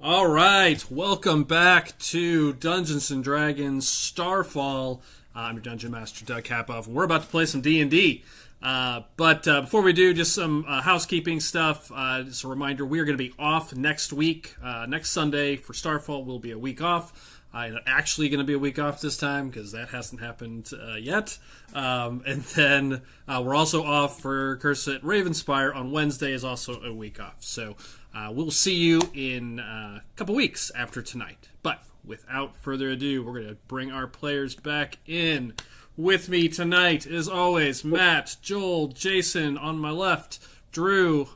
All right, welcome back to Dungeons and Dragons StarFall. I'm your Dungeon Master, Doug Kapoff, and we're about to play some D&D. But before we do, just some housekeeping stuff. Just a reminder, we are going to be off next week. Next Sunday for StarFall will be a week off. Actually going to be a week off this time because that hasn't happened yet. And then we're also off for Curse at Ravenspire on Wednesday is also a week off. So we'll see you in a couple weeks after tonight. But without further ado, we're going to bring our players back in. With me tonight, as always, Matt, Joel, Jason on my left, Drew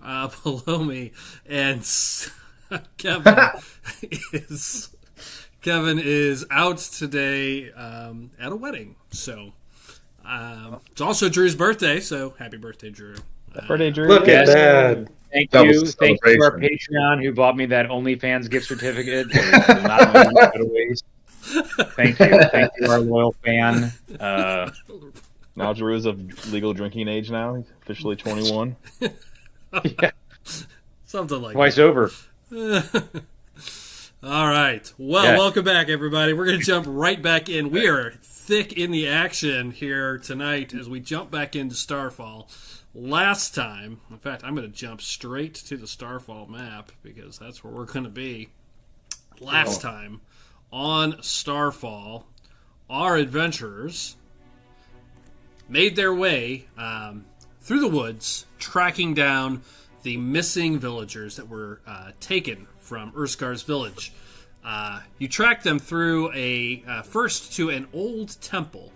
below me, and Kevin is out today at a wedding. So it's also Drew's birthday, so happy birthday, Drew. Happy birthday, Drew. Look at that. Thank you. Thank you to our Patreon who bought me that OnlyFans gift certificate. Not only to waste. Thank you. Thank you, our loyal fan. Now Drew is of legal drinking age now. He's officially 21. Yeah. Something like Twice that. over. All right. Well, welcome back, everybody. We're going to jump right back in. We are thick in the action here tonight as we jump back into StarFall. Last time, in fact, I'm going to jump straight to the StarFall map because that's where we're going to be. Last time on StarFall, our adventurers made their way through the woods, tracking down the missing villagers that were taken from Urskar's village. You tracked them through first to an old temple,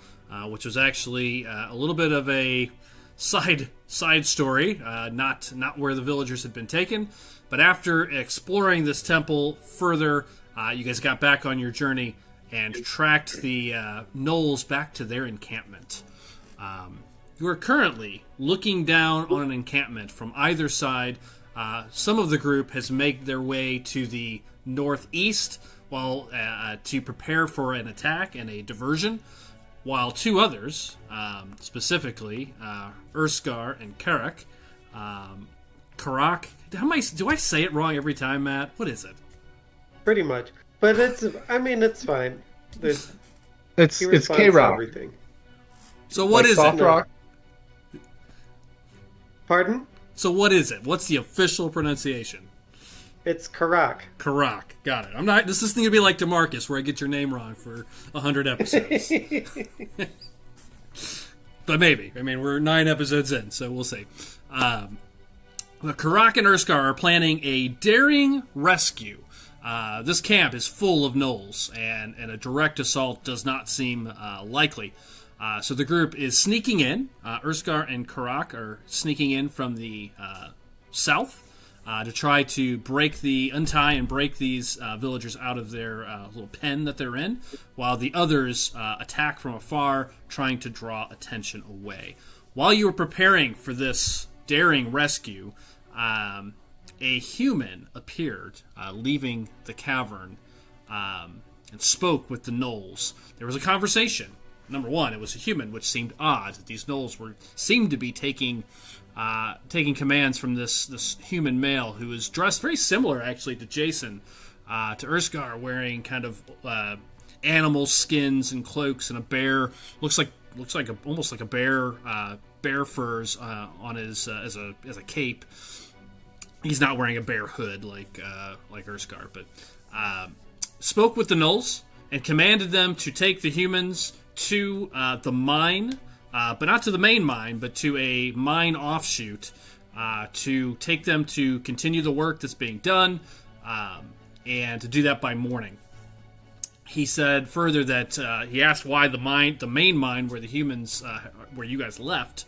which was actually a little bit of a side story, not where the villagers had been taken. But after exploring this temple further, you guys got back on your journey and tracked the gnolls back to their encampment. You are currently looking down on an encampment from either side. Some of the group has made their way to the northeast while to prepare for an attack and a diversion, while two others, specifically Urskar and Karak, do I say it wrong every time, Matt? What is it? Pretty much, but it's fine. It's K-Rock. Everything. So what is soft it? rock? Pardon? So what is it? What's the official pronunciation? It's Karak. Karak. Got it. I'm not. This isn't going to be like DeMarcus, where I get your name wrong for 100 episodes. But maybe. I mean, we're 9 episodes in, so we'll see. Karak and Urskar are planning a daring rescue. This camp is full of gnolls, and a direct assault does not seem likely. So the group is sneaking in. Urskar and Karak are sneaking in from the south to try to untie and break these villagers out of their little pen that they're in, while the others attack from afar, trying to draw attention away. While you were preparing for this daring rescue, a human appeared, leaving the cavern, and spoke with the gnolls. There was a conversation. Number one, it was a human, which seemed odd. These gnolls seemed to be taking commands from this human male who was dressed very similar, actually, to Jason, to Urskar, wearing kind of animal skins and cloaks, and a bear looks like almost like a bear furs on his as a cape. He's not wearing a bear hood like Urskar, but spoke with the gnolls and commanded them to take the humans to the mine, but not to the main mine, but to a mine offshoot, to take them to continue the work that's being done, and to do that by morning. He said further that he asked why the main mine where the humans, where you guys left,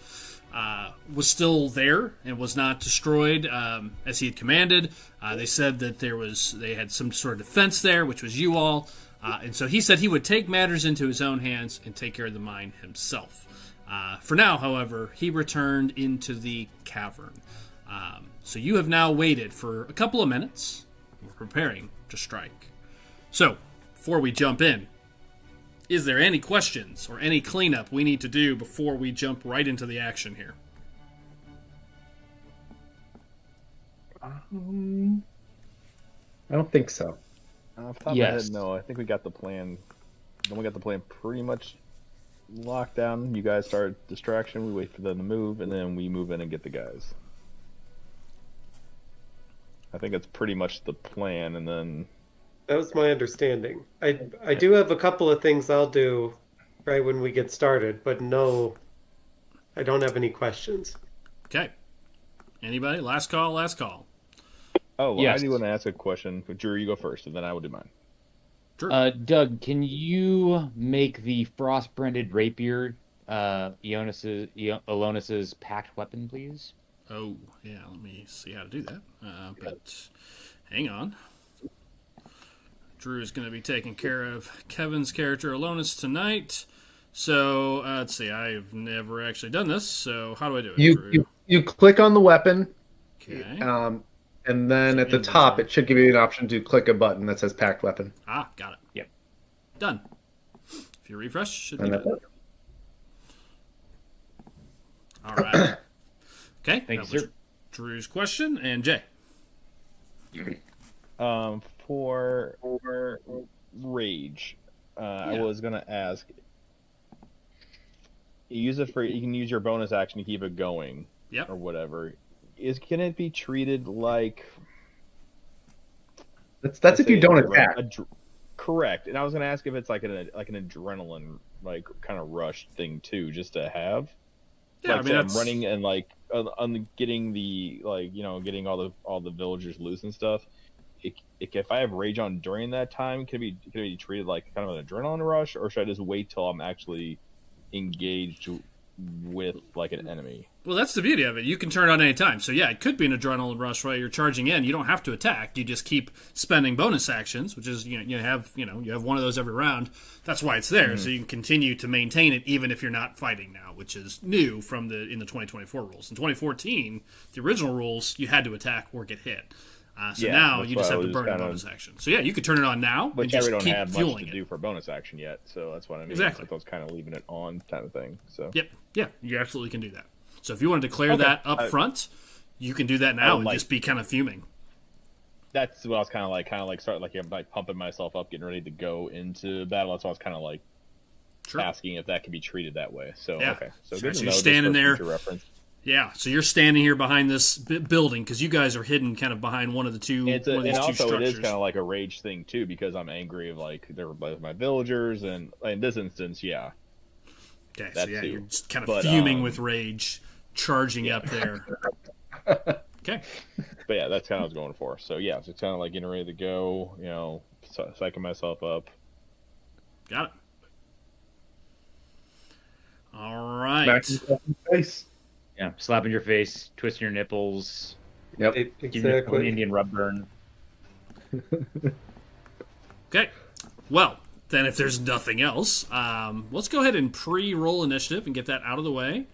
was still there and was not destroyed as he had commanded. They said that they had some sort of defense there, which was you all. And so he said he would take matters into his own hands and take care of the mine himself. For now, however, he returned into the cavern. So you have now waited for a couple of minutes. We're preparing to strike. So, before we jump in, is there any questions or any cleanup we need to do before we jump right into the action here? I don't think so. Off the top of my head, no. I think we got the plan. Then we got the plan pretty much locked down. You guys start distraction. We wait for them to move, and then we move in and get the guys. I think it's pretty much the plan, and then... That was my understanding. I do have a couple of things I'll do right when we get started, but no, I don't have any questions. Okay. Anybody? Last call. Oh, well, yes. I do want to ask a question. Drew, you go first, and then I will do mine. Drew. Doug, can you make the frost-branded rapier Elonis's packed weapon, please? Oh, yeah, let me see how to do that. But hang on. Drew is going to be taking care of Kevin's character Elonis tonight. So, let's see, I've never actually done this, so how do I do it, Drew? You click on the weapon, Okay. and then at the top it should give you an option to click a button that says packed weapon. Ah, got it. Yep. Done. If you refresh, should be And that's done. it. Okay. Thank that you, was sir. Drew's question. And Jay. For rage, I was gonna ask. You can use your bonus action to keep it going, Yep. or whatever. Can it be treated like? That's if you don't attack. Correct. And I was gonna ask if it's like an adrenaline kind of rush thing too, just to have. Yeah, like, I'm running and getting the getting all the villagers loose and stuff. If I have rage on during that time, can it be treated like kind of an adrenaline rush, or should I just wait till I'm actually engaged with like an enemy? Well, that's the beauty of it. You can turn it on any time. So yeah, it could be an adrenaline rush while you're charging in. You don't have to attack. You just keep spending bonus actions, which is you have one of those every round. That's why it's there, so you can continue to maintain it even if you're not fighting now, which is new in the 2024 rules. In 2014, the original rules you had to attack or get hit. So now you just have to burn a bonus action. So yeah, you could turn it on now and just don't keep have much fueling to it. do for bonus action yet, so that's what I mean. Exactly. I was kind of leaving it on, kind of thing. So Yep. Yeah, you absolutely can do that. So if you want to declare that up front, you can do that now and just be kind of fuming. That's what I was kind of like starting like pumping myself up, getting ready to go into battle. That's why I was kind of like asking if that could be treated that way. So yeah. okay, so Sure. good So to you're know, standing just for there. future reference. Yeah, so you're standing here behind this building because you guys are hidden kind of behind one of the two. And also, structures. it is kind of like a rage thing too, because I'm angry of they're both my villagers, and in this instance, yeah. Okay, so yeah, you're just kind of But, fuming with rage, charging up there. Okay. But yeah, that's kind of what I was going for. So yeah, so it's kind of like getting ready to go, psyching myself up. Got it. All right. Smack yourself in the face. Yeah, slapping your face, twisting your nipples, Yep. giving you an Indian rub burn. Okay. Well, then if there's nothing else, let's go ahead and pre-roll initiative and get that out of the way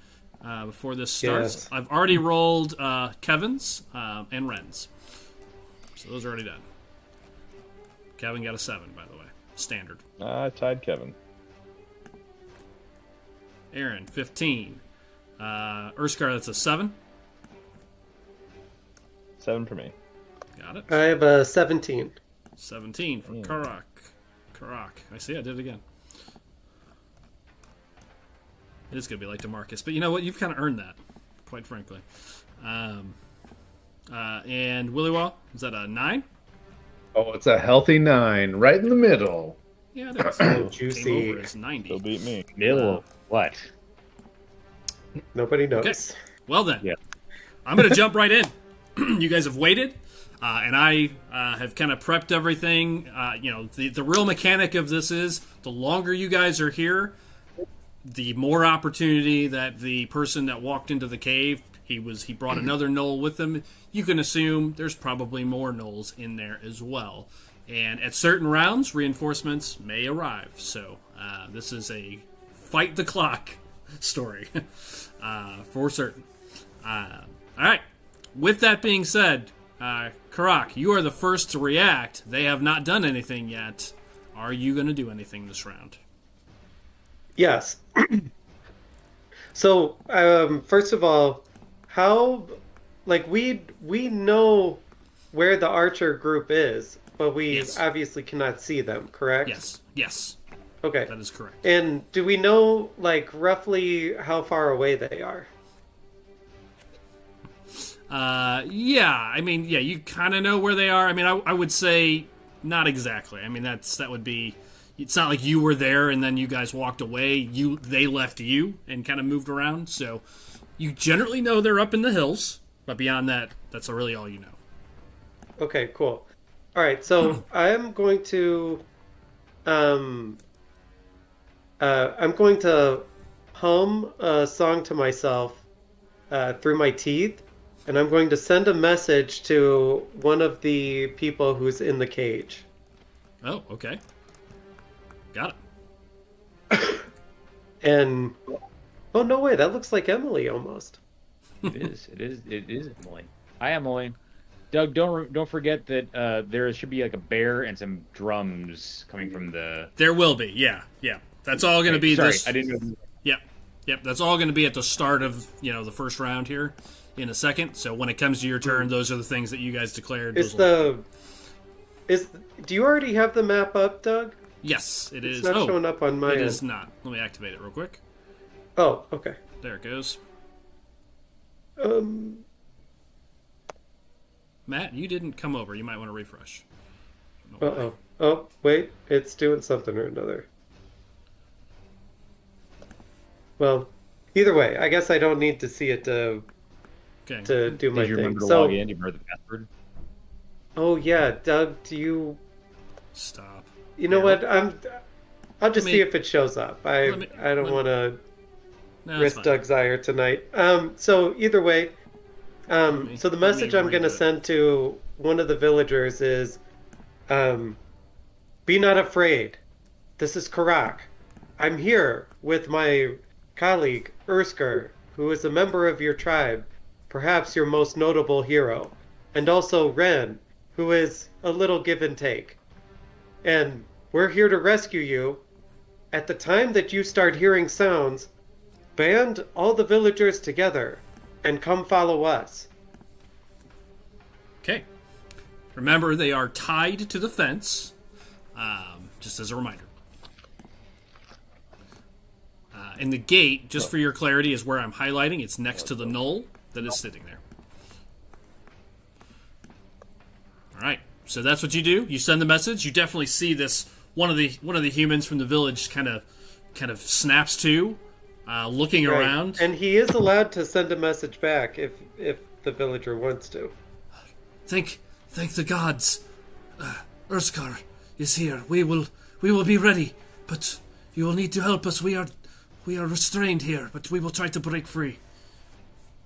before this starts. Yes. I've already rolled Kevin's and Ren's. So those are already done. Kevin got a 7, by the way. Standard. I tied Kevin. Aaron, 15. Urskar, that's a 7. 7 for me. Got it. I have a 17. 17 for Karak. I see, I did it again. It is going to be like DeMarcus. But you know what? You've kind of earned that, quite frankly. And Willywall, is that a 9? Oh, it's a healthy 9, right in the middle. Yeah, it is. Juicy. Came over as 90. Still beat me. Middle. What? Nobody knows. Okay. Well then, Yeah. I'm going to jump right in. You guys have waited, and I have kind of prepped everything. The real mechanic of this is the longer you guys are here, the more opportunity that the person that walked into the cave, he brought another gnoll with him. You can assume there's probably more gnolls in there as well. And at certain rounds, reinforcements may arrive. So this is a fight the clock story for certain. All right. With that being said, Karak, you are the first to react. They have not done anything yet. Are you going to do anything this round? Yes. So, first of all, how, we know where the archer group is, but we obviously cannot see them, correct? Yes. Okay. That is correct. And do we know, roughly how far away they are? You kind of know where they are. I mean, I would say not exactly. I mean, that would be. It's not like you were there and then you guys walked away. They left you and kind of moved around. So you generally know they're up in the hills, but beyond that, that's really all you know. Okay, cool. All right, so I'm going to hum a song to myself through my teeth. And I'm going to send a message to one of the people who's in the cage. Oh, okay. Got it. And oh no way, that looks like Emily almost. It is Emily. Hi, Emily. Doug, don't forget that there should be like a bear and some drums coming from the. There will be, yeah. That's all going to be sorry, this. I didn't know. Yeah. Yep, that's all going to be at the start of the first round here in a second. So when it comes to your turn, those are the things that you guys declared. Do you already have the map up, Doug? Yes, it is. It's not showing up on my end. It is not. Let me activate it real quick. Oh, okay. There it goes. Matt, you didn't come over. You might want to refresh. Uh-oh. Oh, wait. It's doing something or another. Well, either way, I guess I don't need to see it to do my Did you thing. remember to log in? Do you remember the password? Oh, yeah. Doug, do you... Stop. You know what? I'll just see if it shows up. I don't want to risk Doug's ire tonight. So either way, so the message I'm going to send to one of the villagers is, be not afraid. This is Karak. I'm here with my colleague, Ursker, who is a member of your tribe, perhaps your most notable hero, and also Ren, who is a little give and take. And we're here to rescue you. At the time that you start hearing sounds, band all the villagers together and come follow us. Okay. Remember, they are tied to the fence, just as a reminder. And the gate, just for your clarity, is where I'm highlighting. It's next to the knoll that is sitting there. All right. So that's what you do. You send the message. You definitely see this. One of the humans from the village kind of snaps to, looking around. And he is allowed to send a message back if the villager wants to. Thank the gods. Urskar is here. We will be ready, but you will need to help us. We are restrained here, but we will try to break free.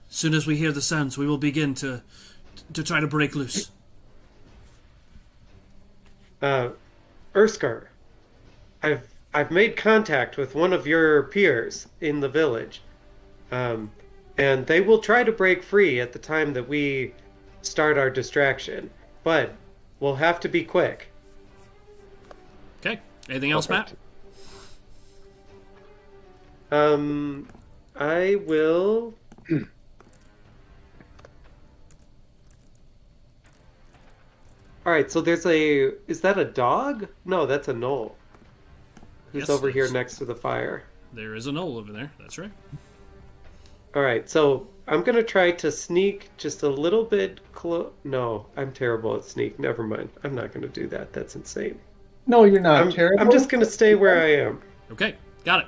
As soon as we hear the sounds, we will begin to try to break loose. Urskar, I've made contact with one of your peers in the village, and they will try to break free at the time that we start our distraction, but we'll have to be quick. Okay. Anything else, Matt? I will... Alright, so there's a... Is that a dog? No, that's a knoll. Who's over here next to the fire. There is a knoll over there. That's right. Alright, so I'm going to try to sneak just a little bit close. No, I'm terrible at sneak. Never mind. I'm not going to do that. That's insane. No, you're not terrible. I'm just going to stay where I am. Okay, got it.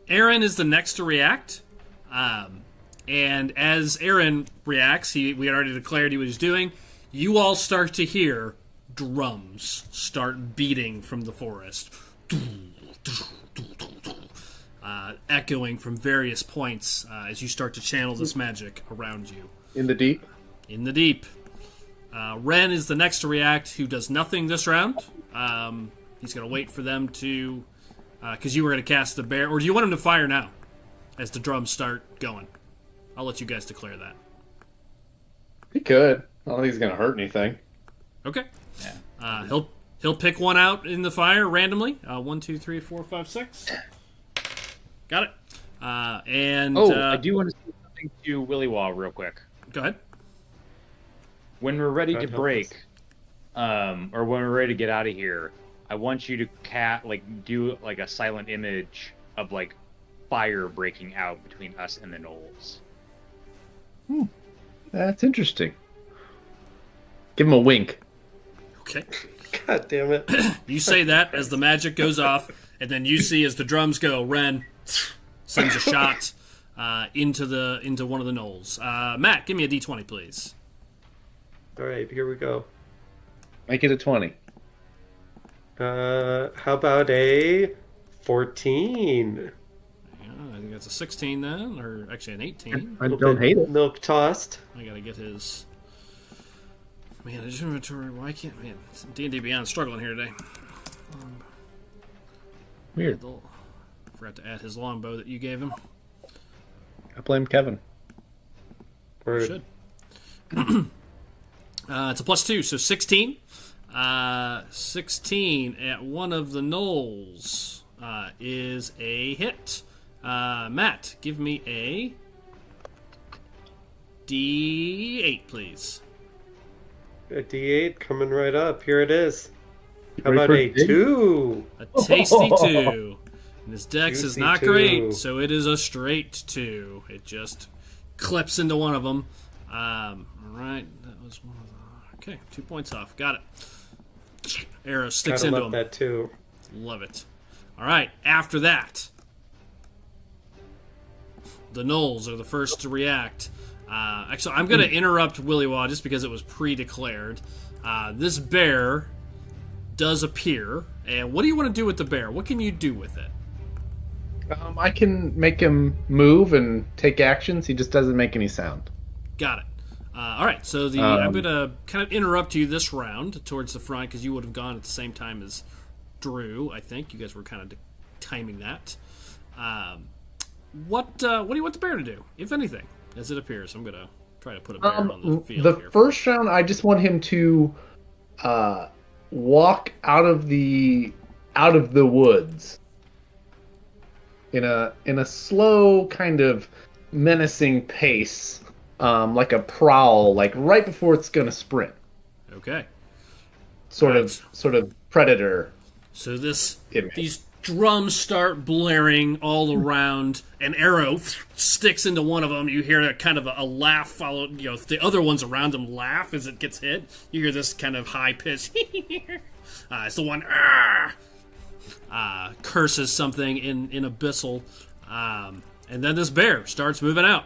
Aaron is the next to react. And as Aaron reacts, we had already declared what he was doing. You all start to hear drums start beating from the forest. Echoing from various points as you start to channel this magic around you. In the deep? In the deep. Ren is the next to react, who does nothing this round. He's going to wait for them to... Because you were going to cast the bear. Or do you want him to fire now? As the drums start going. I'll let you guys declare that. He could. I don't think he's going to hurt anything. Okay. Yeah. He'll pick one out in the fire randomly. 1, 2, 3, 4, 5, 6. Got it. I do want to say something to Willy Wall real quick. Go ahead. When we're ready to break, or when we're ready to get out of here, I want you to do like a silent image of like fire breaking out between us and the gnolls. That's interesting. Give him a wink. Okay. God damn it. You say that as the magic goes off, and then you see as the drums go, Ren sends a shot into one of the gnolls. Matt, give me a d20, please. All right, here we go. Make it a 20. How about a 14? Yeah, I think that's a 16 then, or actually an 18. I don't hate it. Milk tossed. I gotta get his... Man, his inventory, why can't... Man, D&D Beyond struggling here today. Weird. Forgot to add his longbow that you gave him. I blame Kevin. Should. It's a +2, so 16. 16 at one of the gnolls is a hit. Matt, give me a D8, please. A D8 coming right up. Here it is. How ready about for a a D? 2? A tasty 2. And his dex is Juicy not 2. great, so it is a straight 2. It just clips into one of them. All right, that was one of the... Okay, 2 points off. Got it. Arrow sticks Gotta into love him. that too. Love it. All right, after that, the Gnolls are the first to react. Actually, I'm going to interrupt Willy Waw just because it was pre-declared. This bear does appear, and what do you want to do with the bear? What can you do with it? I can make him move and take actions. He just doesn't make any sound. Got it. All right, so I'm going to kind of interrupt you this round towards the front because you would have gone at the same time as Drew, I think. You guys were kind of timing that. What do you want the bear to do, if anything, as it appears? I'm going to try to put a bear on the field the here. first round, I just want him to walk out of the woods in a slow, kind of menacing pace, like a prowl, like right before it's going to sprint. Okay. Sort of predator. So image. these drums start blaring all around. An arrow sticks into one of them. You hear a kind of a laugh followed. The other ones around him laugh as it gets hit. You hear this kind of high pitch. It's the one curses something in abyssal, and then this bear starts moving out.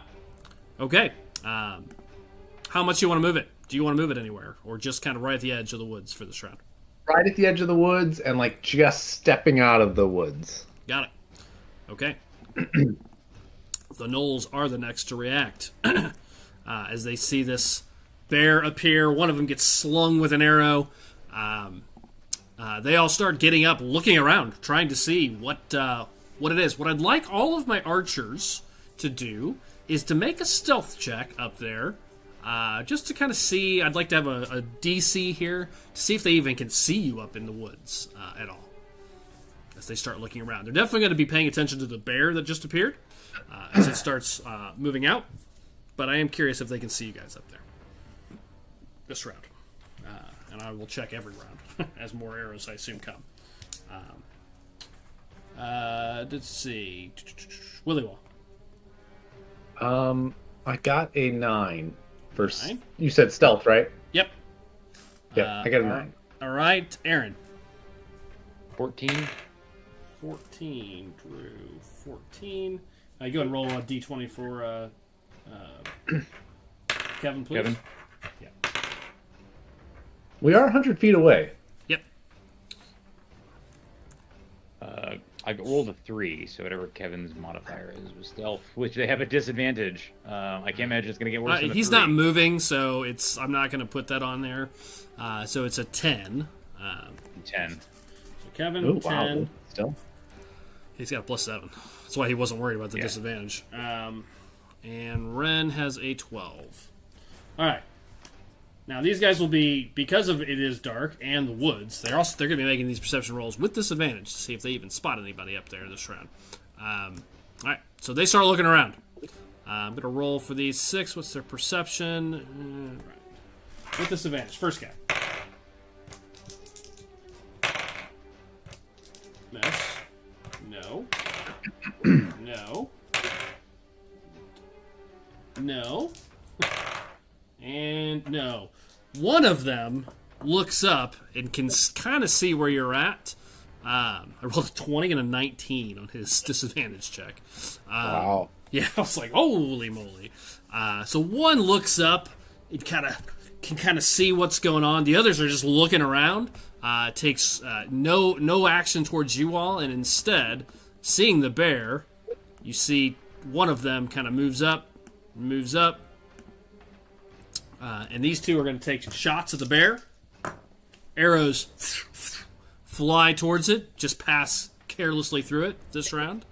Okay. How much do you want to move it? Do you want to move it anywhere, or just kind of right at the edge of the woods for this round? Right at the edge of the woods and like just stepping out of the woods. Got it. Okay. The Gnolls are the next to react. As they see this bear appear, one of them gets slung with an arrow. They all start getting up, looking around, trying to see what it is. What I'd like all of my archers to do is to make a stealth check up there. Just to kind of see, I'd like to have a DC here to see if they even can see you up in the woods at all. As they start looking around, they're definitely going to be paying attention to the bear that just appeared as it starts moving out. But I am curious if they can see you guys up there this round, and I will check every round as more arrows I assume come. Let's see, Willy Wall. I got a 9. First, 9? You said stealth, right? Yep. Yeah, I got a 9. All right, Aaron. 14. 14, Drew. 14. Go ahead and roll a d20 for Kevin, please. Kevin. Yeah. We are 100 feet away. Yep. I rolled a 3, so whatever Kevin's modifier is was stealth, which they have a disadvantage. I can't imagine it's going to get worse than a He's 3. not moving, so I'm not going to put that on there. So it's a 10. 10. So Kevin, Oh, 10. wow. Still. He's got a +7. That's why he wasn't worried about the disadvantage. And Ren has a 12. All right. Now these guys will be, because of it is dark and the woods, they're going to be making these perception rolls with disadvantage to see if they even spot anybody up there this round. All right. So they start looking around. I'm going to roll for these 6. What's their perception? Right. With disadvantage. First guy. Miss. No. No. No. And no. One of them looks up and can kind of see where you're at. I rolled a 20 and a 19 on his disadvantage check. Wow. Yeah, I was like, holy moly. So one looks up. It can kind of see what's going on. The others are just looking around. Takes no action towards you all, and instead, seeing the bear, you see one of them kind of moves up. And these two are going to take shots at the bear. Arrows fly towards it, just pass carelessly through it this round.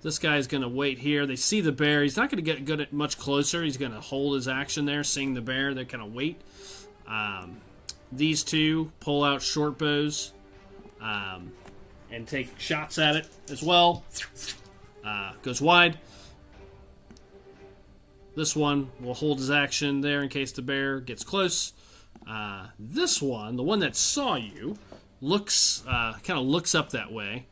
This guy's going to wait here. They see the bear. He's not going to get much closer. He's going to hold his action there, seeing the bear. They kind of wait. These two pull out short bows. and take shots at it as well. Goes wide. This one will hold his action there in case the bear gets close. This one, the one that saw you, looks kind of looks up that way.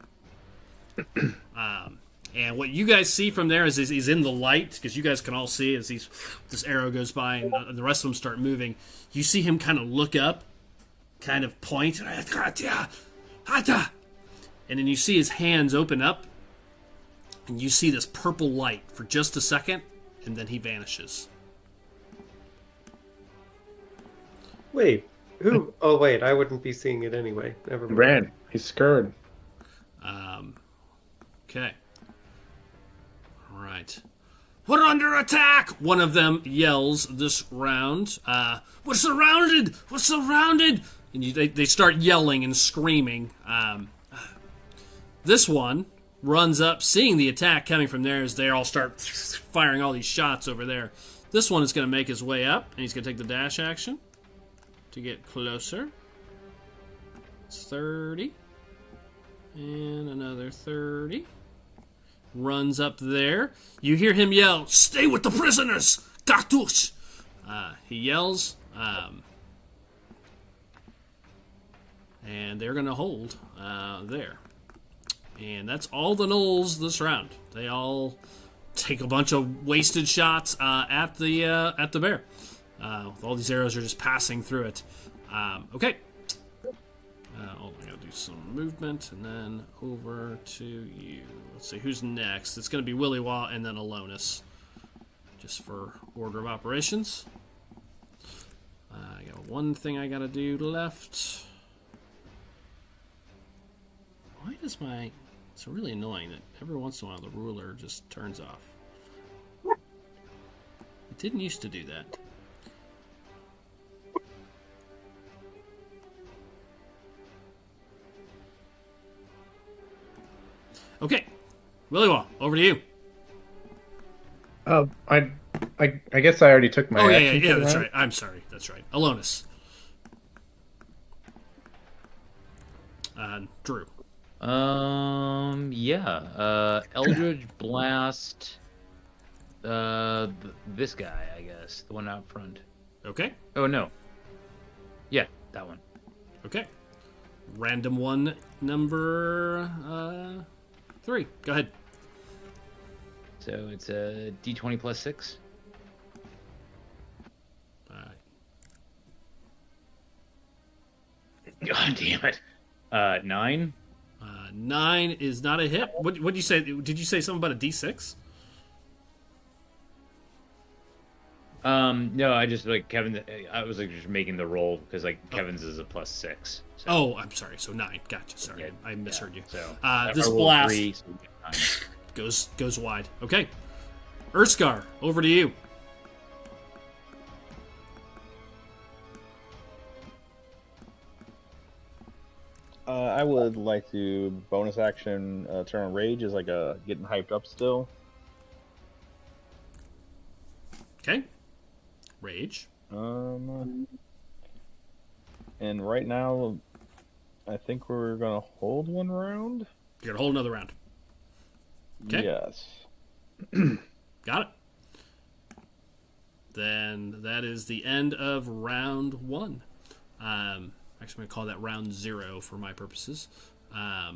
And what you guys see from there is he's in the light, because you guys can all see as this arrow goes by and the rest of them start moving. You see him kind of look up, kind of point, and then you see his hands open up, and you see this purple light for just a second, and then he vanishes. Wait, who? Oh, wait, I wouldn't be seeing it anyway. Never mind. Ran. He's scared. Okay. All right. We're under attack! One of them yells this round. We're surrounded! We're surrounded! And they start yelling and screaming. This one runs up, seeing the attack coming from there as they all start firing all these shots over there. This one is going to make his way up, and he's going to take the dash action to get closer. It's 30. And another 30. Runs up there. You hear him yell, "Stay with the prisoners! Cartouche!" He yells, and they're going to hold there. And that's all the gnolls this round. They all take a bunch of wasted shots at the bear. All these arrows are just passing through it. Okay. I gotta do some movement, and then over to you. Let's see, who's next? It's gonna be Willy Wah and then Alonis, just for order of operations. I got one thing I gotta do left. Why does my... It's really annoying that every once in a while the ruler just turns off. It didn't used to do that. Okay, Willy Wah, over to you. I guess I already took my action. Yeah, that's right. I'm sorry, that's right. Alonis. Drew. Eldritch Blast. This guy, I guess, the one out front. Okay. Oh no. Yeah, that one. Okay. Random one, number 3. Go ahead. So it's a D20 plus 6. God damn it. 9. 9 is not a hit. What did you say? Did you say something about a D6? No, I just Kevin. I was just making the roll because Kevin's is a plus 6. So. Oh, I'm sorry. So 9. Gotcha. Sorry, Yeah, I misheard you. So this blast 3, so we get 9. goes wide. Okay, Urskar, over to you. I would like to bonus action turn on rage as getting hyped up still. Okay, rage. And right now, I think we're gonna hold one round. You're gonna hold another round. Okay. Yes. Got it. Then that is the end of round 1. Actually, I'm going to call that round 0 for my purposes. All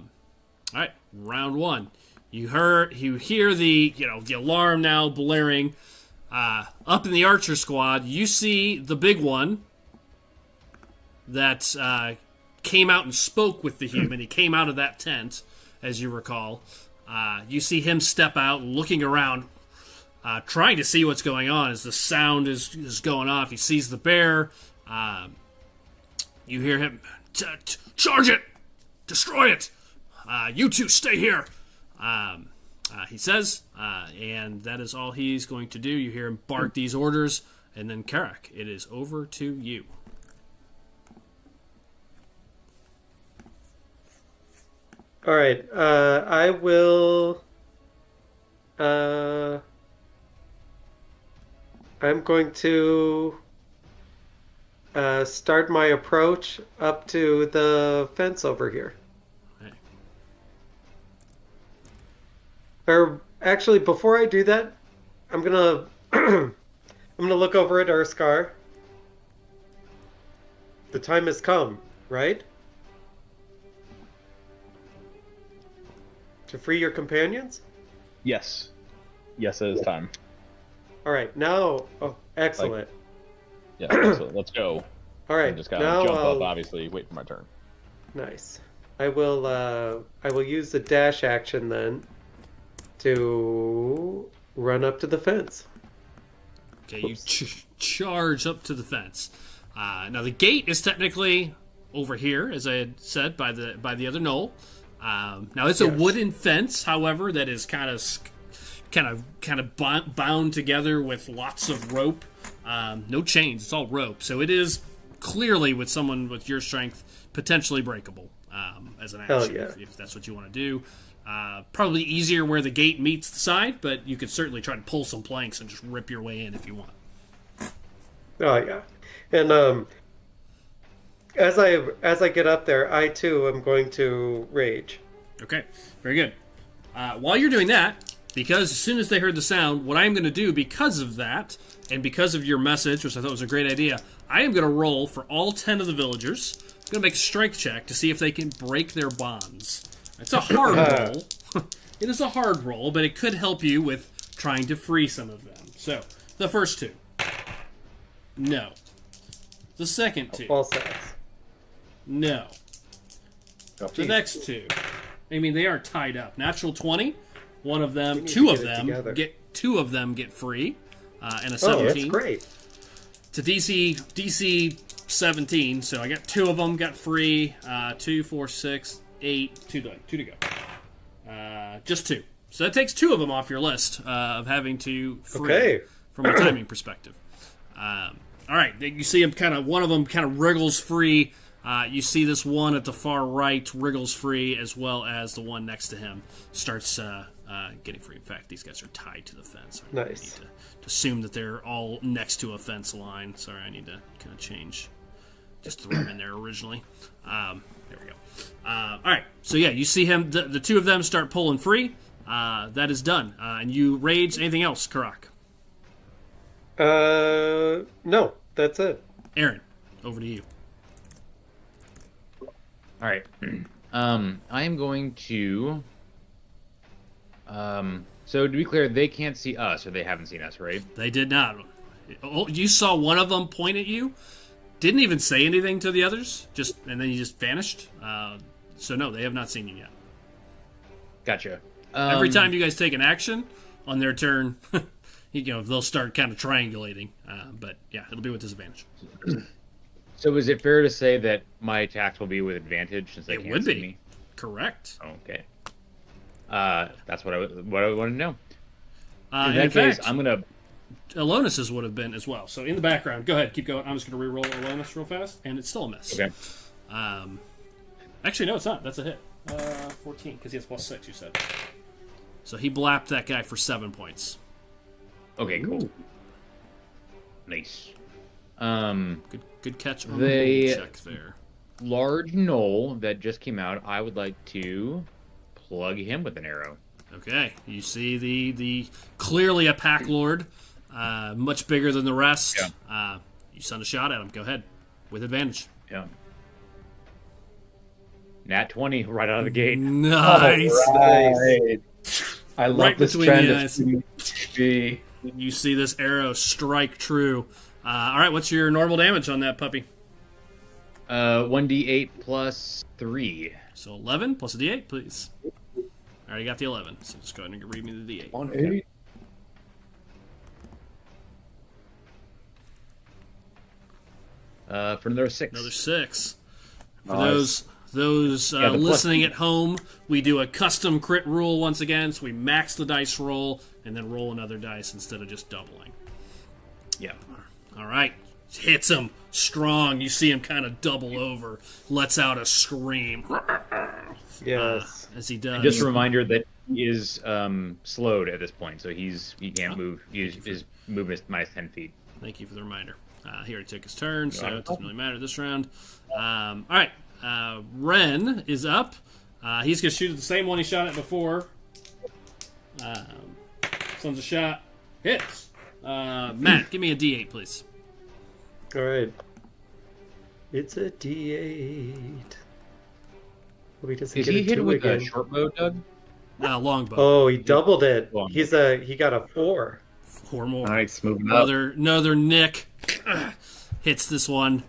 right, round 1. You hear the alarm now blaring. Up in the archer squad, you see the big one that came out and spoke with the human. He came out of that tent, as you recall. You see him step out, looking around, trying to see what's going on as the sound is going off. He sees the bear. You hear him, charge it! Destroy it! You two stay here! He says, and that is all he's going to do. You hear him bark these orders, and then Karak, it is over to you. All right, I will. I'm going to start my approach up to the fence over here. Okay. Or actually, before I do that, I'm gonna I'm gonna look over at Urskar. The time has come, right? To free your companions? Yes. Yes, it is time. All right, now. Oh, excellent. Yeah, so let's go. All right, And just kind now of jump I'll... up, obviously, wait for my turn. Nice. I will use the dash action then to run up to the fence. Okay, you charge up to the fence. Now the gate is technically over here, as I had said, by the other knoll. Now it's a wooden fence, however, that is kind of bound together with lots of rope. No chains; it's all rope. So it is clearly, with someone with your strength, potentially breakable as an action if that's what you want to do. Probably easier where the gate meets the side, but you could certainly try to pull some planks and just rip your way in if you want. Oh yeah, and as I get up there, I too am going to rage. Okay, very good. While you're doing that, because as soon as they heard the sound, what I'm going to do because of that, and because of your message, which I thought was a great idea, I am going to roll for all 10 of the villagers. I'm going to make a strength check to see if they can break their bonds. It's a hard roll. It is a hard roll, but it could help you with trying to free some of them. So, the first two. No. The second two. False sense. No. The next two. I mean, they are tied up. Natural 20. One of them, two of them get free, and a 17. Oh, that's great. To DC 17. So I got two of them got free. 2, 4, 6, 8. Two to go. Just two. So that takes two of them off your list of having to free from a timing perspective. All right, you see him one of them kind of wriggles free. You see this one at the far right wriggles free, as well as the one next to him starts getting free. In fact, these guys are tied to the fence. I need to assume that they're all next to a fence line. Sorry, I need to kind of change. Just throw them in there originally. There we go. All right, so yeah, you see him. The two of them start pulling free. That is done. And you rage. Anything else, Karak? No, that's it. Aaron, over to you. All right. I am going to. So to be clear, they can't see us, or they haven't seen us, right? They did not. You saw one of them point at you. Didn't even say anything to the others. And then he just vanished. So no, they have not seen you yet. Gotcha. Every time you guys take an action on their turn, they'll start kind of triangulating. But yeah, it'll be with disadvantage. So is it fair to say that my attacks will be with advantage since they can't see me? Correct. Okay. That's what I wanted to know. In that case, fact, I'm gonna. Alonus's would have been as well. So in the background, go ahead, keep going. I'm just going to re-roll Alonus real fast, and it's still a miss. Okay. Actually, no, it's not. That's a hit. 14, because he has +6, you said. So he blapped that guy for 7 points. Okay, cool. Ooh. Nice. Good catch on the check there. Large knoll that just came out, I would like to plug him with an arrow. Okay, you see the clearly a pack lord, much bigger than the rest. Yeah. You send a shot at him. Go ahead, with advantage. Yeah. Nat 20 right out of the gate. Nice. Right. I love right this between trend the eyes. TV. You see this arrow strike true. All right, what's your normal damage on that puppy? 1d8 plus 3. So 11 plus a d8, please. I already got the 11, so just go ahead and read me the d8. 1 8. For another 6. Another 6. For nice. those listening at home, we do a custom crit rule once again, so we max the dice roll and then roll another dice instead of just doubling. Yeah. All right. Hits him strong. You see him kind of double over, lets out a scream. Yes. As he does. Just a reminder that he is slowed at this point, so he can't move. His movement is minus 10 feet. Thank you for the reminder. He already took his turn, so it doesn't really matter this round. All right. Ren is up. He's going to shoot at the same one he shot at before. This one's a shot. Hits. Matt, give me a D8, please. All right. It's a D8. He doesn't Did get he a hit 2 with again. a short bow, Doug? Longbow. Oh, he doubled it. Longbow. He got a 4. 4 more. Nice, moving up. Another Nick hits this one.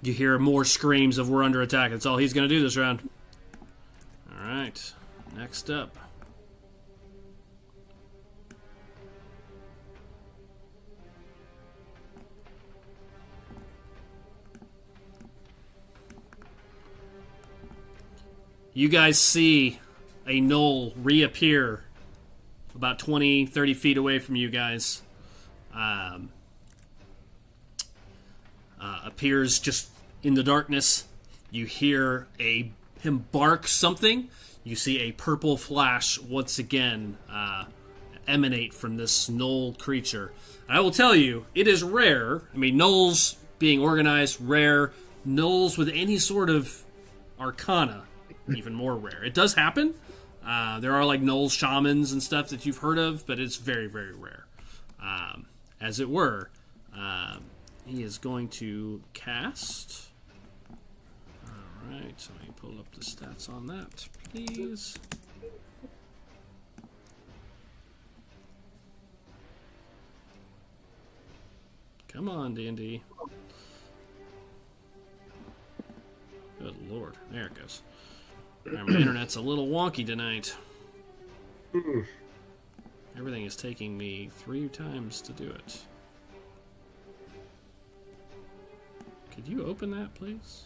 You hear more screams of "we're under attack." That's all he's going to do this round. All right. Next up. You guys see a gnoll reappear about 20, 30 feet away from you guys. Appears just in the darkness. You hear him bark something. You see a purple flash once again emanate from this gnoll creature. And I will tell you, it is rare. I mean, gnolls being organized, rare. Gnolls with any sort of arcana, even more rare. It does happen. There are like gnoll shamans and stuff that you've heard of, but it's very, very rare. As it were, he is going to cast. Alright, so let me pull up the stats on that, please. Come on, D&D. Good lord. There it goes. My internet's a little wonky tonight. Everything is taking me 3 times to do it. Could you open that, please?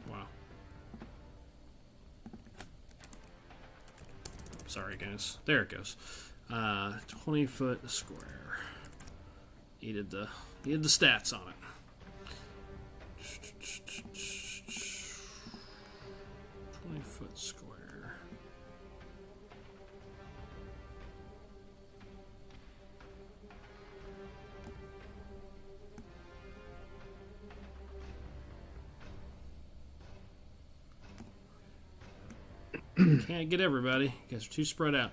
Wow. Sorry, guys. There it goes. 20-foot square. Needed the stats on it. 20-foot square. Can't get everybody. You guys are too spread out.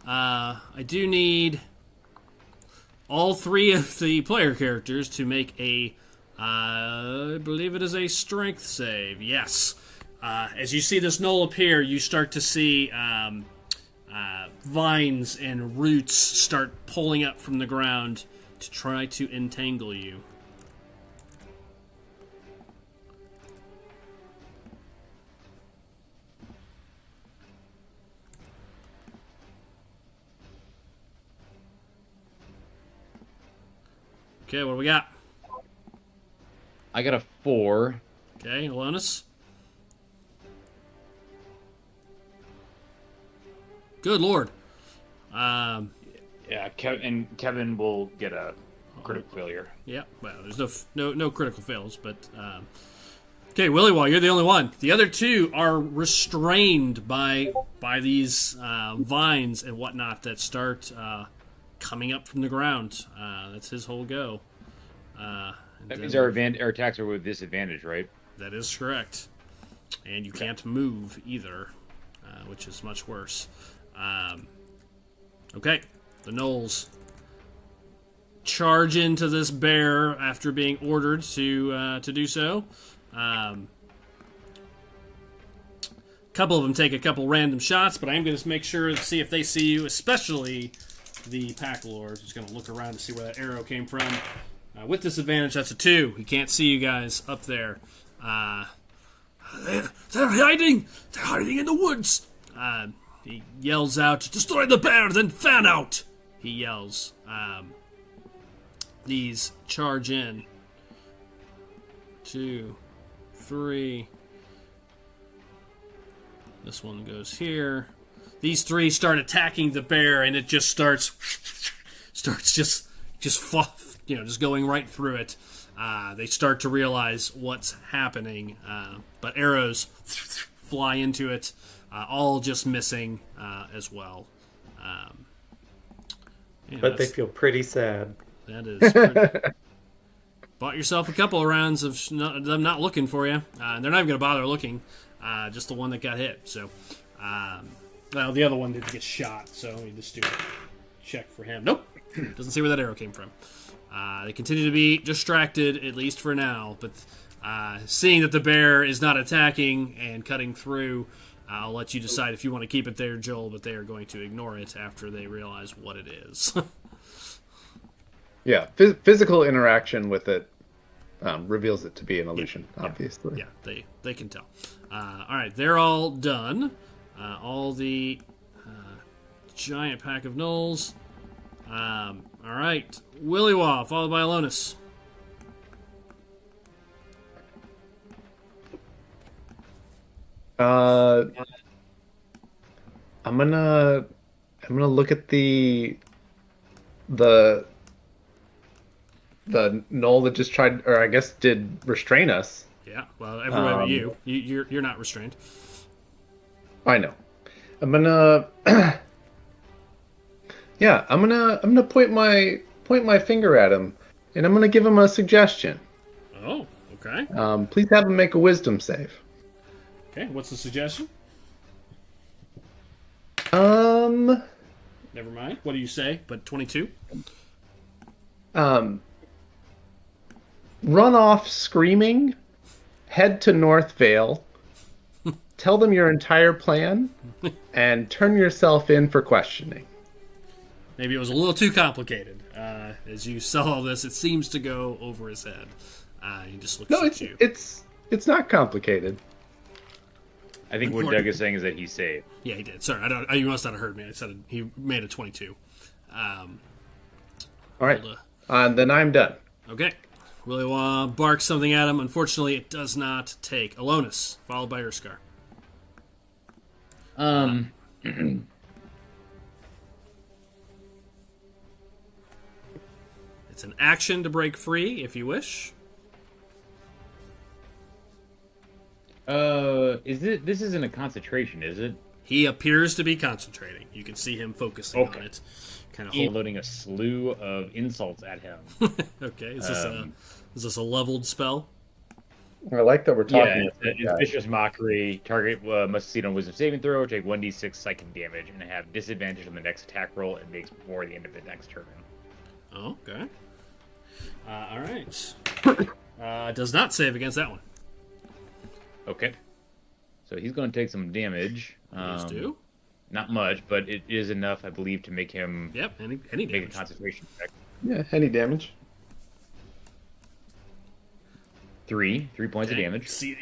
I do need all 3 of the player characters to make a, I believe it is a strength save. Yes. As you see this gnoll appear, you start to see vines and roots start pulling up from the ground to try to entangle you. Okay, what do we got? I got a 4. Okay, Alonis. Good lord. Yeah, Kevin will get a critical failure. Yeah, well, there's no critical fails, but okay, Willy Wall, you're the only one. The other 2 are restrained by these vines and whatnot that start coming up from the ground. That's his whole go. That means our attacks are with disadvantage, right? That is correct. And you can't move either, which is much worse. Okay, the gnolls charge into this bear after being ordered to do so. A couple of them take a couple random shots, but I'm going to make sure to see if they see you, especially the pack lord, who's going to look around to see where that arrow came from. With disadvantage, that's a 2. He can't see you guys up there. They're hiding! They're hiding in the woods! He yells out, "Destroy the bear, then fan out!" He yells. These charge in. 2, 3. This one goes here. These 3 start attacking the bear, and it just starts just going right through it. They start to realize what's happening, but arrows fly into it, all just missing as well. But they feel pretty sad. That is pretty... Bought yourself a couple of rounds of them not looking for you. They're not even going to bother looking. just the one that got hit. So, well, the other one didn't get shot, so we just do a check for him. Nope, doesn't see where that arrow came from. They continue to be distracted, at least for now, but seeing that the bear is not attacking and cutting through, I'll let you decide if you want to keep it there, Joel, but they are going to ignore it after they realize what it is. Yeah, physical interaction with it reveals it to be an illusion, obviously. Yeah, they can tell. All right, they're all done. All the giant pack of gnolls. All right, Willywaw, followed by Alonus. I'm gonna look at the gnoll that just tried, or I guess did restrain us. Yeah, well, everywhere but you. You're not restrained. I know. I'm gonna yeah, I'm gonna point my finger at him, and I'm gonna give him a suggestion. Oh, okay. Please have him make a wisdom save. Okay, what's the suggestion? Never mind. What do you say? But 22? Run off screaming, head to North Vale, tell them your entire plan, and turn yourself in for questioning. Maybe it was a little too complicated. As you sell all this, it seems to go over his head. He just looks at you. It's not complicated. I think what Doug is saying is that he's safe. Yeah, he did. Sorry, you must not have heard me. I said he made a 22. All right, then I'm done. Okay. Willywaw barks something at him. Unfortunately, it does not take. Alonus, followed by Urskar. It's an action to break free, if you wish. This isn't a concentration, is it? He appears to be concentrating. You can see him focusing on it. Kind of loading a slew of insults at him. Okay, is this a leveled spell? I like that we're talking. Yeah, it's vicious mockery. Target must succeed on Wisdom saving throw, take 1d6 psychic damage, and have disadvantage on the next attack roll. It makes before the end of the next turn. Okay. All right. Does not save against that one. Okay. So he's going to take some damage. Please do. Not much, but it is enough, I believe, to make him. Yep. Any make damage. a concentration check. Yeah, any damage. 3 points of damage. See,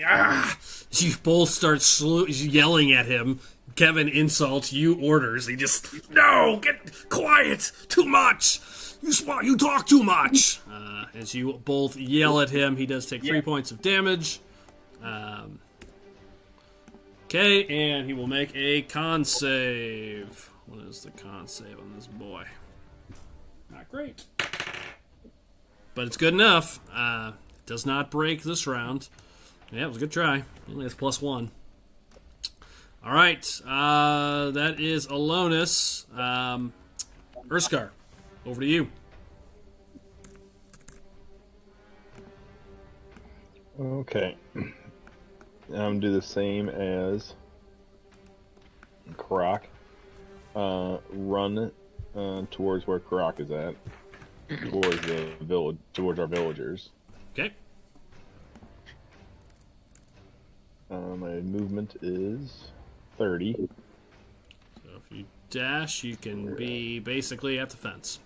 you both start yelling at him. Kevin insults, you orders. He just, no, get quiet, too much. You talk too much. As you both yell at him, he does take 3 points of damage. Okay, and he will make a con save. What is the con save on this boy? Not great. But it's good enough. Does not break this round. Yeah, it was a good try. Only has +1. All right, that is Alonus. Urskar, over to you. Okay. I'm going to do the same as Karak. Run towards where Karak is at. Towards the village, towards our villagers. Okay. My movement is 30. So if you dash, you can be basically at the fence.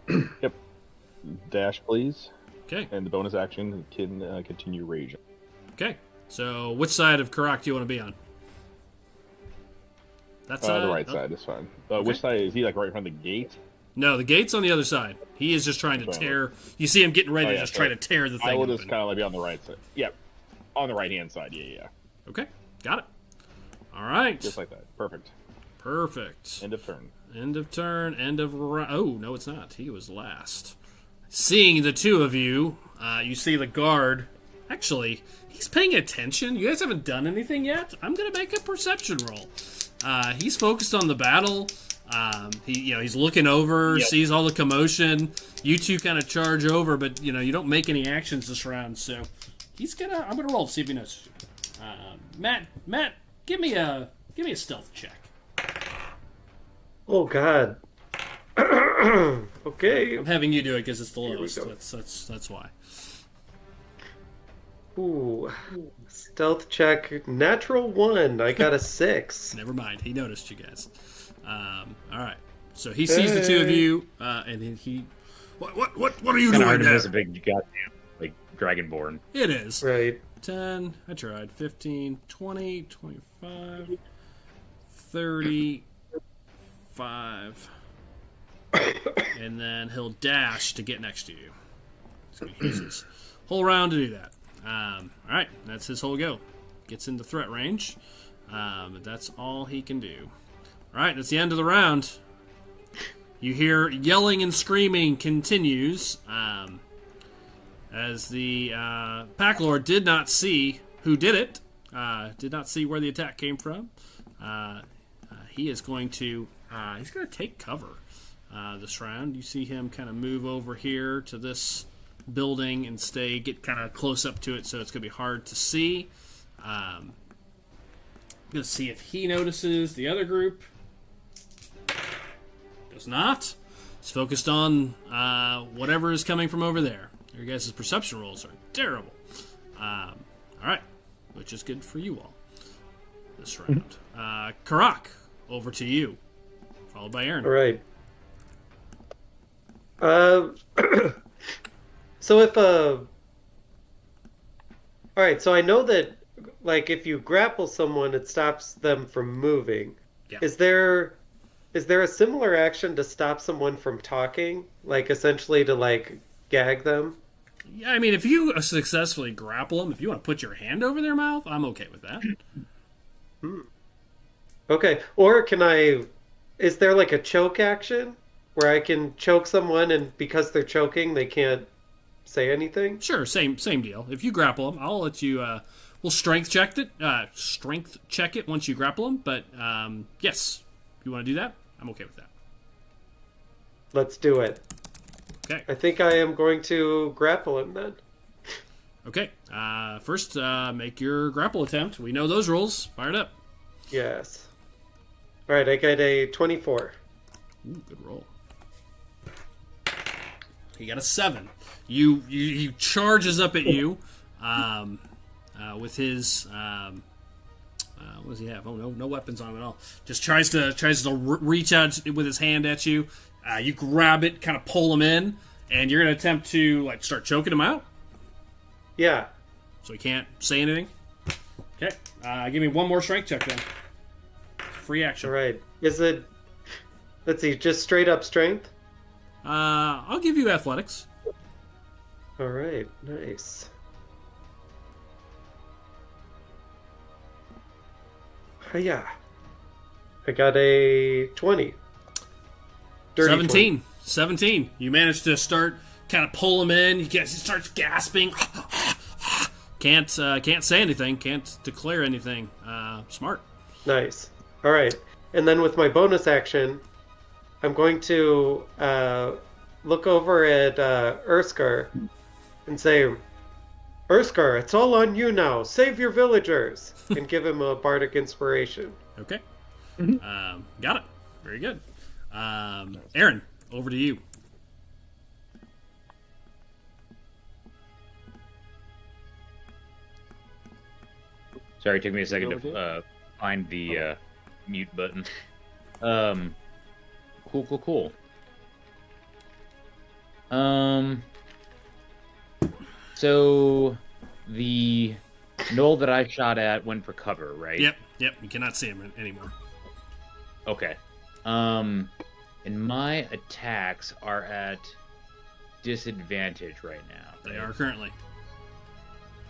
Yep. Dash, please. Okay. And the bonus action can continue raging. Okay. So which side of Karak do you want to be on? That side? The right side is fine. Which side is he? Like right in front of the gate? No, the gate's on the other side. He is just trying to tear. You see him getting ready to just try to tear the thing. I will open. just kind of like be on the right side. Yep. On the right hand side. Yeah. Okay. Got it. All right. Just like that. Perfect. Perfect. End of turn. End of turn. End of round. Oh, no, it's not. He was last. Seeing the two of you, you see the guard. Actually, he's paying attention. You guys haven't done anything yet. I'm going to make a perception roll. He's focused on the battle. He's looking over, sees all the commotion. You two kind of charge over, but you don't make any actions this round. So I'm gonna roll to see if he notices you. Matt, give me a stealth check. Oh God. Okay. I'm having you do it because it's the Here we lowest. go. That's why. Ooh. Stealth check. Natural 1. I got a 6. Never mind. He noticed you guys. All right. So he sees the two of you, and then he. What are you Kind of doing hard to there? miss a big goddamn like dragonborn. It is. Right. 10. I tried. 15, 20, 25, 35. And then he'll dash to get next to you. So he uses his whole round to do that. All right, that's his whole go. Gets into threat range, but that's all he can do. All right, that's the end of the round. You hear yelling and screaming continues as the Pack Lord did not see who did it, did not see where the attack came from. He is going to take cover this round. You see him kind of move over here to this building and get kind of close up to it, so it's going to be hard to see. I'm going to see if he notices the other group. Does not. He's focused on whatever is coming from over there. Your guys' perception rolls are terrible. All right, which is good for you all this round. Karak, over to you, followed by Aaron. All right. So if all right, so I know that like if you grapple someone, it stops them from moving. Yeah. Is there a similar action to stop someone from talking, like essentially to like gag them? Yeah, I mean, if you successfully grapple them, if you want to put your hand over their mouth, I'm okay with that. Okay. Or is there like a choke action where I can choke someone and because they're choking, they can't say anything? Sure, same deal. If you grapple them, I'll let you. We'll strength check it. Strength check it once you grapple them. But yes, if you want to do that, I'm okay with that. Let's do it. Okay. I think I am going to grapple him then. Okay. First, make your grapple attempt. We know those rules. Fire it up. Yes. All right, I got a 24. Ooh, good roll. He got a 7. He charges up at you with his what does he have? Oh no weapons on him at all. Just tries to reach out with his hand at you. You grab it, kind of pull him in, and you're gonna attempt to like start choking him out. Yeah. So he can't say anything. Okay, give me one more strength check then. Free action. All right. Is it? Let's see. Just straight up strength. I'll give you athletics. All right. Nice. Yeah. I got a 20. Dirty 17. 20. 17. You managed to start kind of pull him in. He starts gasping. Can't say anything. Can't declare anything. Smart. Nice. All right. And then with my bonus action, I'm going to look over at Urskar and say, Urskar, it's all on you now. Save your villagers. And give him a bardic inspiration. Okay. Got it. Very good. Aaron, over to you. Sorry, it took me a second to find the mute button. Cool. So the knoll that I shot at went for cover, right? Yep. You cannot see him anymore. Okay. And my attacks are at disadvantage right now. They are currently.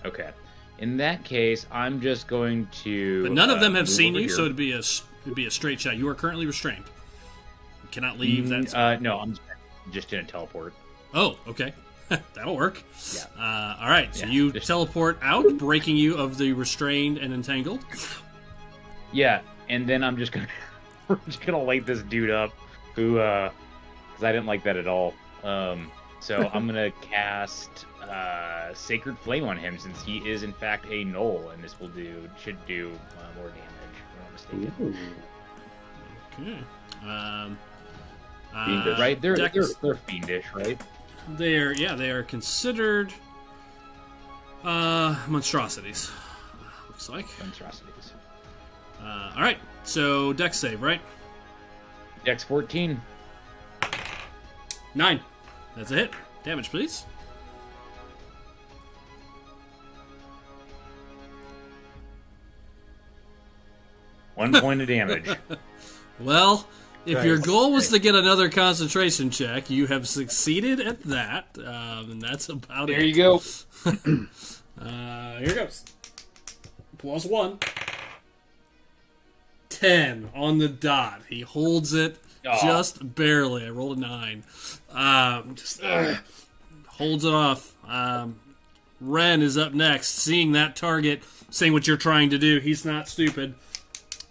Okay. In that case, I'm just going to. But none of them have move seen over you, here. so it'd be a straight shot. You are currently restrained. You cannot leave that spot. No, I'm just gonna teleport. Oh, okay. That'll work. Yeah. All right, so Yeah, you just- teleport out, breaking you of the restrained and entangled. Yeah, and then I'm just gonna light this dude up, who, because I didn't like that at all. So I'm gonna cast Sacred Flame on him since he is in fact a gnoll, and this should do more damage. If I'm not mistaken. Okay. Fiendish, right? They're fiendish, right? They are considered monstrosities. Looks like Monstrosities. all right. So Dex save, right? Dex 14. 9. That's a hit. Damage, please. One point of damage. Well, if your Nice. goal was to get another concentration check, you have succeeded at that, and that's about There it. you go. Here goes. +1. 10 on the dot. He holds it just barely. I rolled a 9. Holds it off. Ren is up next, seeing that target, seeing what you're trying to do. He's not stupid.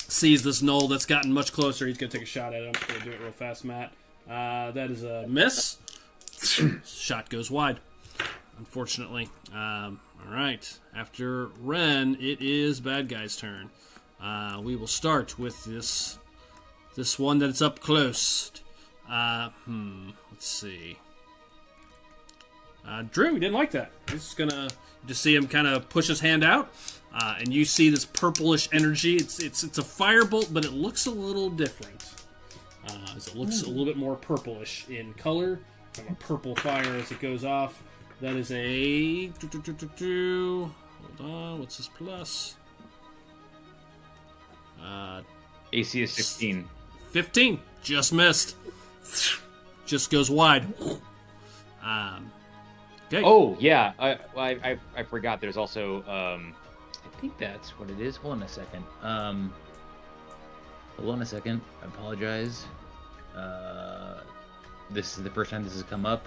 Sees this gnoll that's gotten much closer. He's going to take a shot at it. I'm just going to do it real fast, Matt. That is a miss. Shot goes wide, unfortunately. All right. After Ren, it is bad guy's turn. We will start with this one that's up close. Let's see. Drew, he didn't like that. He's gonna just see him kind of push his hand out, and you see this purplish energy. It's a firebolt, but it looks a little different. As it looks a little bit more purplish in color, kind of a purple fire as it goes off. That is a hold on. What's his plus? AC is 16. 15. Just missed. Just goes wide. Okay. Oh yeah, I forgot. There's also I think that's what it is. Hold on a second. I apologize. This is the first time this has come up.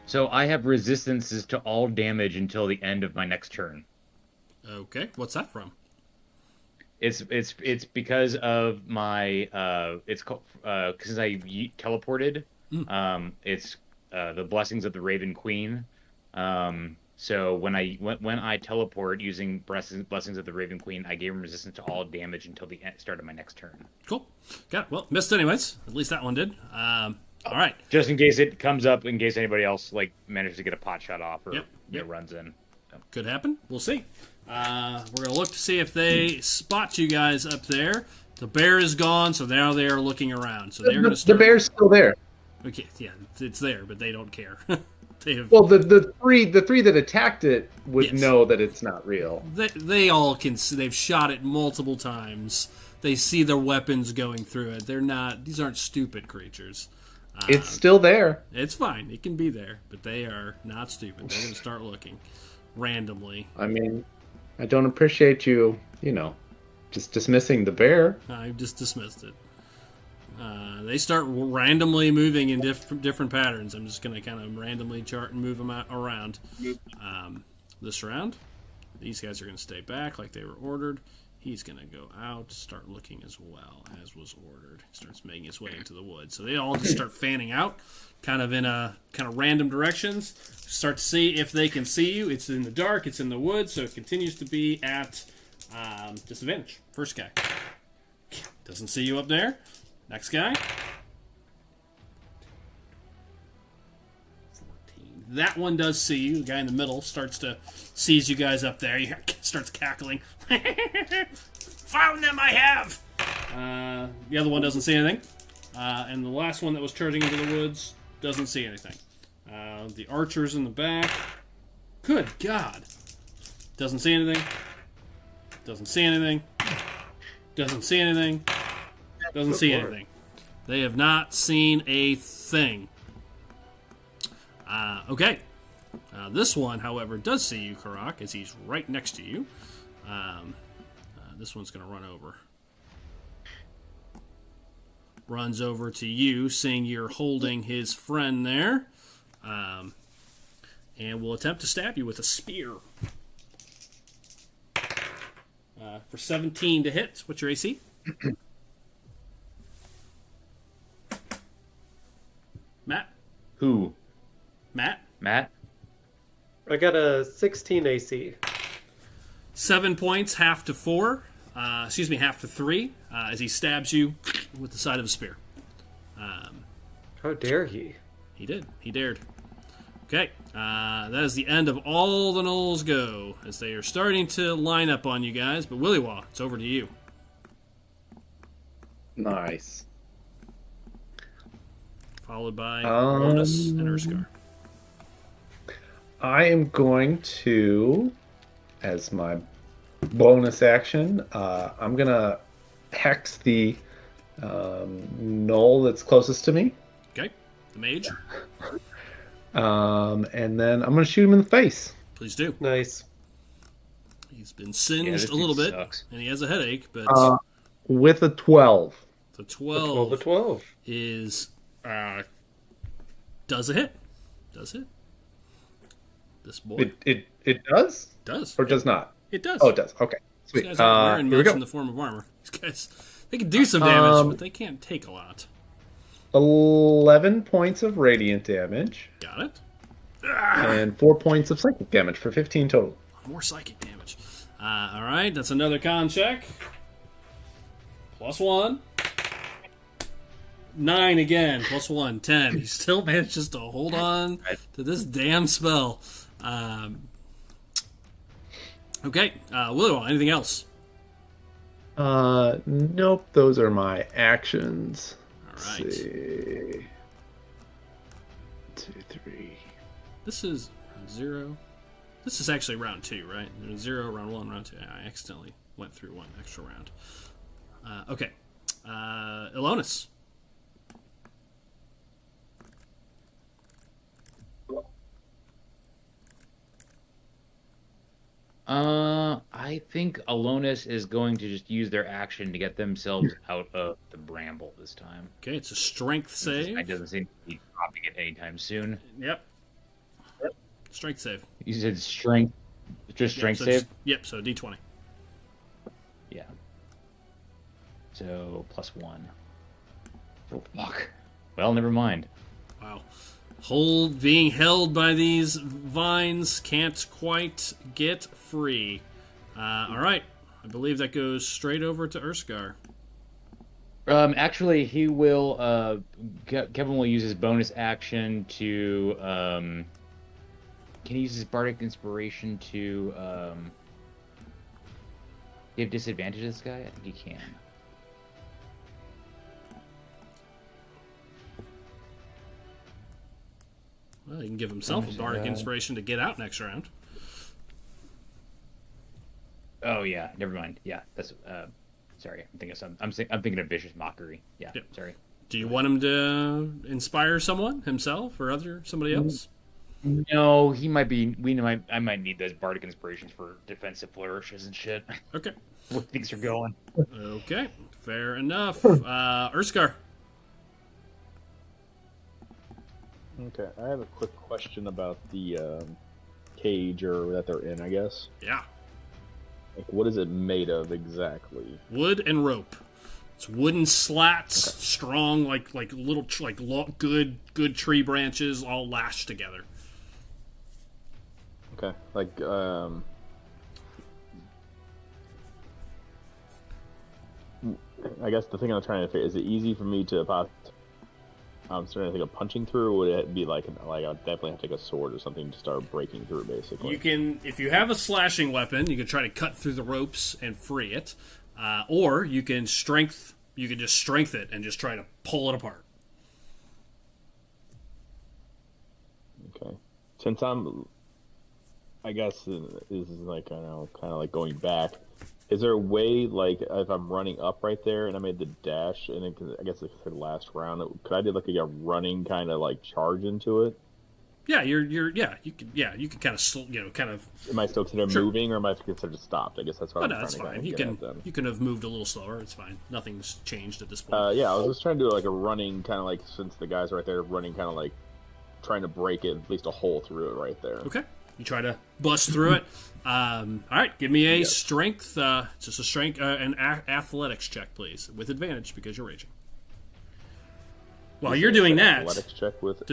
So I have resistances to all damage until the end of my next turn. Okay. What's that from? It's because of my it's called since I teleported. It's the blessings of the Raven Queen. So when I teleport using blessings of the Raven Queen, I gave him resistance to all damage until the start of my next turn. Cool. Got it. Well, missed anyways. At least that one did. All right. Just in case it comes up, in case anybody else manages to get a pot shot off or runs in. Could happen. We'll see. We're going to look to see if they spot you guys up there. The bear is gone, so now they are looking around. So they're going to start. The bear's still there. Okay, yeah, it's there, but they don't care. They have. Well, the three that attacked it would Yes. know that it's not real. They all can see. They've shot it multiple times. They see their weapons going through it. They're not. These aren't stupid creatures. It's still there. It's fine. It can be there, but they are not stupid. They're going to start looking randomly. I mean, I don't appreciate you, just dismissing the bear. I just dismissed it. They start randomly moving in different patterns. I'm just going to kind of randomly chart and move them around. This round, these guys are going to stay back like they were ordered. He's going to go out, start looking as well as was ordered. He starts making his way into the woods. So they all just start fanning out, kind of in a kind of random directions. Start to see if they can see you. It's in the dark. It's in the woods, so it continues to be at disadvantage. First guy doesn't see you up there. Next guy. 14. That one does see you. The guy in the middle sees you guys up there. He starts cackling. Found them, I have! The other one doesn't see anything. And the last one that was charging into the woods doesn't see anything. The archer's in the back. Good God. Doesn't see anything. Doesn't see anything. Doesn't see anything. Doesn't see anything. They have not seen a thing. Okay. This one, however, does see you, Karak, as he's right next to you. This one's going to run over. Runs over to you, seeing you're holding his friend there. And will attempt to stab you with a spear. For 17 to hit. What's your AC? Matt? Who? Matt? Matt? I got a 16 AC. 7 points, half to 4. Half to 3, as he stabs you with the side of a spear. How dare he? He did. He dared. Okay, that is the end of all the gnolls go, as they are starting to line up on you guys. But Willywaw, it's over to you. Nice. Followed by Bonus and Urskar. I am going to, as my bonus action, I'm going to hex the gnoll that's closest to me. Okay, the mage. And then I'm going to shoot him in the face. Please do. Nice. He's been singed a little bit, and he has a headache, but With a 12. the 12 to 12. is does a hit. Does it? This boy It does? does. Or does not? It does. Oh, it does. Okay. Sweet. These guys aren't wearing Here we much go. in the form of armor. These guys, they can do some damage, but they can't take a lot. 11 points of radiant damage Got it? and 4 points of psychic damage for 15 total. More psychic damage. All right, that's another con check. +1. 9 again. +1. 10. He still manages to hold on to this damn spell. Okay, Willow, anything else? Nope. Those are my actions. All right. Let's see. 2, 3. This is round 0. This is actually round 2, right? There's 0, round 1, round 2. I accidentally went through one extra round. Okay. Elonis. I think Alonis is going to just use their action to get themselves out of the bramble this time. Okay, it's a strength save. It doesn't seem to be dropping it anytime soon. Yep. Strength save. You said strength, just strength so save? So D20. Yeah. So +1. Oh, fuck. Well, never mind. Wow. Being held by these vines, can't quite get free. All right. I believe that goes straight over to Urskar. Actually, he will. Kevin will use his bonus action to. Can he use his bardic inspiration to? Give disadvantage to this guy? I think he can. Well, he can give himself a bardic inspiration to get out next round. Oh yeah, never mind. Yeah, that's. Sorry, I'm thinking of some. I'm thinking of vicious mockery. Yeah, Yep. Sorry. Do you want him to inspire someone himself or somebody else? No, he might be. I might need those bardic inspirations for defensive flourishes and shit. Okay. Where things are going. Okay. Fair enough. Urskar. Okay, I have a quick question about the cage or that they're in, I guess. Yeah. Like, what is it made of exactly? Wood and rope. It's wooden slats, strong, like little, good tree branches, all lashed together. Okay, like, I guess the thing I'm trying to figure is it easy for me to I'm starting to think of punching through, or would it be like I'd definitely have to take a sword or something to start breaking through, basically? You can, if you have a slashing weapon, you can try to cut through the ropes and free it, or you can just strength it and just try to pull it apart. Okay, since I guess this is like kind of like going back. Is there a way, like, if I'm running up right there and I made the dash, and I guess it's the last round, could I do like a running kind of like charge into it? Yeah, you could kind of. Am I still considered moving, or am I considered stopped? I guess that's what I'm trying that's to fine. kind of You get can at then. you can have moved a little slower. It's fine. Nothing's changed at this point. Yeah, I was just trying to do like a running kind of like, since the guys are right there running, kind of like trying to break it, at least a hole through it right there. Okay. You try to bust through it. All right, give me a strength, just a strength, an athletics check, please, with advantage because you're raging. While you're doing that, athletics check with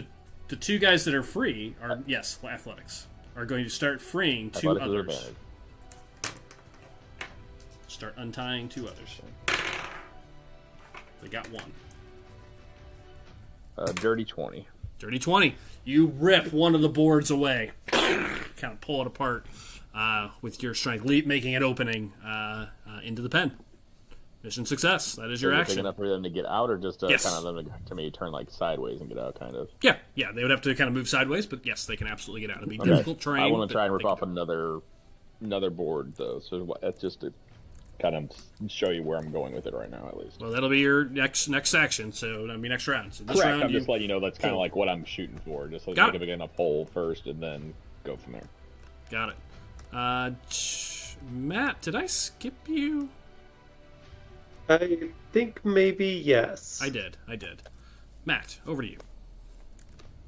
the two guys that are free are athletics are going to start freeing two athletics with others. advantage. Start untying two others. They got one. Dirty 20. Dirty 20. You rip one of the boards away. Kind of pull it apart with your strength, making an opening into the pen. Mission success. That is your action. Big enough for them to get out, or just Yes. kind of them to maybe turn like sideways and get out, kind of. Yeah. They would have to kind of move sideways, but yes, they can absolutely get out. It'll be Okay. difficult terrain. I want to try and but rip they off can do another board though, so that's just to kind of show you where I'm going with it right now, at least. it. Well, that'll be your next action. So that'll be next round. So this Correct. round, I'm just letting you know that's kind of Cool. like what I'm shooting for. Just like Got make a big enough hole first, and then go from there. got it. Matt, did I skip you? I think maybe yes. I did. Matt, over to you.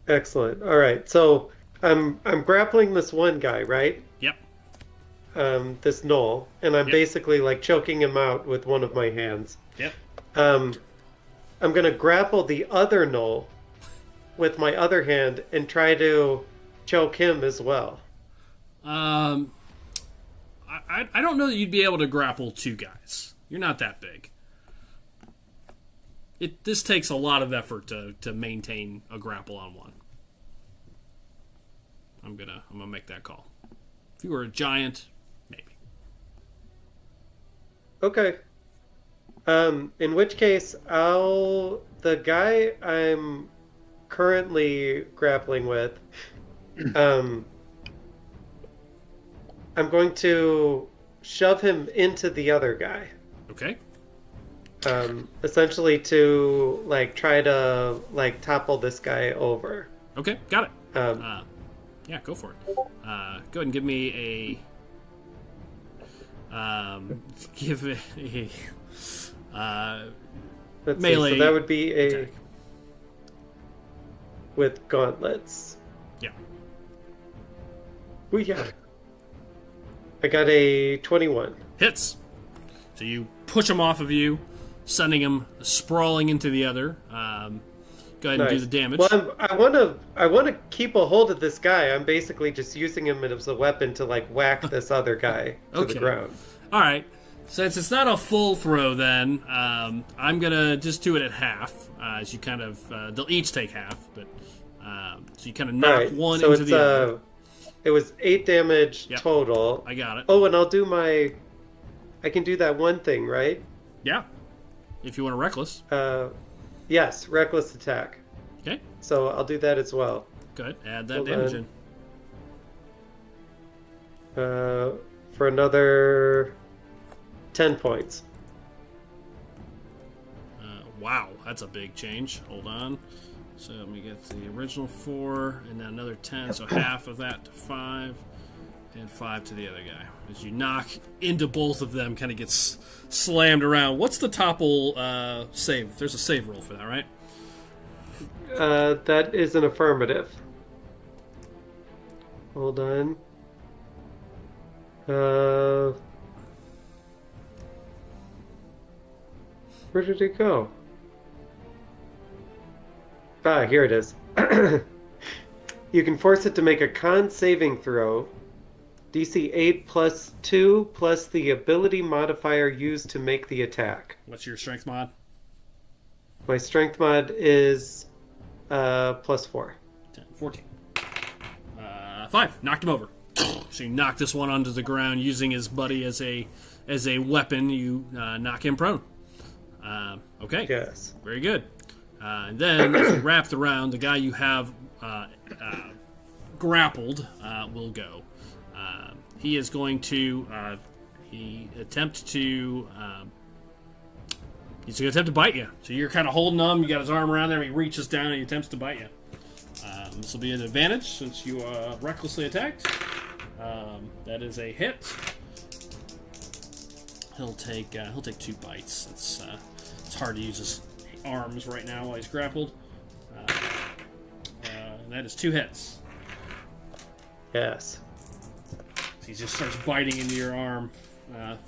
Excellent. All right. So I'm grappling this one guy, right? Yep. This Knoll, and I'm Yep. basically like choking him out with one of my hands. Yep. I'm gonna grapple the other Knoll with my other hand and try to choke him as well. I don't know that you'd be able to grapple two guys. You're not that big. This takes a lot of effort to maintain a grapple on one. I'm gonna make that call. If you were a giant, maybe. Okay. In which case, the guy I'm currently grappling with, I'm going to shove him into the other guy. Okay. Essentially to like try to like topple this guy over. Okay. Got it. Um, Yeah, go for it. Go ahead and give me give it let's melee see, so that would be a attack. with gauntlets. Yeah. Ooh, yeah. I got a 21. Hits. So you push him off of you, sending him sprawling into the other. Go ahead and do Nice. the damage. Well, I want to keep a hold of this guy. I'm basically just using him as a weapon to like whack this other guy to Okay. the ground. All right. Since it's not a full throw, then I'm gonna just do it at half. As you kind of, they'll each take half, but so you kind of knock Alright, one so into it's the other. it was 8 damage Yep. total. I got it. Oh, and I can do that one thing, right? Yeah. If you want to reckless. Yes, reckless attack. Okay. So I'll do that as well. Go ahead. Add that Hold damage on. in. For another 10 points. Wow, that's a big change. Hold on. So let me get the original 4, and then another 10. So half of that to 5, and 5 to the other guy. As you knock into both of them, kind of gets slammed around. What's the topple save? There's a save roll for that, right? That is an affirmative. Hold on. Where did it go? Ah, here it is. You can force it to make a con saving throw. DC 8 plus 2 plus the ability modifier used to make the attack. What's your strength mod? My strength mod is plus 4. 10, 14. 5. Knocked him over. So you knock this one onto the ground using his buddy as a weapon. You knock him prone. Okay. Yes. Very good. And then, as you wrap the round, the guy you have grappled will go. He is going to he's going to attempt to bite you. So you're kind of holding him. You got his arm around there. He reaches down and he attempts to bite you. This will be an advantage since you recklessly attacked. That is a hit. He'll take 2 bites. It's hard to use his arms right now while he's grappled. And that is 2 hits. Yes. So he just starts biting into your arm.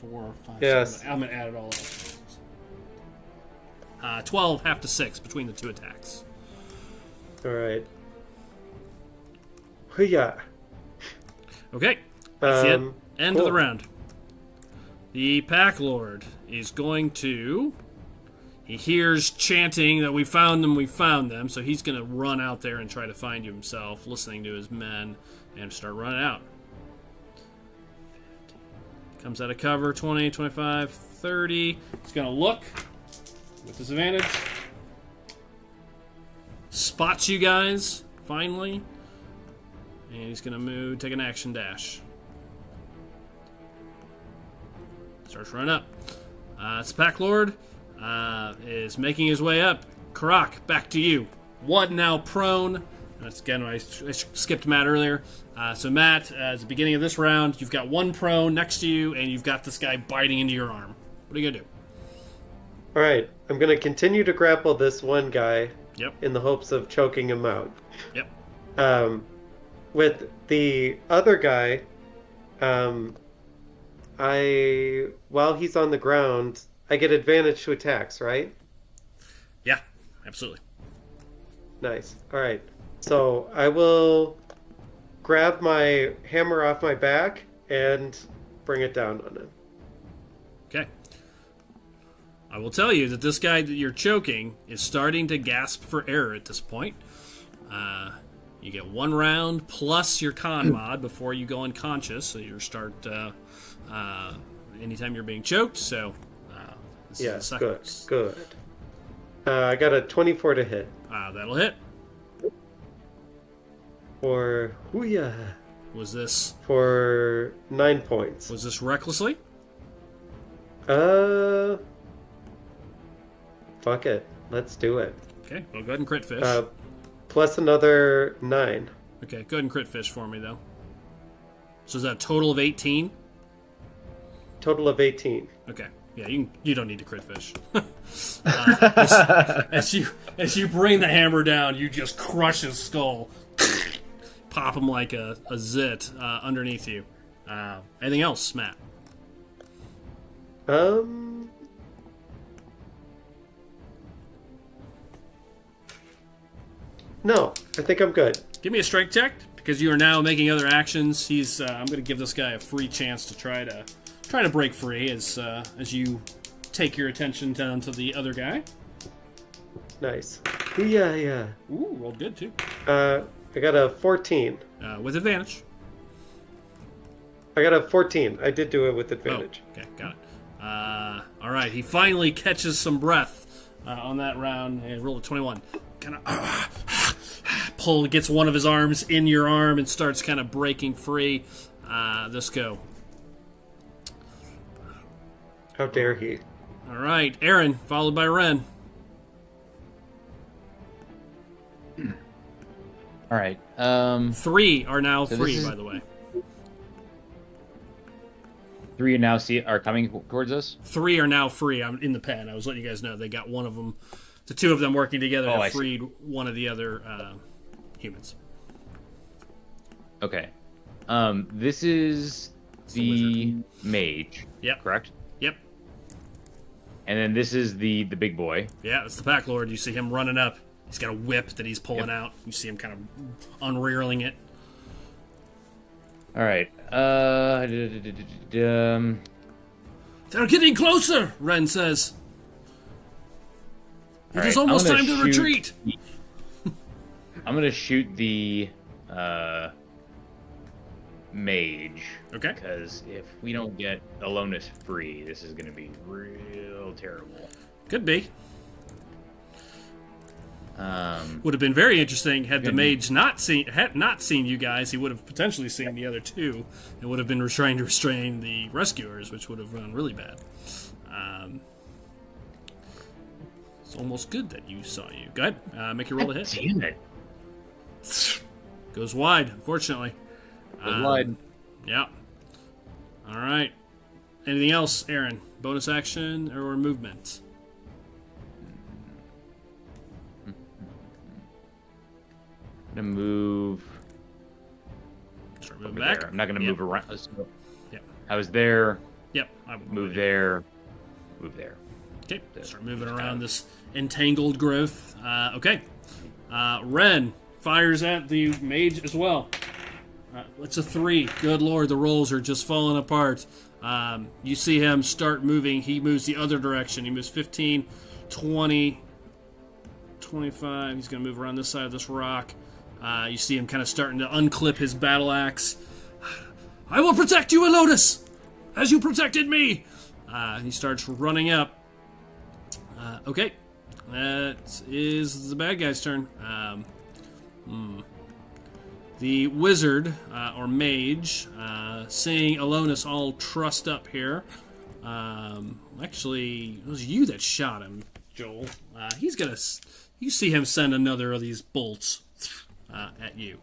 4, 5, Yes. 7. I'm gonna add it all 12, half to 6 between the two attacks. All right. Hoo-yah. Okay, that's the end of the cool. round. The Pack Lord is going to... He hears chanting that we found them, so he's going to run out there and try to find you himself, listening to his men, and start running out. Comes out of cover, 20, 25, 30. He's going to look with disadvantage. Spots you guys, finally. And he's going to move, take an action dash. Starts running up. It's Pack Lord. Is making his way up. Karak, back to you. One now prone. And that's again, I skipped Matt earlier. So Matt, at the beginning of this round, you've got one prone next to you, and you've got this guy biting into your arm. What are you going to do? All right. I'm going to continue to grapple this one guy. Yep. In the hopes of choking him out. Yep. With the other guy, while he's on the ground, I get advantage to attacks, right? Yeah, absolutely. Nice. All right. So I will grab my hammer off my back and bring it down on him. Okay. I will tell you that this guy that you're choking is starting to gasp for air at this point. You get 1 round plus your con mod before you go unconscious, so you start anytime you're being choked. So this is the second. Good. I got a 24 to hit. That'll hit. For hoo-yah. Was this For 9 points. Was this recklessly? Fuck it. Let's do it. Okay, well, go ahead and crit fish. Plus another 9. Okay, go ahead and crit fish for me, though. So is that a total of 18? Total of 18. Okay. Yeah, you don't need to crit fish. As you bring the hammer down, you just crush his skull. Pop him like a zit underneath you. Anything else, Matt? No, I think I'm good. Give me a strength check, because you are now making other actions. I'm going to give this guy a free chance to try to break free as you take your attention down to the other guy. Nice. Yeah. Ooh, rolled good too. I got a 14. With advantage. I got a 14. I did do it with advantage. Oh, okay, got it. All right, he finally catches some breath on that round and rolled a 21. Kind of gets one of his arms in your arm and starts kind of breaking free. This go. How dare he? All right, Aaron, followed by Ren. All right. 3 are now free, is... by the way. 3 now are coming towards us? 3 are now free. I'm in the pen. I was letting you guys know they got one of them. The 2 of them working together have freed one of the other humans. Okay. This is the mage. Yep. Correct? Yep. And then this is the big boy. Yeah, it's the Pack Lord. You see him running up. He's got a whip that he's pulling out. You see him kind of unreeling it. All right. They're getting closer, Ren says. It is right, almost time to retreat. I'm going to shoot the mage. Okay. Because if we don't get Alonus free, this is going to be real terrible. Could be. Would have been very interesting had the mage not seen you guys. He would have potentially seen the other 2, and would have been trying to restrain the rescuers, which would have gone really bad. It's almost good that you saw you. Go ahead, make your roll to hit. Damn it! Goes wide, unfortunately. Goes wide. Yeah. All right. Anything else, Aaron? Bonus action or movement? I'm gonna move. Start moving back. There. I'm not gonna move around. Yep. I was there. Yep. I would Move there. Move there. Okay, start moving around this entangled growth. Okay. Ren fires at the mage as well. It's a 3. Good lord, the rolls are just falling apart. You see him start moving. He moves the other direction. He moves 15, 20, 25. He's going to move around this side of this rock. You see him kind of starting to unclip his battle axe. I will protect you, Elotus, as you protected me. He starts running up. Okay. That is the bad guy's turn. The wizard, or mage, seeing Elonis all trussed up here. Actually, it was you that shot him, Joel. He's gonna... You see him send another of these bolts at you.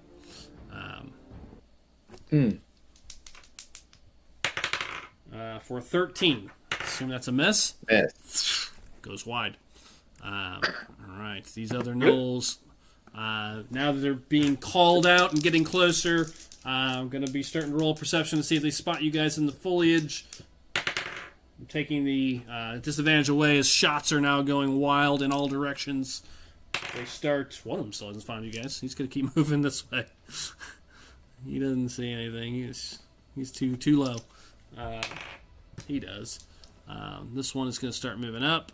For 13. Assume that's a miss. Miss. Goes wide. All right, these other gnolls. Now that they're being called out and getting closer, I'm going to be starting to roll perception to see if they spot you guys in the foliage. I'm taking the disadvantage away as shots are now going wild in all directions. They start... One of them still hasn't found you guys. He's going to keep moving this way. He doesn't see anything. He's too low. He does. This one is going to start moving up.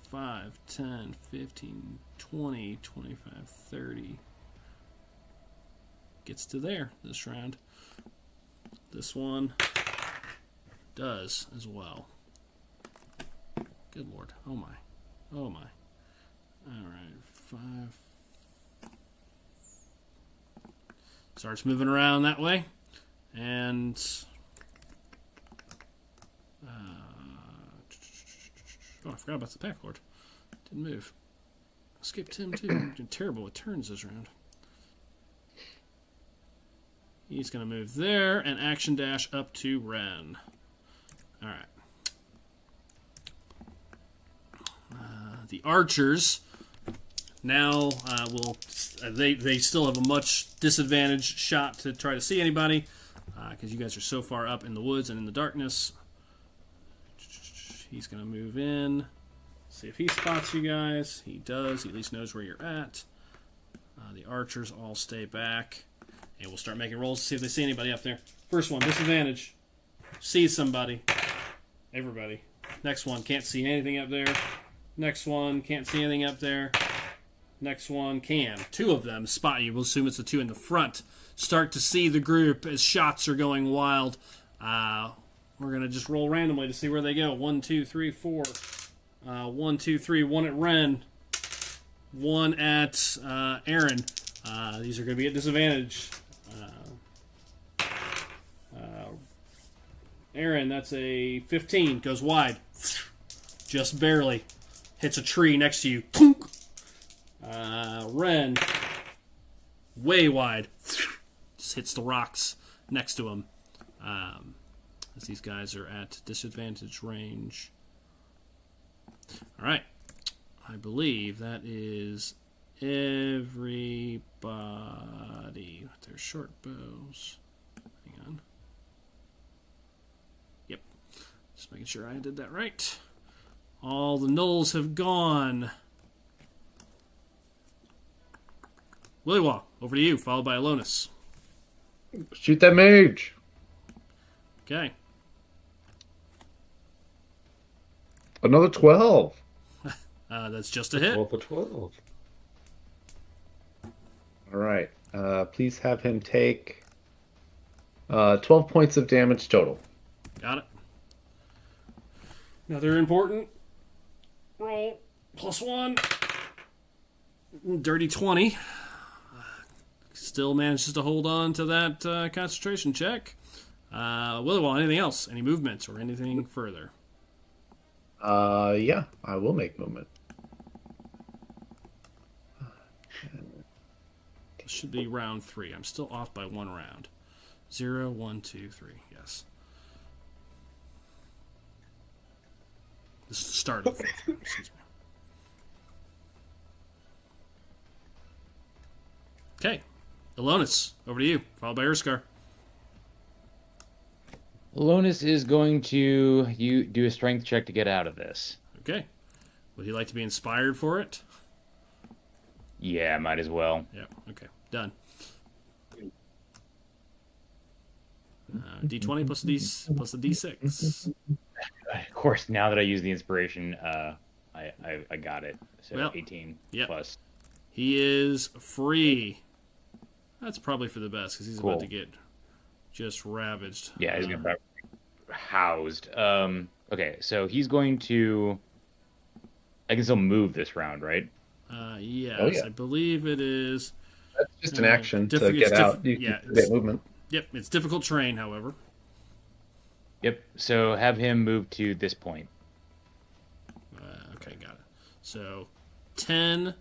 5, 10, 15, 20, 25, 30. Gets to there this round. This one does as well. Good lord. Oh my. Oh my. Alright, 5. Starts moving around that way. And... Oh, I forgot about the pack lord. Didn't move. Skipped him too. I'm doing terrible with turns this round. He's going to move there and action dash up to Ren. Alright. The archers now will... They still have a much disadvantaged shot to try to see anybody because you guys are so far up in the woods and in the darkness. He's going to move in. See if he spots you guys. He does. He at least knows where you're at. The archers all stay back. And we'll start making rolls to see if they see anybody up there. First one, disadvantage. Sees somebody. Everybody. Next one, can't see anything up there. Next one, can't see anything up there. Next one, can. 2 of them spot you. We'll assume it's the 2 in the front. Start to see the group as shots are going wild. We're going to just roll randomly to see where they go. 1, 2, 3, 4. 1, 2, 3. 1 at Ren. 1 at Aaron. These are going to be at disadvantage. Aaron, that's a 15. Goes wide. Just barely. Hits a tree next to you. Ren. Way wide. Just hits the rocks next to him. As these guys are at disadvantage range. Alright. I believe that is everybody with their short bows. Hang on. Yep. Just making sure I did that right. All the gnolls have gone. Willywaw, over to you, followed by Elonis. Shoot that mage. Okay. Another 12. That's just a hit. 12 for 12. All right. Please have him take 12 points of damage total. Got it. Another important roll. +1. Dirty 20. Still manages to hold on to that concentration check. Willywaw, anything else? Any movements or anything further? Yeah, I will make movement. This should be round 3. I'm still off by 1 round. 0, 1, 2, 3. Yes. This is the start of the 4th round. Excuse me. Okay. Elonis, over to you, followed by Urskar. Alonis is going to do a strength check to get out of this. Okay. Would he like to be inspired for it? Yeah, might as well. Yeah. Okay. Done. D20 plus a D6. Of course, now that I use the inspiration, I got it. So Well, 18 yep. plus. He is free. That's probably for the best because he's Cool. about to get just ravaged. Yeah, he's gonna be housed. Okay, so he's going to. I can still move this round, right? Yes, Oh, yeah. I believe it is. That's just an action to it's get out. You yeah, can get movement. Yep, it's difficult terrain, however. Yep. So have him move to this point. Okay, got it. So 10,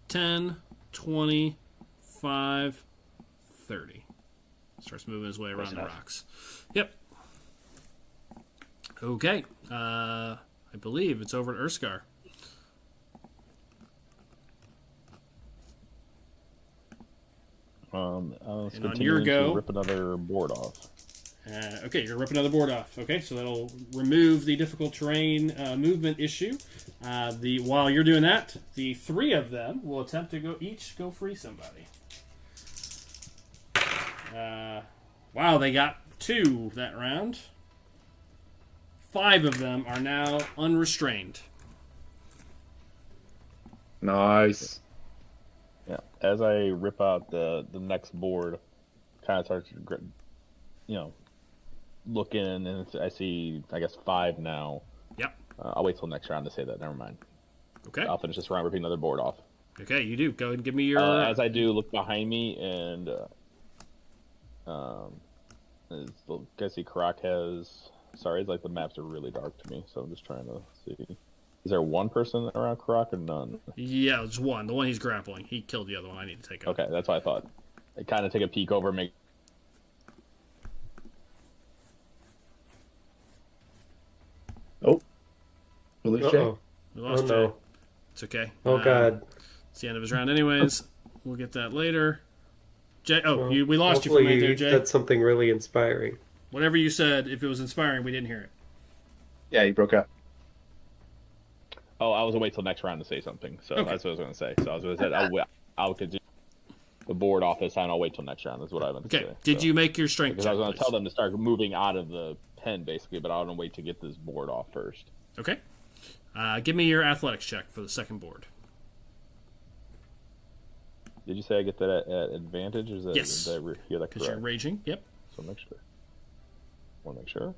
10, 20, 5, 30. Starts moving his way around the rocks. Yep. Okay. I believe it's over at Urskar. Let's And on continue your to go- rip another board off. Okay, you're going to rip another board off. Okay, so that'll remove the difficult terrain movement issue. While you're doing that, the three of them will attempt to each go free somebody. Wow, they got 2 that round. 5 of them are now unrestrained. Nice. Yeah. As I rip out the next board, kind of starts to, look in, and I see, I guess, 5 now. Yep. I'll wait till next round to say that. Never mind. Okay. I'll finish this round ripping another board off. Okay, you do. Go ahead and give me your... As I do, look behind me, and I see Karak has... Sorry, it's like the maps are really dark to me, so I'm just trying to see. Is there one person around Karak or none? Yeah, there's one. The one he's grappling. He killed the other one. I need to take out. Okay, that's what I thought. I kind of take a peek over, make... Oh. Release Jay. Uh-oh. We lost Oh, Jay. no. It's okay. Oh, God. It's the end of his round anyways. We'll get that later. Jay, Well, we lost you for a hopefully minute there, you Jay. said something really inspiring. Whatever you said, if it was inspiring, we didn't hear it. Yeah, you broke up. Oh, I was gonna wait till next round to say something, so Okay. that's what I was gonna say. So I was gonna say I'll continue the board off this time. I'll wait till next round. Is what I was gonna Okay. say. Did you make your strength Because check, I was gonna please? tell them to start moving out of the pen, basically, but I want to wait to get this board off first. Okay. Give me your athletics check for the second board. Did you say I get that at advantage? Or is that, Yes. Did I hear that Because you're correct? raging. Yep. So make sure. Want to make sure.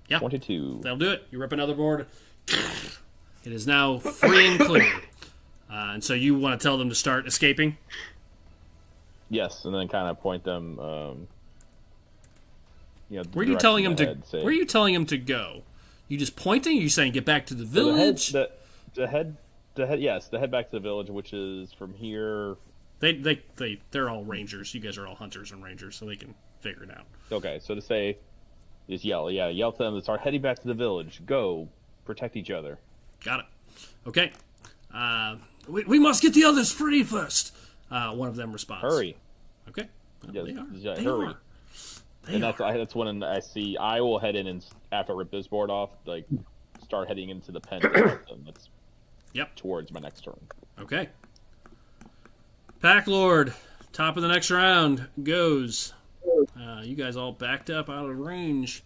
Yeah. 22. That'll do it. You rip another board. It is now free and clear. And so you want to tell them to start escaping? Yes, and then kind of point them. The Where are you telling them direction to? ahead, say- Where are you telling them to go? You just pointing? Or you saying get back to the So village? the head. Yes, the head back to the village, which is from here. They're all rangers. You guys are all hunters and rangers, so they can figure it out. Okay, so to say, just yell to them to start heading back to the village. Go, protect each other. Got it. Okay. We must get the others free first. One of them responds. Hurry. Okay. Well, Yes, they are. yeah, They hurry. are. They And are. that's when I see I will head in and after I rip this board off, like start heading into the pen. That's Yep. towards my next turn. Okay. Pack Lord, top of the next round goes. You guys all backed up out of range.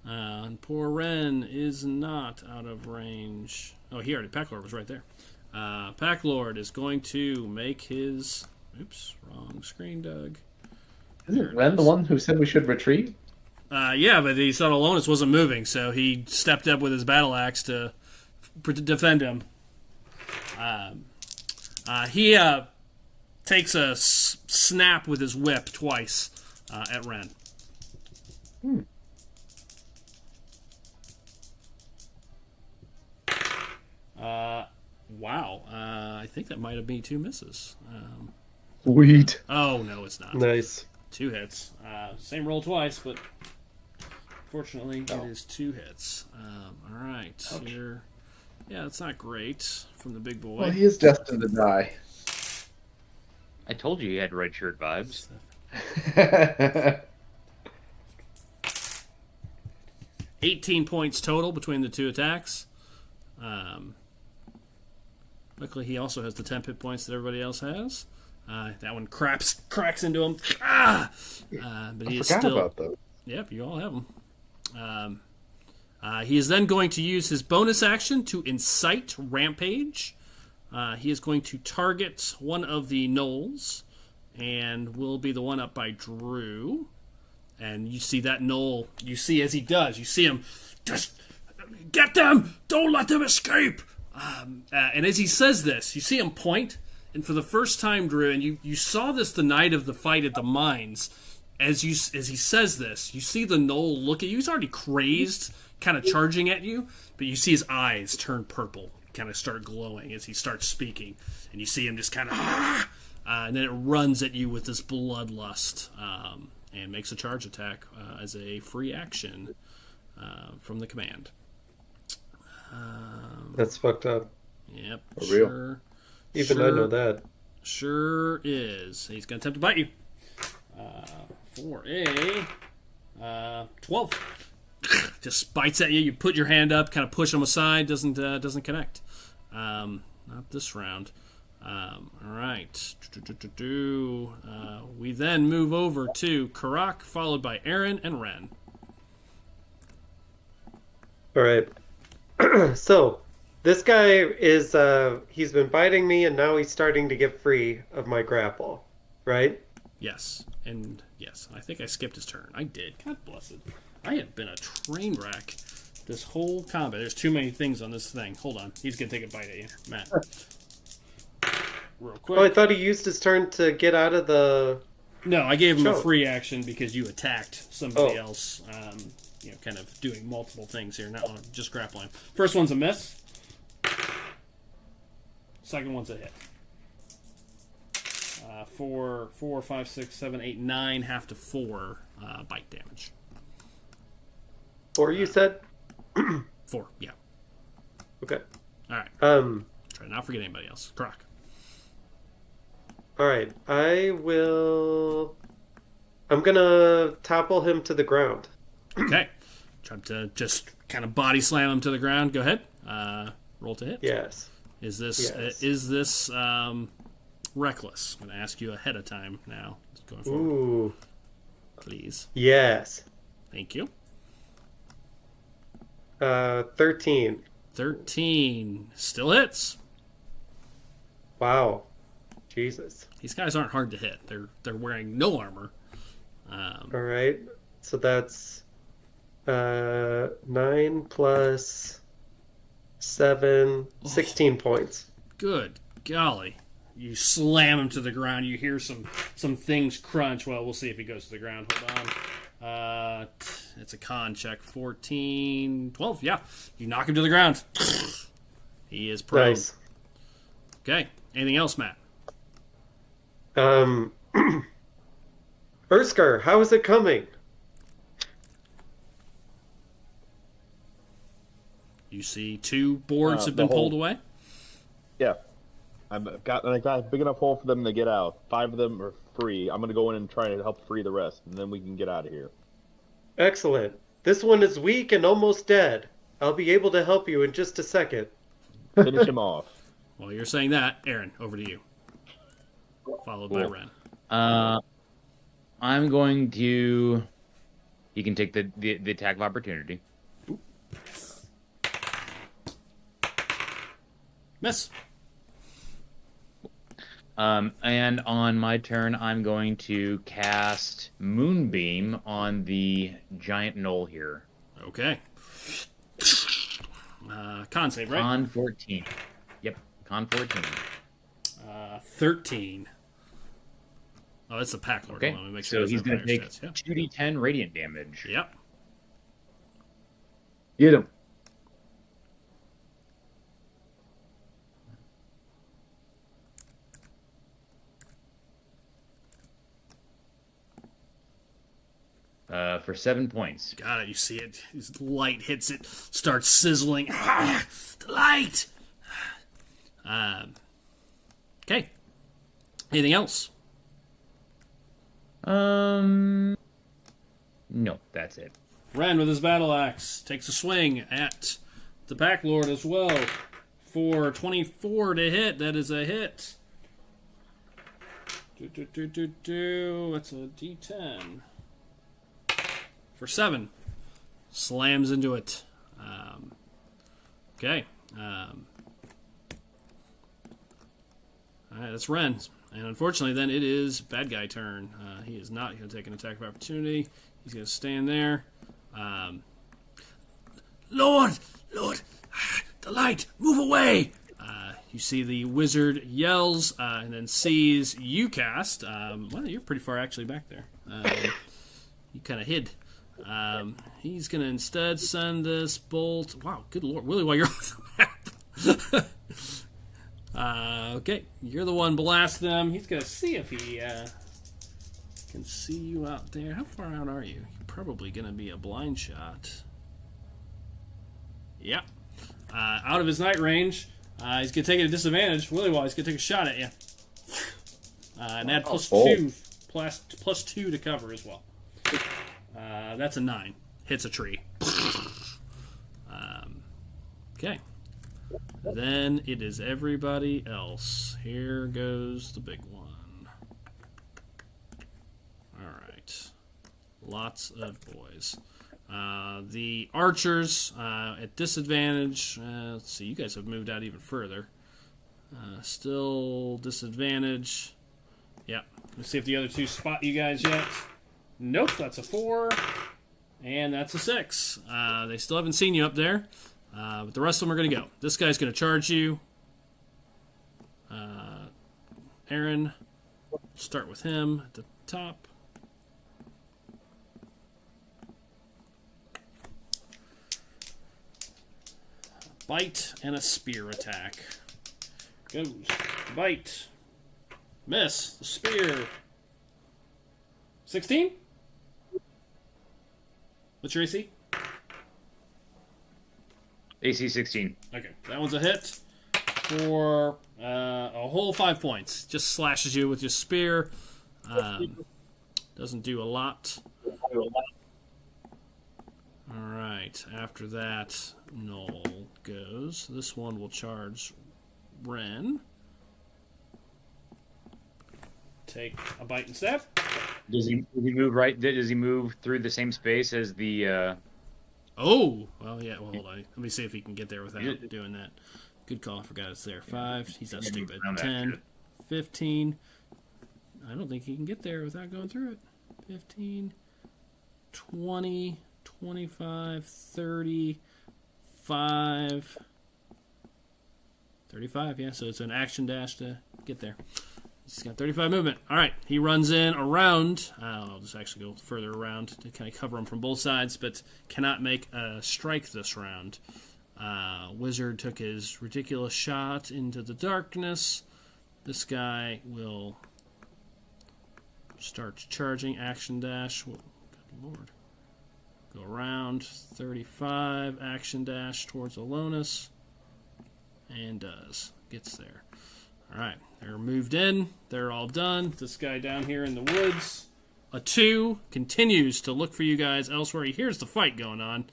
And poor Ren is not out of range. Oh, he already. Pack Lord was right there. Pack Lord is going to make his. Oops, wrong screen, Doug. Isn't Ren the one who said we should retreat? Yeah, but he saw Alonis wasn't moving, so he stepped up with his battle axe to defend him. He takes a snap with his whip twice at Ren. Wow. I think that might have been 2 misses. Sweet. Oh, no, it's not. Nice. 2 hits. Same roll twice, but fortunately it is 2 hits. All right. Here. Yeah, that's not great from the big boy. Well, he is destined to die. I told you had red shirt vibes. 18 points total between the two attacks. Luckily, he also has the 10 hit points that everybody else has. That one cracks into him. But he is still. About those. Yep, you all have them. He is then going to use his bonus action to incite Rampage. He is going to target one of the gnolls, and will be the one up by Drew. And you see that gnoll. You see as he does. You see him. Just get them! Don't let them escape! And as he says this, you see him point. And for the first time, Drew, and you saw this the night of the fight at the mines. As he says this, you see the gnoll look at you. He's already crazed, kind of charging at you. But you see his eyes turn purple, kind of start glowing as he starts speaking. And you see him just kind of... and then it runs at you with this bloodlust. And makes a charge attack as a free action from the command. That's fucked up. Yep. For real. Even I know that. Sure is. He's going to attempt to bite you. For a 12. Just bites at you. You put your hand up, kind of push him aside. Doesn't connect. Not this round. All right. We then move over to Karak, followed by Aaron and Ren. All right. So, this guy is, he's been biting me, and now he's starting to get free of my grapple, right? Yes. And yes, I think I skipped his turn. I did. God bless it. I have been a train wreck this whole combat. There's too many things on this thing. Hold on. He's going to take a bite at you, Matt. Real quick. Oh, I thought he used his turn to get out of the... No, I gave him a Sure. free action because you attacked somebody else. Kind of doing multiple things here, not just grappling. First one's a miss. Second one's a hit. 4, 5, 6, 7, 8, 9, half to 4 bite damage. 4, you said? 4, yeah. Okay. All right. Try to not forget anybody else. Croc. All right. I'm gonna topple him to the ground. Okay. Try to just kind of body slam him to the ground. Go ahead. Roll to hit. Yes. Is this reckless? I'm going to ask you ahead of time now. Going forward. Ooh. Please. Yes. Thank you. 13. 13. Still hits. Wow. Jesus. These guys aren't hard to hit. They're wearing no armor. All right. So that's 9 plus 7, 16 points. Good golly. You slam him to the ground. You hear some things crunch. Well, we'll see if he goes to the ground. Hold on. It's a con check. 14, 12. Yeah. You knock him to the ground. He is prone. Nice. Okay. Anything else, Matt? Urskar, how is it coming? You see 2 boards have the been whole- pulled away. Yeah. I got a big enough hole for them to get out. 5 of them are free. I'm gonna go in and try to help free the rest, and then we can get out of here. Excellent. This one is weak and almost dead. I'll be able to help you in just a second. Finish him off. While you're saying that, Aaron, over to you. Followed by Cool. Ren. I'm going to... You can take the attack of opportunity. Miss. And on my turn, I'm going to cast Moonbeam on the giant knoll here. Okay. Con save, right? Con 14. Yep, con 14. 13. Oh, that's the pack lord. Okay, Hold on, let me make sure so he's going going to take 2d10 radiant damage. Yep. Get him. For 7 points. Got it. You see it. His light hits it, starts sizzling. Ah, the light. Okay. Anything else? No, that's it. Ren with his battle axe takes a swing at the Pack Lord as well for 24 to hit. That is a hit. That's a D10 for 7. Slams into it. Okay. All right, that's Ren. And unfortunately, then it is bad guy turn. He is not going to take an attack of opportunity. He's going to stand there. Lord, the light, move away! You see the wizard yells and then sees you cast. Well, you're pretty far actually back there. You kind of hid. He's going to instead send this bolt. Wow, good lord, Willie, while you're off the map. Okay, you're the one blasting him. He's going to see if he can see you out there. How far out are you? You're probably going to be a blind shot. Yeah. Out of his night range. He's going to take it at disadvantage. Willie Wall, he's going to take a shot at you. And add plus 2 to cover as well. That's a 9. Hits a tree. Okay. Then it is everybody else. Here goes the big one. Alright. Lots of boys. The archers at disadvantage. Let's see, you guys have moved out even further. Still disadvantage. Yeah. Let's see if the other two spot you guys yet. Nope, that's a 4. And that's a 6. They still haven't seen you up there. But the rest of them are going to go. This guy's going to charge you. Aaron. Start with him at the top. Bite and a spear attack. Goes. Bite. Miss. The spear. 16? What's your AC? AC 16. Okay, that one's a hit for a whole 5 points. Just slashes you with your spear. Doesn't do a lot. Alright, after that, Noel goes. This one will charge Ren. Take a bite and stab. Does he move right? Does he move through the same space as the? Oh, well, yeah. Well, hold on. Let me see if he can get there without doing that. Good call. I forgot it's there. 5. He's not stupid. 10, 15. I don't think he can get there without going through it. 15, 20, 25, 30, 5, 35. Yeah, so it's an action dash to get there. He's got 35 movement. All right, he runs in around. I'll just actually go further around to kind of cover him from both sides, but cannot make a strike this round. Wizard took his ridiculous shot into the darkness. This guy will start charging. Action dash. Good lord. Go around. 35. Action dash towards Alonis. And does. Gets there. All right. They're moved in. They're all done. This guy down here in the woods, a 2, continues to look for you guys elsewhere. He hears the fight going on.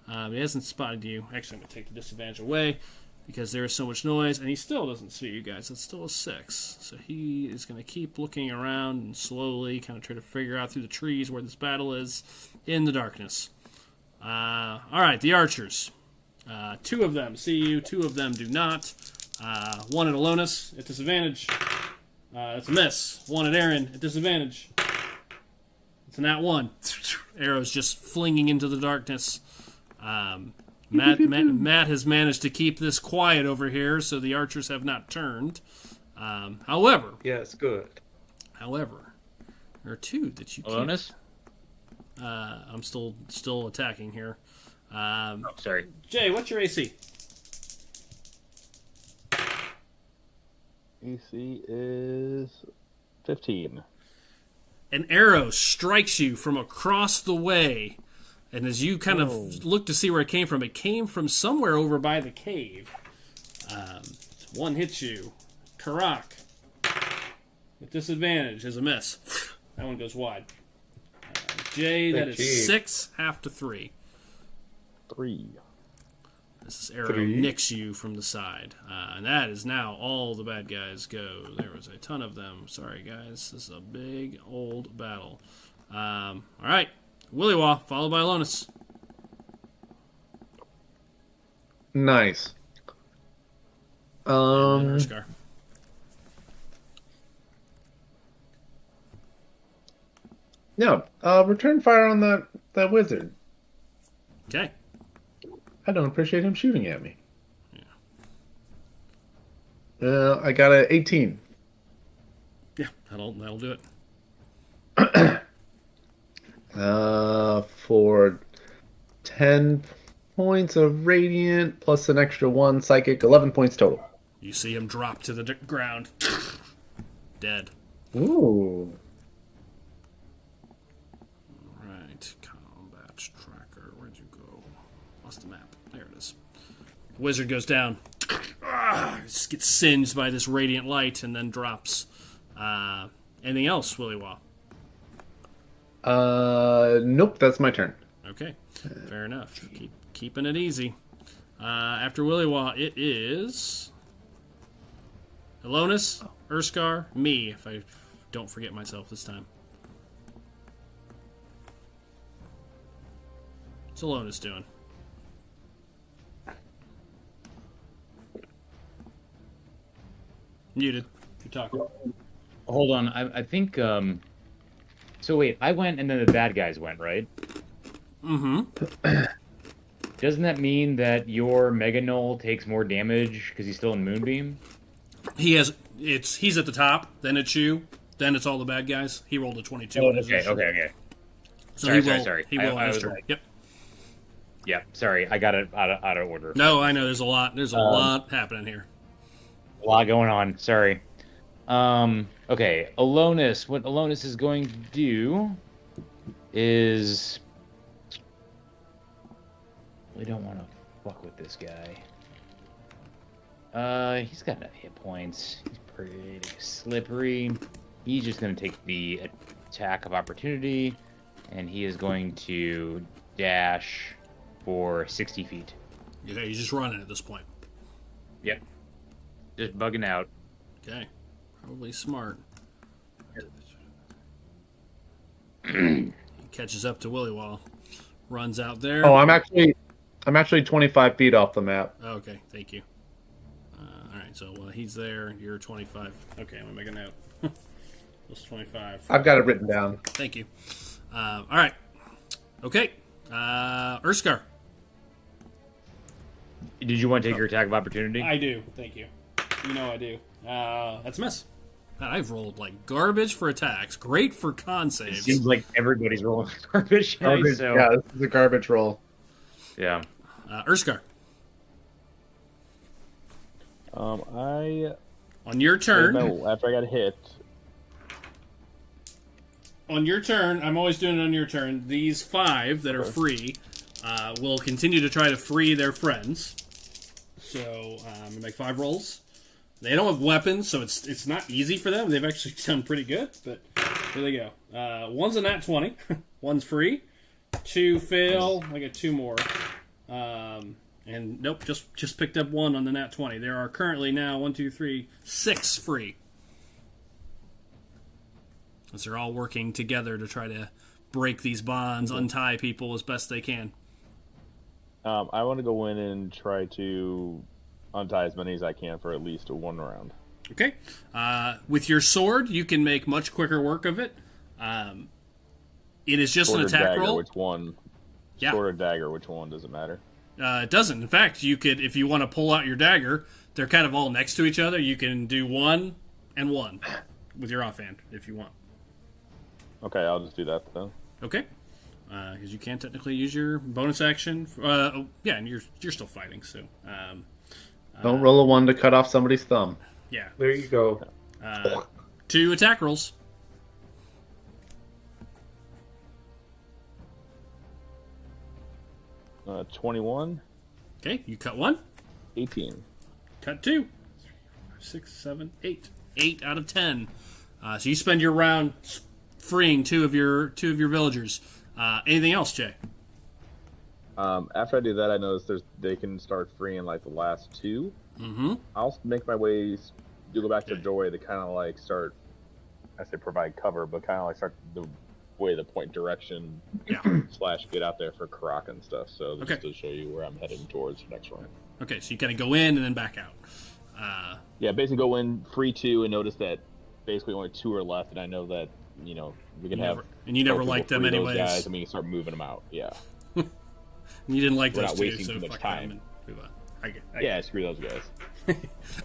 But he hasn't spotted you. Actually, I'm going to take the disadvantage away because there is so much noise, and he still doesn't see you guys. It's still a 6. So he is going to keep looking around and slowly kind of try to figure out through the trees where this battle is in the darkness. All right, the archers. 2 of them see you. 2 of them do not. 1 at Alonis at disadvantage. That's a miss. 1 at Aaron at disadvantage. It's a nat 1. Arrows just flinging into the darkness. Matt has managed to keep this quiet over here, so the archers have not turned. However, yes, good. However, there are 2 that you Alonis? can't. I'm still attacking here. Sorry. Jay, what's your AC? AC is 15. An arrow strikes you from across the way, and as you kind of look to see where it came from somewhere over by the cave. 1 hits you. Karak, with disadvantage, is a miss. That one goes wide. Jay, that is Gee. 6, half to 3. 3. This arrow 3. nicks you from the side. And that is now all the bad guys go. There was a ton of them. Sorry, guys. This is a big, old battle. All right. Willywaw, followed by Alonus. Nice. And Urskar. No. Return fire on that wizard. Okay. I don't appreciate him shooting at me. Yeah. I got a 18. Yeah, that'll do it. For 10 points of radiant plus an extra 1 psychic, 11 points total. You see him drop to the ground. Dead. Ooh. Right. Combat tracker. Where'd you go? Lost the map. There it is. Wizard goes down. Just gets singed by this radiant light and then drops. Anything else, Willywaw? Nope, that's my turn. Okay. Fair enough. Keeping it easy. After Willywaw, it is Alonus, Urskar, me, if I don't forget myself this time. What's Alonus doing? Muted. You're talking. Hold on. I think. So wait, I went and then the bad guys went, right? Mm-hmm. Doesn't that mean that your Mega Null takes more damage because he's still in Moonbeam? He's at the top, then it's you, then it's all the bad guys. He rolled a 22. Oh, on his initial. okay. So Sorry. He will I on his was turn. like- Yep. Yeah, sorry, I got it out of order. No, I know there's a lot. There's a lot happening here. A lot going on. Sorry. Okay, Alonus. What Alonus is going to do is we don't want to fuck with this guy. He's got no hit points. He's pretty slippery. He's just going to take the attack of opportunity, and he is going to dash for 60 feet. Yeah, he's just running at this point. Yep. Just bugging out. Okay. Probably smart. He catches up to Willywaw. Runs out there. Oh, I'm actually 25 feet off the map. Okay, thank you. All right, so he's there. You're 25. Okay, I'm gonna make a note. Plus 25. I've got it written down. Thank you. All right. Okay. Urskar. Did you want to take your attack of opportunity? I do. Thank you. You know I do. That's a miss. God, I've rolled like garbage for attacks. Great for con It saves. seems like everybody's rolling garbage. Garbage, So yeah, this is a garbage roll. yeah. Urskar. I On your turn. after I got hit. On your turn, I'm always doing it on your turn. These 5 that are free will continue to try to free their friends. So I'm gonna make 5 rolls. They don't have weapons, so it's not easy for them. They've actually done pretty good, but here they go. One's a nat 20. One's free. 2 fail. I got 2 more. And nope, just picked up 1 on the nat 20. There are currently now 1, 2, 3, 6 free. As they're all working together to try to break these bonds, untie people as best they can. I want to go in and try to untie as many as I can for at least 1 round. Okay. With your sword, you can make much quicker work of it. It is just Sword an or attack dagger, roll. which one? Yeah. Sword or dagger, which one? Does it matter? It doesn't. In fact, you could, if you want to pull out your dagger, they're kind of all next to each other. You can do 1 and 1 with your offhand if you want. Okay, I'll just do that then. Okay. Because you can't technically use your bonus action. Yeah, and you're still fighting, so. Don't roll a 1 to cut off somebody's thumb. Yeah. There you go. 2 attack rolls. Uh, 21, Okay, you cut 1. 18. Cut 2. 3, 4, 5, 6, 7, 8. 8 out of 10. So you spend your round freeing two of your villagers. Anything else, Jay? After I do that, I notice they can start freeing like the last two. Mm-hmm. I'll make my way, go back to the doorway to kind of like start. I say provide cover, but kind of like start the way the point direction / get out there for Karak and stuff. So just to show you where I'm heading towards the next round. Okay, so you kind of go in and then back out. Basically go in, free two, and notice that basically only two are left, and I know that we can have. And you never liked them anyways. Guys, and we can start moving them out. Yeah. You didn't like We're those not two, wasting so too much fuck time. them and move on. Screw those guys.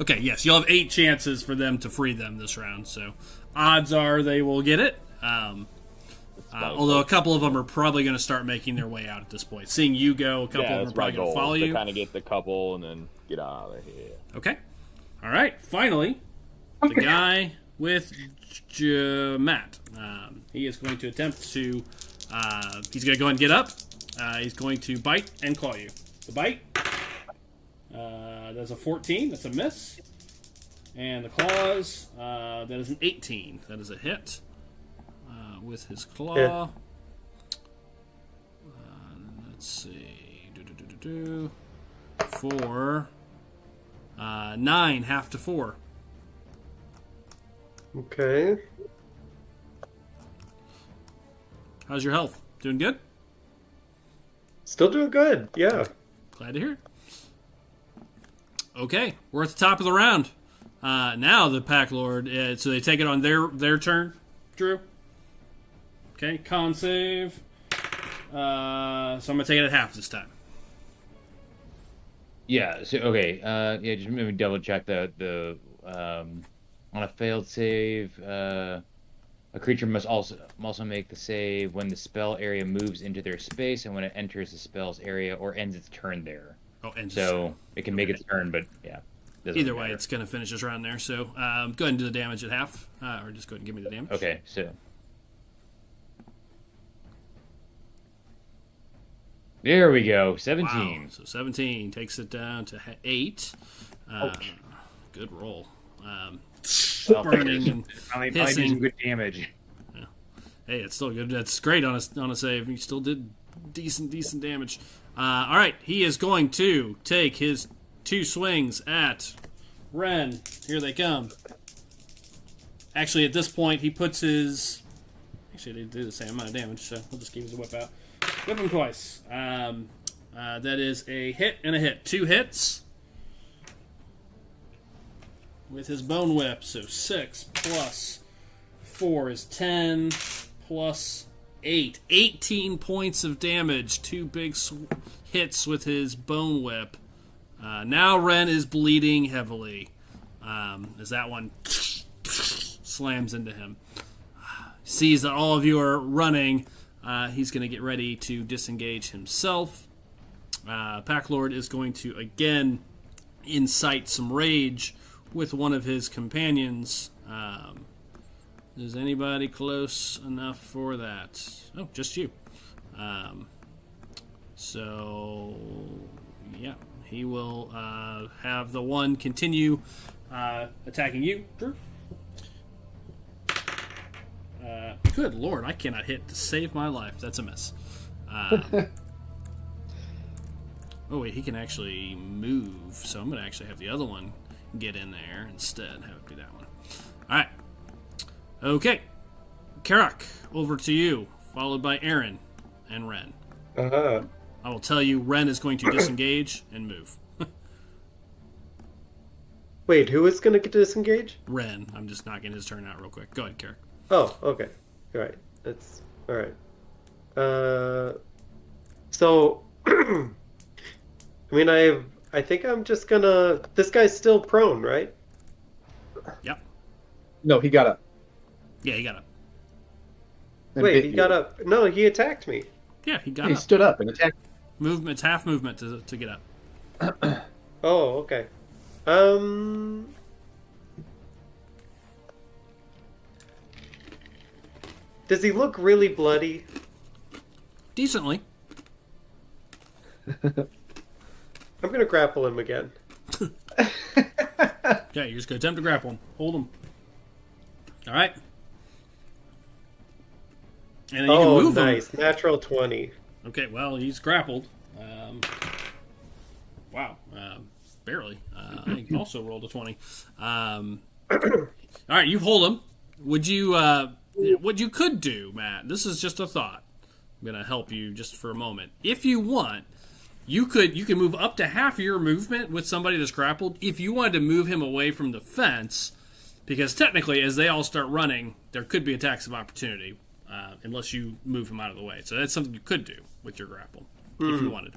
Okay, yes, you'll have 8 chances for them to free them this round, so odds are they will get it. Although a couple of them are probably going to start making their way out at this point. Seeing you go, a couple of them are probably going to follow you. To kind of get the couple and then get out of there. Yeah. Okay. All right, finally, the guy with Matt. He is going to attempt to... he's going to go and get up. He's going to bite and claw you. The bite. That's a 14. That's a miss. And the claws. That is an 18. That is a hit. With his claw. Yeah. Let's see. 4. 9, half to 4. Okay. How's your health? Doing good? Still doing good, yeah. Glad to hear it. Okay, we're at the top of the round. Now the Pack Lord, so they take it on their turn, Drew. Okay, con save. So I'm going to take it at half this time. Yeah, so, okay. Just maybe double check the on a failed save, a creature must also make the save when the spell area moves into their space and when it enters the spell's area or ends its turn there. Oh, ends so its turn. It can make its turn, but yeah. Either way, it's going to finish this round there. So go ahead and do the damage at half, or just go ahead and give me the damage. Okay, so there we go, 17. Wow. So 17 takes it down to 8. Good roll. Burning and hissing. Some good damage. Yeah. Hey, it's still good. That's great on a save. He still did decent damage. All right, he is going to take his 2 swings at Ren. Here they come. Actually, at this point, he puts his... Actually, they do the same amount of damage, so we'll just keep his whip out. Whip him twice. That is a hit and a hit. 2 hits with his bone whip. So 6 plus 4 is 10 plus 8. 18 points of damage. 2 big hits with his bone whip. Now Ren is bleeding heavily as that one slams into him. Sees that all of you are running. He's going to get ready to disengage himself. Pack Lord is going to again incite some rage with one of his companions. Is anybody close enough for that? Oh, just you. So, yeah, he will have the one continue attacking you, Drew. Good lord, I cannot hit to save my life. That's a miss. Oh wait, he can actually move, so I'm going to actually have the other one get in there instead. Have it be that one. Alright. Okay. Karak, over to you, followed by Aaron and Ren. Uh-huh. I will tell you, Ren is going to disengage and move. Wait, who is going to get disengage? Ren. I'm just knocking his turn out real quick. Go ahead, Karak. Oh, okay. All right. That's all right. So, I mean, I think I'm just gonna. This guy's still prone, right? Yep. No, he got up. Yeah, he got up. and Wait, bit he you. got up. No, he attacked me. Yeah, he got He up. stood up and attacked. Movement, it's half movement to get up. Oh, okay. Does he look really bloody? Decently. I'm gonna grapple him again. Okay, you're just going to attempt to grapple him. Hold him. All right. And then you can move nice. him. Natural 20. Okay, well, he's grappled. Wow. Barely. I also rolled a 20. All right, you hold him. Would you, what you could do, Matt, this is just a thought. I'm going to help you just for a moment. If you want, you can move up to half of your movement with somebody that's grappled if you wanted to move him away from the fence, because technically, as they all start running, there could be attacks of opportunity. Unless you move him out of the way. So that's something you could do with your grapple, if you wanted.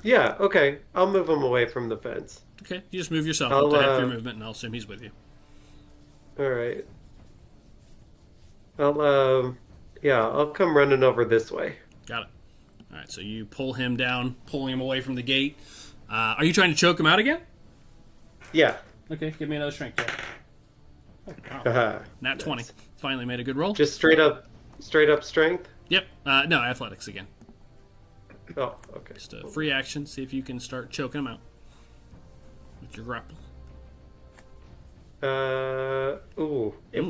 Yeah, okay. I'll move him away from the fence. Okay, you just move yourself up to half your movement, and I'll assume he's with you. Alright. I'll come running over this way. Got it. Alright, so you pull him down, pulling him away from the gate. Are you trying to choke him out again? Yeah. Okay, give me another strength check. Oh, wow. Haha. Nat 20. Finally made a good roll. Just straight up strength? Yep. No, athletics again. Oh, okay. Just a free action. See if you can start choking him out with your grapple.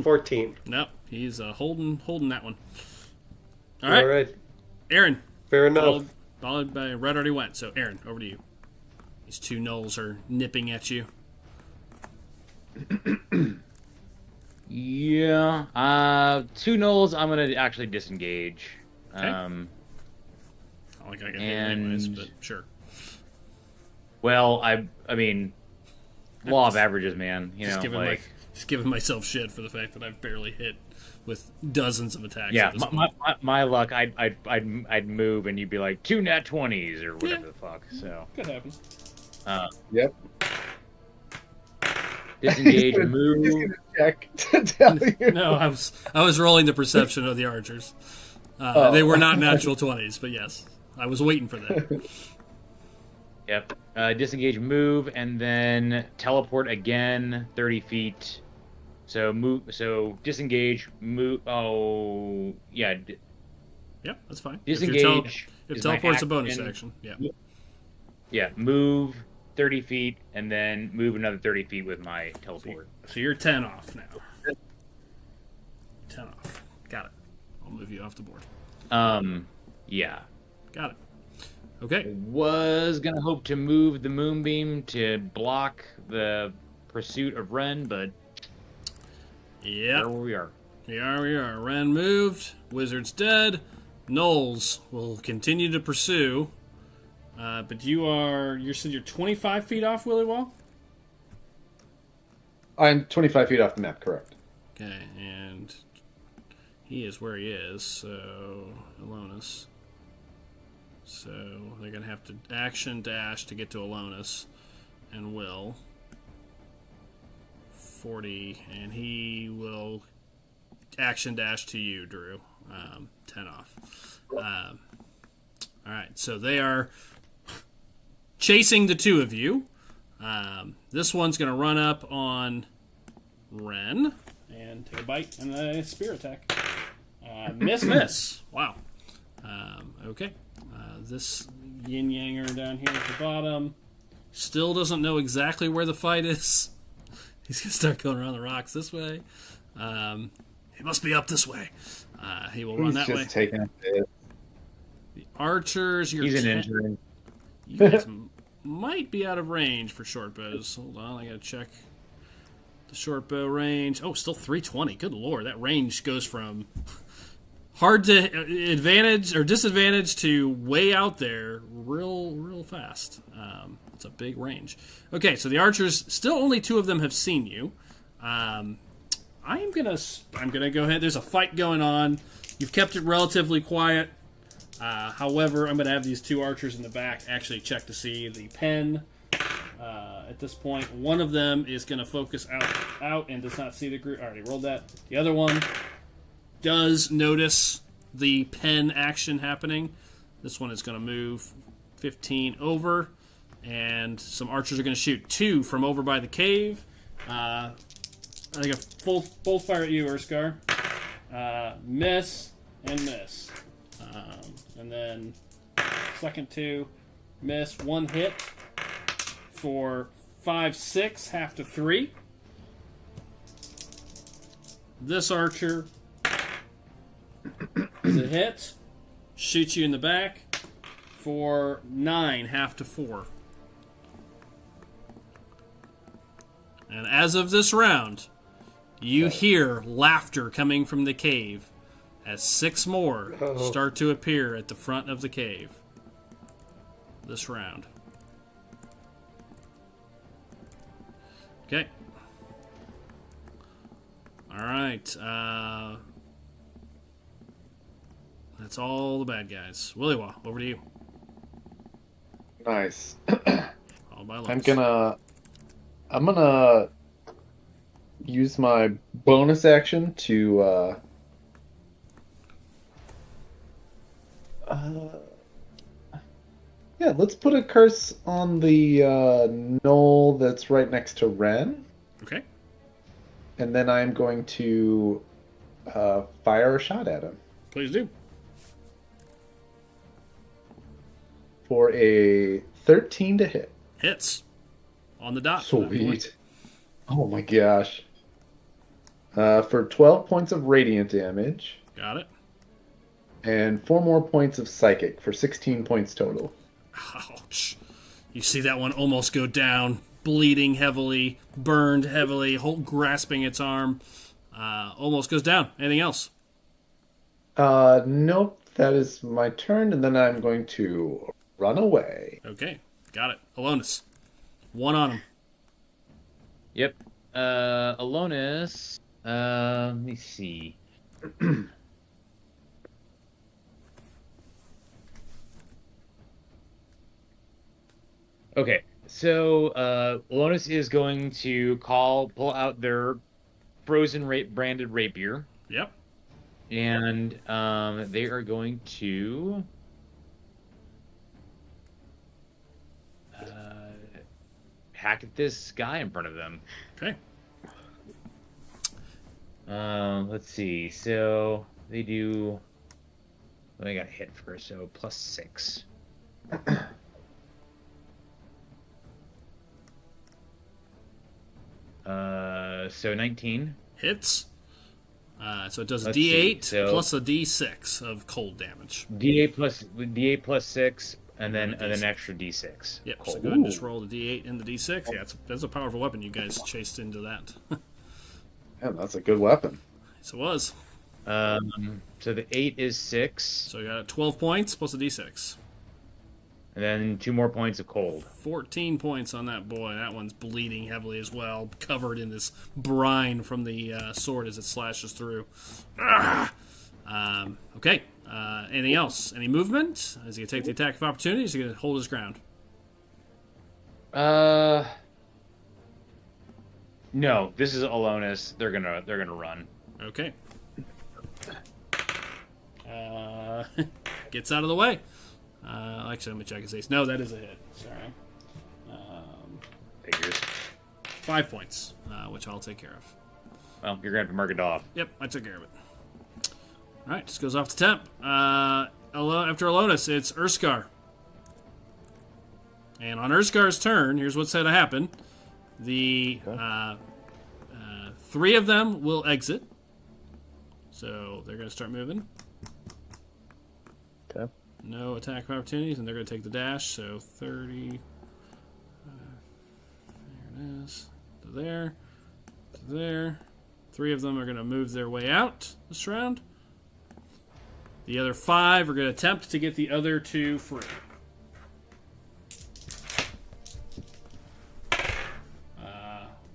14. Nope, he's holding that one. All right. All right. Aaron. Fair enough. Followed by Red already went. So Aaron, over to you. These two gnolls are nipping at you. Yeah. 2 gnolls. I'm gonna actually disengage. Okay. I don't think I can hit anyways, but sure. Well, I mean, law of averages, man. You know, just giving myself shit for the fact that I've barely hit with dozens of attacks. Yeah, at this my luck. I'd move, and you'd be like 2 nat 20s or whatever the fuck. So could happen. Yep. Disengage, move. Just gonna check to tell you. No, I was rolling the perception of the archers. They were not natural 20s, but yes, I was waiting for that. Yep. Disengage, move, and then teleport again 30 feet. So move. So disengage, move. Oh, yeah. Yep, that's fine. Disengage. If teleport's a bonus action, yeah. Yeah, move 30 feet, and then move another 30 feet with my teleport. So you're 10 off now. 10 off. Got it. I'll move you off the board. Yeah. Got it. Okay. Was gonna hope to move the moonbeam to block the pursuit of Ren, but yeah, there we are. Here we are. Ren moved. Wizard's dead. Gnolls will continue to pursue. But you said you're 25 feet off Willy Wall? I'm 25 feet off the map, correct. Okay, and he is where he is, so Alonis. So they're going to have to action dash to get to Alonis, and will. 40, and he will action dash to you, Drew. 10 off. Alright, so they are chasing the two of you. This one's going to run up on Ren and take a bite and a spear attack. Miss. Wow. Okay. This yin-yanger down here at the bottom still doesn't know exactly where the fight is. He's going to start going around the rocks this way. He must be up this way. He will run that way. Taking a bit. The archers, He's an injury. You guys might be out of range for short bows. Hold on, I gotta check the short bow range. Oh, still 320. Good lord, that range goes from hard to advantage or disadvantage to way out there real fast. It's a big range. Okay, so the archers, still only 2 of them have seen you. I'm gonna go ahead. There's a fight going on. You've kept it relatively quiet. However, I'm going to have these 2 archers in the back actually check to see the pen. At this point, one of them is going to focus out and does not see the group. I already rolled that. The other one does notice the pen action happening. This one is going to move 15 over, and some archers are going to shoot 2 from over by the cave. I think a full fire at you, Urskar. Miss and miss. And then second 2, miss, 1 hit. for 5, 6, half to 3. This archer is a hit. Shoots you in the back for 9, half to 4. And as of this round, you hear laughter coming from the cave as 6 more start to appear at the front of the cave this round. Okay. Alright. That's all the bad guys. Willywa, over to you. Nice. All by I'm gonna use my bonus action to yeah, let's put a curse on the knoll that's right next to Ren. Okay. And then I'm going to fire a shot at him. Please do. For a 13 to hit. Hits. On the dot. for that point. Sweet. Oh my gosh. For 12 points of radiant damage. Got it. And 4 more points of psychic for 16 points total. Ouch. You see that one almost go down, bleeding heavily, burned heavily, grasping its arm. Almost goes down. Anything else? Nope. That is my turn, and then I'm going to run away. Okay. Got it. Alonis. 1 on him. Yep. Alonis. Let me see. Okay, so Alonis is going to pull out their frozen branded rapier. Yep. And they are going to hack at this guy in front of them. Okay. Let's see. So they do. Well, they got hit first, so +6. So 19 hits. So it does Let's D8 see, so- plus a D6 of cold damage. D8 plus 6, and then an extra D6. Yep. Cold. So go ahead and just roll the D8 and the D6. Yeah, that's a powerful weapon. You guys chased into that. Yeah, that's a good weapon. Yes, it was. So the 8 is 6, So you got 12 points plus a D6. and then 2 more points of cold. 14 points on that boy. That one's bleeding heavily as well, covered in this brine from the sword as it slashes through. Okay. Anything else? Any movement? Is he going to take the attack of opportunity? Is he going to hold his ground? No, this is Alonis. They're gonna run. Okay. Gets out of the way. Actually, let me check his ace. No, that is a hit. Sorry. Figures. 5 points, which I'll take care of. Well, you're gonna have to mark it off. Yep, I took care of it. All right, just goes off to temp. After Alonis, it's Urskar. And on Urskar's turn, here's what's going to happen. The 3 of them will exit. So they're going to start moving. Okay. No attack opportunities, and they're going to take the dash. So 30. There it is. To there. To there. 3 of them are going to move their way out this round. The other 5 are going to attempt to get the other 2 free.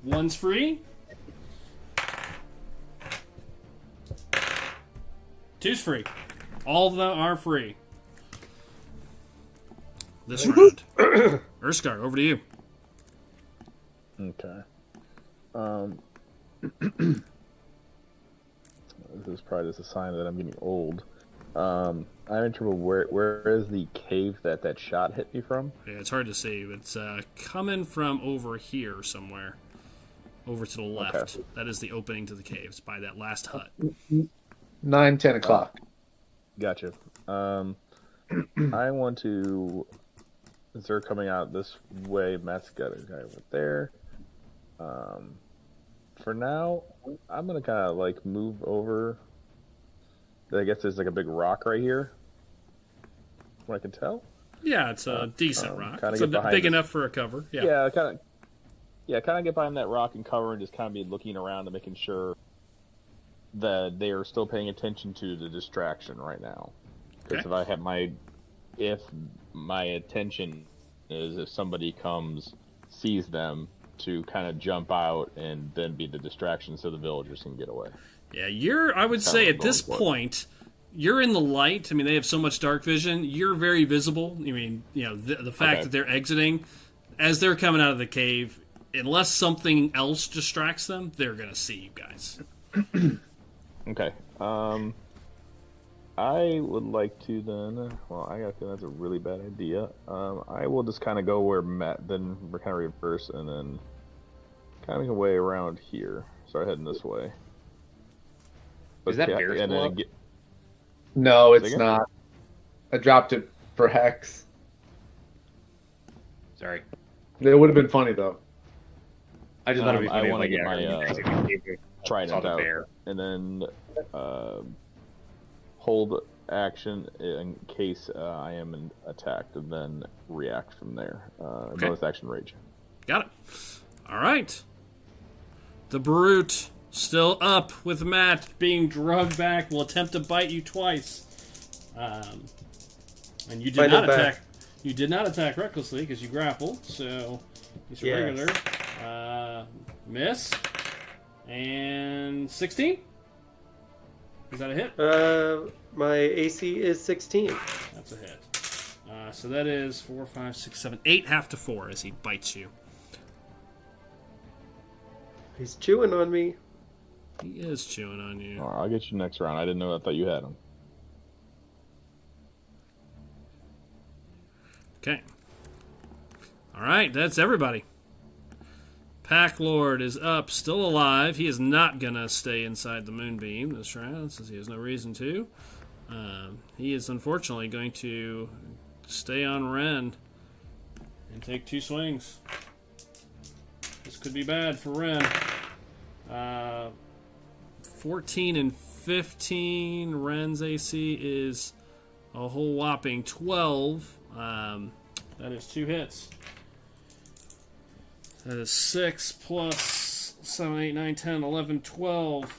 One's free. 2's free. All of them are free. This round. Urskar, over to you. Okay. This is probably just a sign that I'm getting old. I'm in trouble. Where is the cave that shot hit me from? Yeah, it's hard to see. It's coming from over here somewhere. Over to the left. Okay. That is the opening to the caves by that last hut. 9-10 o'clock. Gotcha. I want to since they're coming out this way, Matt's got a guy over there. For now, I'm gonna kind of like move over. I guess there's like a big rock right here. From what I can tell. Yeah, it's a decent rock. Kinda It's get behind big this- enough for a cover. Yeah. Yeah, kind of get behind that rock and cover and just kind of be looking around and making sure that they are still paying attention to the distraction right now. Because if my attention is if somebody sees them, to kind of jump out and then be the distraction so the villagers can get away. Yeah, I would say at this point, you're in the light. I mean, they have so much dark vision. You're very visible. I mean, the fact that they're exiting, as they're coming out of the cave, unless something else distracts them, they're going to see you guys. Okay. I would like to then. Well, I got that's a really bad idea. I will just kind of go where Matt. Then we're kind of reverse, and then kind of make a way around here. Start heading this way. Is that bear and still then up? No, it's Again? not. I dropped it for Hex. Sorry. It would have been funny though. I just thought it'd be I funny. wanna Like, get my, yeah, trident saw the out, bear. and then hold action in case I am attacked, and then react from there. Bonus action rage. Got it. All right. The brute still up with Matt being drugged back. Will attempt to bite you twice. And you did Bite not him back. attack. You did not attack recklessly because you grappled. So it's Yes. regular. Miss. And 16. Is that a hit? My AC is 16. That's a hit. So that is 4, 5, 6, 7, 8 half to 4 as he bites you. He's chewing on me. He is chewing on you. All right, I'll get you next round. I didn't know. I thought you had him. Okay. All right, that's everybody. Pack Lord is up, still alive. He is not going to stay inside the moonbeam this round since he has no reason to. He is unfortunately going to stay on Ren and take 2 swings. This could be bad for Ren. 14 and 15. Ren's AC is a whole whopping 12. That is 2 hits. That is 6 plus 7, 8, 9, 10, 11, 12,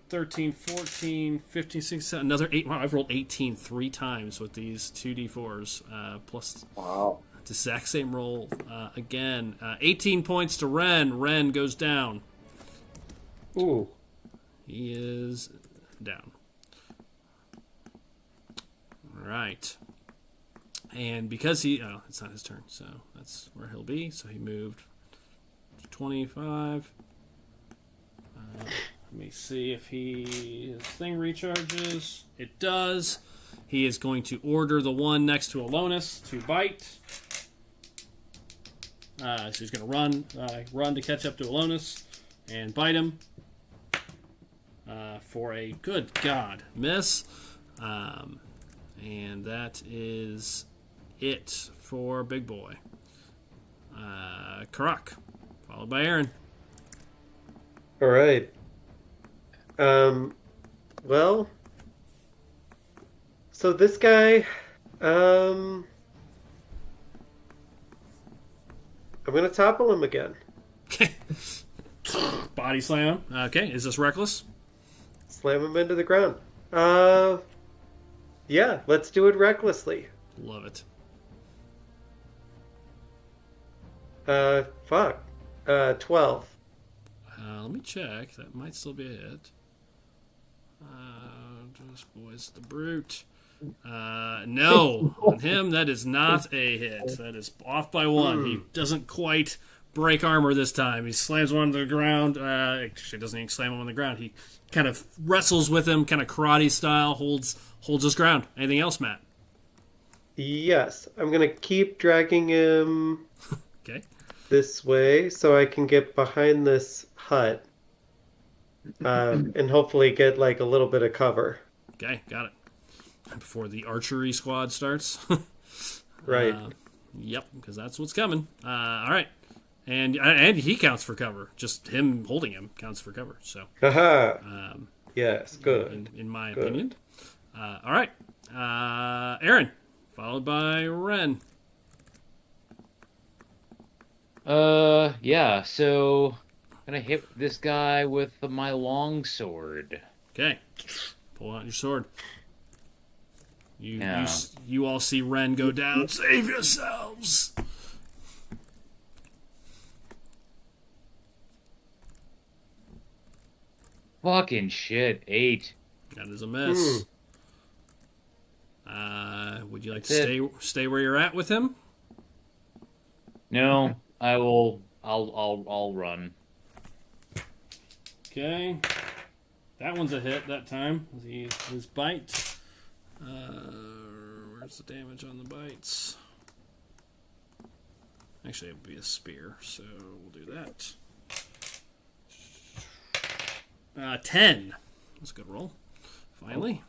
13, 14, 15, 16, 17. Another 8. Wow, I've rolled 18 3 times with these 2d4s. Plus Wow. the exact same roll again. 18 points to Ren. Ren goes down. Ooh. He is down. All right. And because it's not his turn, so that's where he'll be. So he moved 25. Let me see if his thing recharges. It does. He is going to order the one next to Alonis to bite. So he's going to run to catch up to Alonis and bite him. For a good God miss. And that is it for Big Boy. Karak, followed by Aaron. All right. Well, so this guy, I'm gonna topple him again. Okay. Body slam. Okay, is this reckless? Slam him into the ground. Yeah, let's do it recklessly. Love it. Fuck. 12. Let me check. That might still be a hit. This boy's the brute. No, on him that is not a hit. That is off by 1. He doesn't quite break armor this time. He slams one to the ground. Actually, doesn't even slam him on the ground. He kind of wrestles with him, kind of karate style. Holds his ground. Anything else, Matt? Yes, I'm gonna keep dragging him Okay. this way so I can get behind this hut. And hopefully get like a little bit of cover. Okay, got it. Before the archery squad starts. Right. Yep, because that's what's coming. All right. And he counts for cover. Just him holding him counts for cover. So, Haha. Yes, good. in my Good. opinion. All right. Aaron, followed by Ren. Yeah, so I'm gonna hit this guy with my long sword. Okay. Pull out your sword. Yeah. You all see Ren go down. Save yourselves. Fucking shit, 8. That is a miss. Would you like to stay where you're at with him? No, I will. I'll run. Okay. That one's a hit that time. His bite. Where's the damage on the bites? Actually, it would be a spear, so we'll do that. 10. That's a good roll. Finally.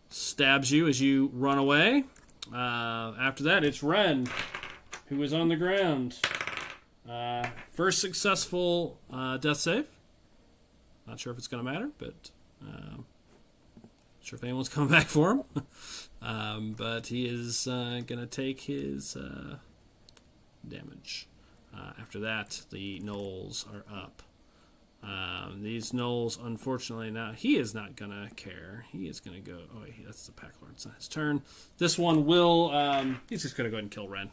Stabs you as you run away. After that, it's Ren, who is on the ground. First successful death save. Not sure if it's going to matter, but not sure if anyone's coming back for him. But he is going to take his damage. After that, the gnolls are up. These gnolls, unfortunately, now he is not going to care. He is going to go... Oh, wait, that's the Pack Lord. It's not his turn. This one will... he's just going to go ahead and kill Ren.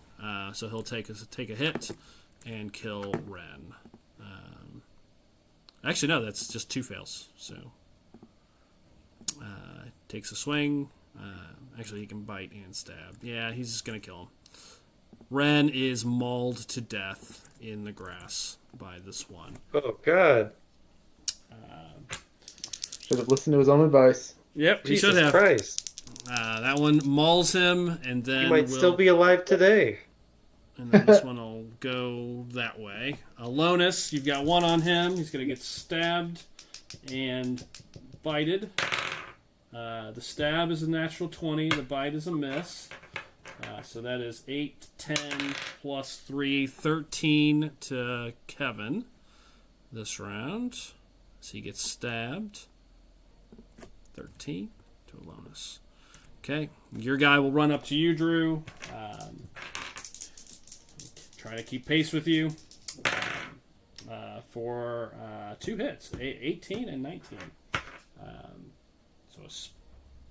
So he'll take a hit and kill Ren. Actually, no, that's just 2 fails. So takes a swing. Actually, he can bite and stab. Yeah, he's just going to kill him. Ren is mauled to death in the grass by this one. Oh, God. Should have listened to his own advice. Yep, he Jesus should have. Christ. That one mauls him, and then He might still be alive today. And then this one will go that way. Alonus, you've got 1 on him. He's going to get stabbed and bited. The stab is a natural 20. The bite is a miss. So that is 8, 10, plus 3, 13 to Kevin this round. So he gets stabbed. 13 to Alonus. Okay, your guy will run up to you, Drew. Try to keep pace with you for 2 hits, 18 and 19. So a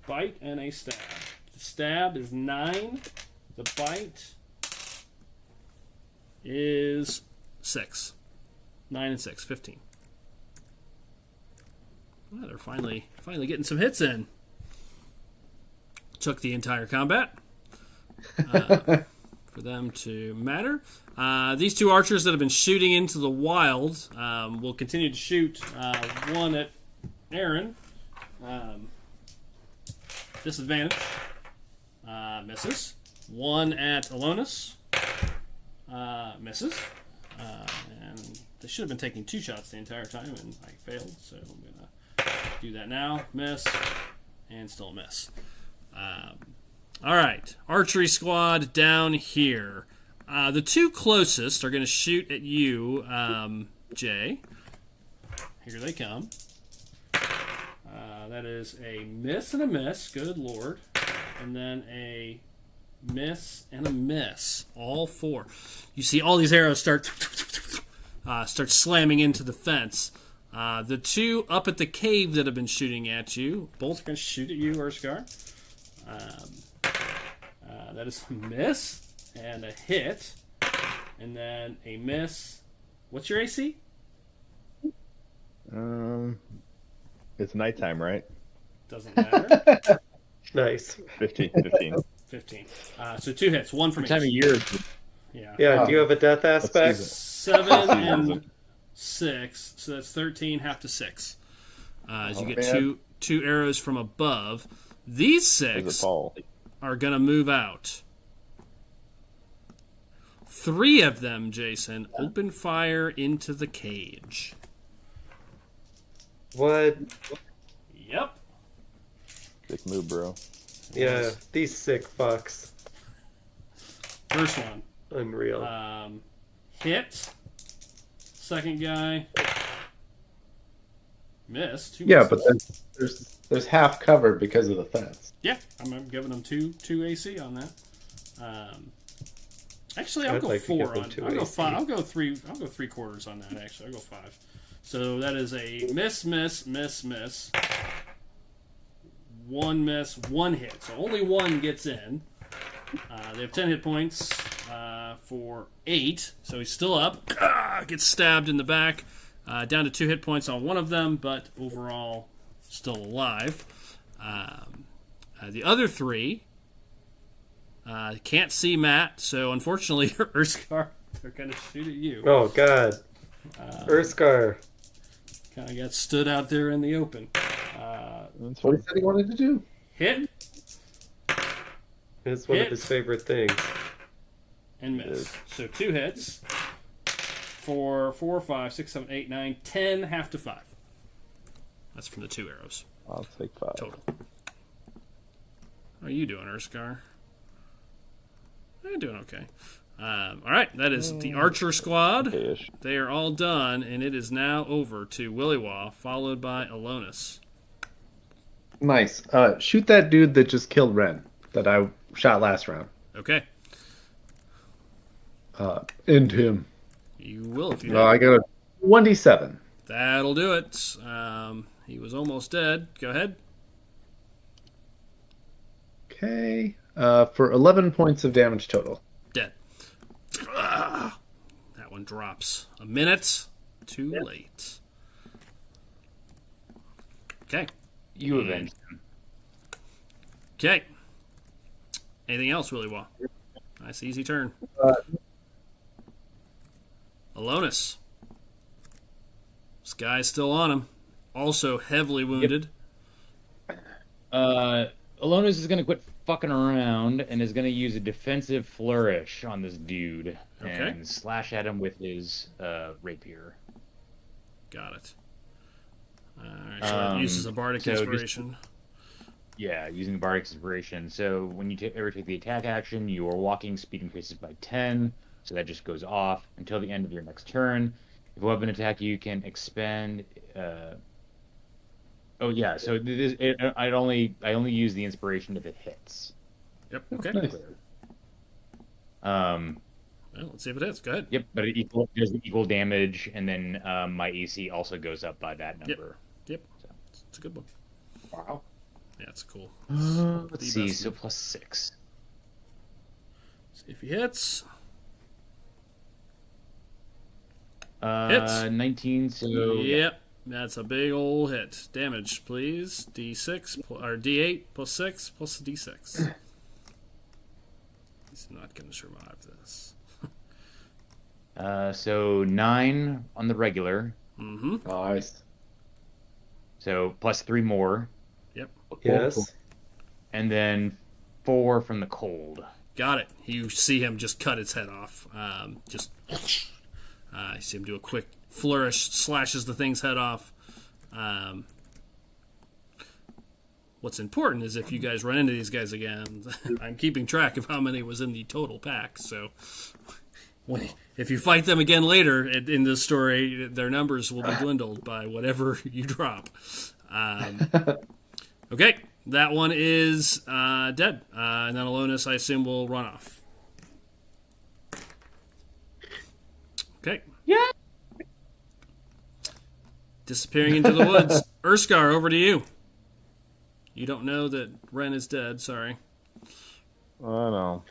bite and a stab. The stab is 9. The bite is 6. 9 and 6, 15. Well, they're finally getting some hits in. Took the entire combat for them to matter. These 2 archers that have been shooting into the wild will continue to shoot. 1 at Aaron. Disadvantage. Misses. 1 at Alonus. Misses. And they should have been taking 2 shots the entire time, and I failed, so I'm going to do that now. Miss. And still a miss. All right. Archery squad down here. The 2 closest are going to shoot at you, Jay. Here they come. That is a miss and a miss. Good Lord. And then a miss and a miss. All 4. You see all these arrows start slamming into the fence. The 2 up at the cave that have been shooting at you, both are going to shoot at you, Urskar. That is a miss and a hit. And then a miss. What's your AC? It's nighttime, right? Doesn't matter. Nice. 15. 15. So 2 hits, 1 from each. Time of year. Yeah. Yeah, do you have a death aspect? 7 and 6. So that's 13, half to 6. As you get two arrows from above. These 6 are going to move out. 3 of them, Jason, open fire into the cage. What? Yep. Sick move, bro. Yeah, these sick fucks. First one. Unreal. Hit. Second guy. Missed. Two Yeah, misses. but then there's half covered because of the fence. Yeah, I'm giving them two AC on that. Actually, I'll I'd go like to give 4 them on. two I'll go AC. 5. I'll go 3. I'll go 3/4 on that. Actually, I'll go 5. So that is a miss. One miss, one hit. So only one gets in. They have 10 hit points for 8. So he's still up. Gets stabbed in the back. Down to 2 hit points on one of them, but overall still alive. The other 3 can't see Matt, so unfortunately, Urskar, they're going to shoot at you. Oh, God. Urskar. Kind of got stood out there in the open. That's What he fine. said he wanted to do. Hit It's one Hit. of his favorite things. and miss. So 2 hits for 4, 5, 6, 7, 8, 9, 10, half to 5. That's from the 2 arrows I'll take 5. total. How are you doing, Urskar? You're doing okay. All right, that is the Archer squad. Okay-ish. They are all done, and it is now over to Willywaw, followed by Alonis. Nice. Shoot that dude that just killed Ren that I shot last round. Okay, End him. you will if you. I got a 1d7. That'll do it. He was almost dead. Go ahead. Okay. For 11 points of damage total. Dead. That one drops. A minute too late. Okay. You avenged him. Okay. Anything else, Willywaw? Nice, easy turn. Alonis. This guy's still on him. Also heavily wounded. Alonis is going to quit fucking around and is going to use a defensive flourish on this dude Okay. and slash at him with his rapier. Got it. Alright, so that uses a bardic so just- inspiration. Yeah, using the Bardic Inspiration. So when you ever take the attack action, your walking speed increases by 10. So that just goes off until the end of your next turn. If a weapon attack, you can expend. Oh yeah, so I only use the inspiration if it hits. Yep. Okay. Nice. Well, let's see if it hits. Go ahead. Yep, but it does equal damage, and then my AC also goes up by that number. Yep. So. It's a good one. Wow. Yeah, it's cool. Let's The see, best so one. plus 6. See if he hits. Hits. 19. So Yep. That's a big old hit. Damage, please. D6 or D8 plus 6 plus D6. He's not going to survive this. So 9 on the regular. Mm-hmm. Nice. So plus 3 more, Yep. Yes. and then 4 from the cold. Got it. You see him just cut its head off. You see him do a quick flourish, slashes the thing's head off. What's important is if you guys run into these guys again, I'm keeping track of how many was in the total pack. So if you fight them again later in this story, their numbers will be dwindled by whatever you drop. Okay, that one is dead. And then Alonis, I assume, will run off. Okay. Yeah. Disappearing into the woods. Urskar, over to you. You don't know that Ren is dead, sorry. I know.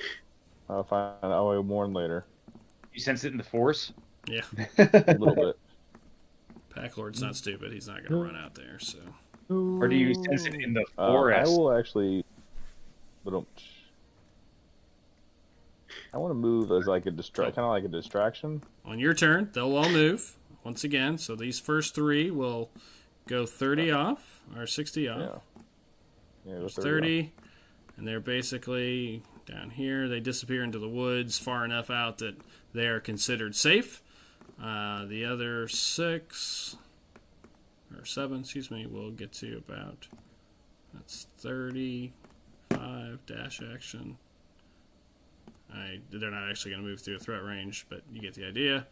I'll find out. I'll mourn later. You sense it in the force? Yeah. A little bit. Packlord's not stupid. He's not going to run out there, so. Or do you sense it in the I forest? will actually. But I want to move as like a kind of like a distraction. On your turn, they'll all move once again. So these first 3 will go 30 off, or 60 off. Yeah. Yeah, There's go 30, and they're basically down here. They disappear into the woods far enough out that they are considered safe. The other 6, or 7, excuse me, will get to about, that's 35 dash action. They're not actually going to move through a threat range, but you get the idea.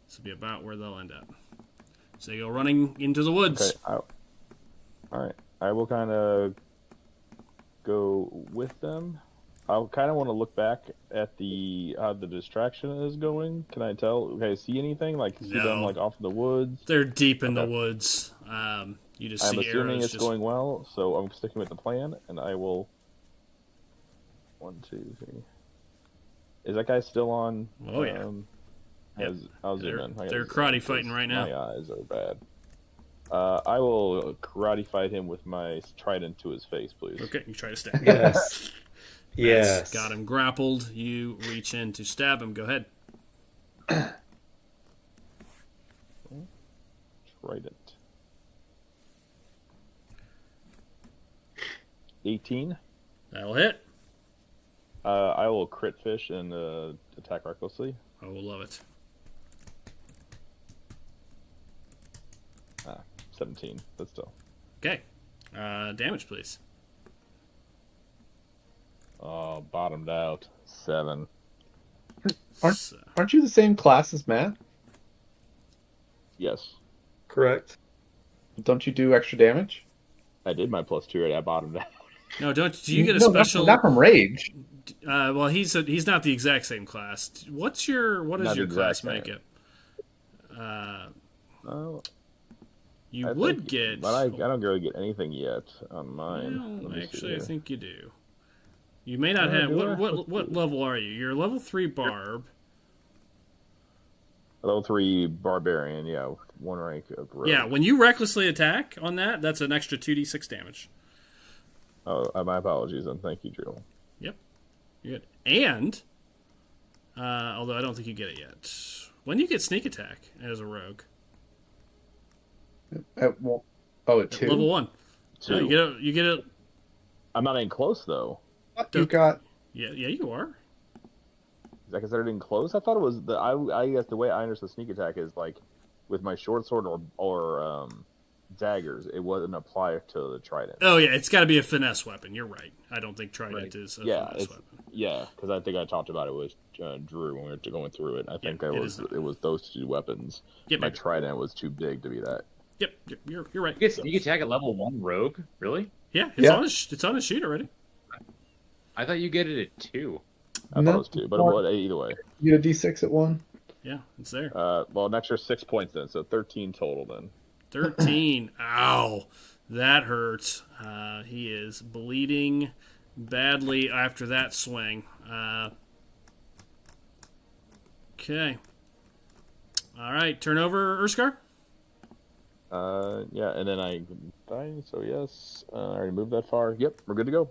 This will be about where they'll end up. So they go running into the woods. Okay. All right. I will kind of go with them. I kind of want to look back at how the distraction is going. Can I tell? Can I see anything? Like see them like off in the woods? They're deep in the woods. You just I'm see assuming arrows it's going well, so I'm sticking with the plan, and I will. 1, 2, 3. Is that guy still on? Oh yeah. I'll zoom in. They're karate fighting right now. My eyes are bad. I will karate fight him with my trident to his face, please. Okay, you try to stab him. Yes. Yes. Got him grappled. You reach in to stab him. Go ahead. Trident. 18. That'll hit. I will crit fish and attack recklessly. I will love it. 17, but still. Okay. Damage, please. Oh, bottomed out. 7. Aren't you the same class as Matt? Yes. Correct. Don't you do extra damage? I did my +2 at bottomed out. No, do you get a special? Not from rage. Well, he's not the exact same class. What does your class make it? You would get. But I don't really get anything yet on mine. Well, actually, I think you do. You may not have. What level are you? You're level 3 barb. Level 3 barbarian, yeah, 1 rank of rogue. Yeah, when you recklessly attack on that's an extra 2d6 damage. Oh, my apologies, and thank you, Drew. Yep, you're good. And although I don't think you get it yet, when do you get sneak attack as a rogue? At 2? Level 1. 2. No, you get it. I'm not in close though. You got. Yeah, you are. Is that considered in close? I thought it was I guess the way I understand sneak attack is like with my short sword or daggers, it wouldn't apply to the trident. Oh yeah, it's got to be a finesse weapon. You're right. I don't think trident is a finesse weapon. Yeah, because I think I talked about it with Drew when we were going through it. I think it was those 2 weapons. Yep, my trident was too big to be that. Yep, you're right. You get sneak attack at level 1 rogue? Really? Yeah, it's on his sheet already. I thought you get it at 2. I thought it was 2, but either way. You get a d6 at 1? Yeah, it's there. Well, an extra 6 points then, so 13 total then. 13. Ow. That hurts. He is bleeding badly after that swing. Okay. All right, turn over, Urskar. Yeah, and then I die, so yes. I already moved that far. Yep, we're good to go.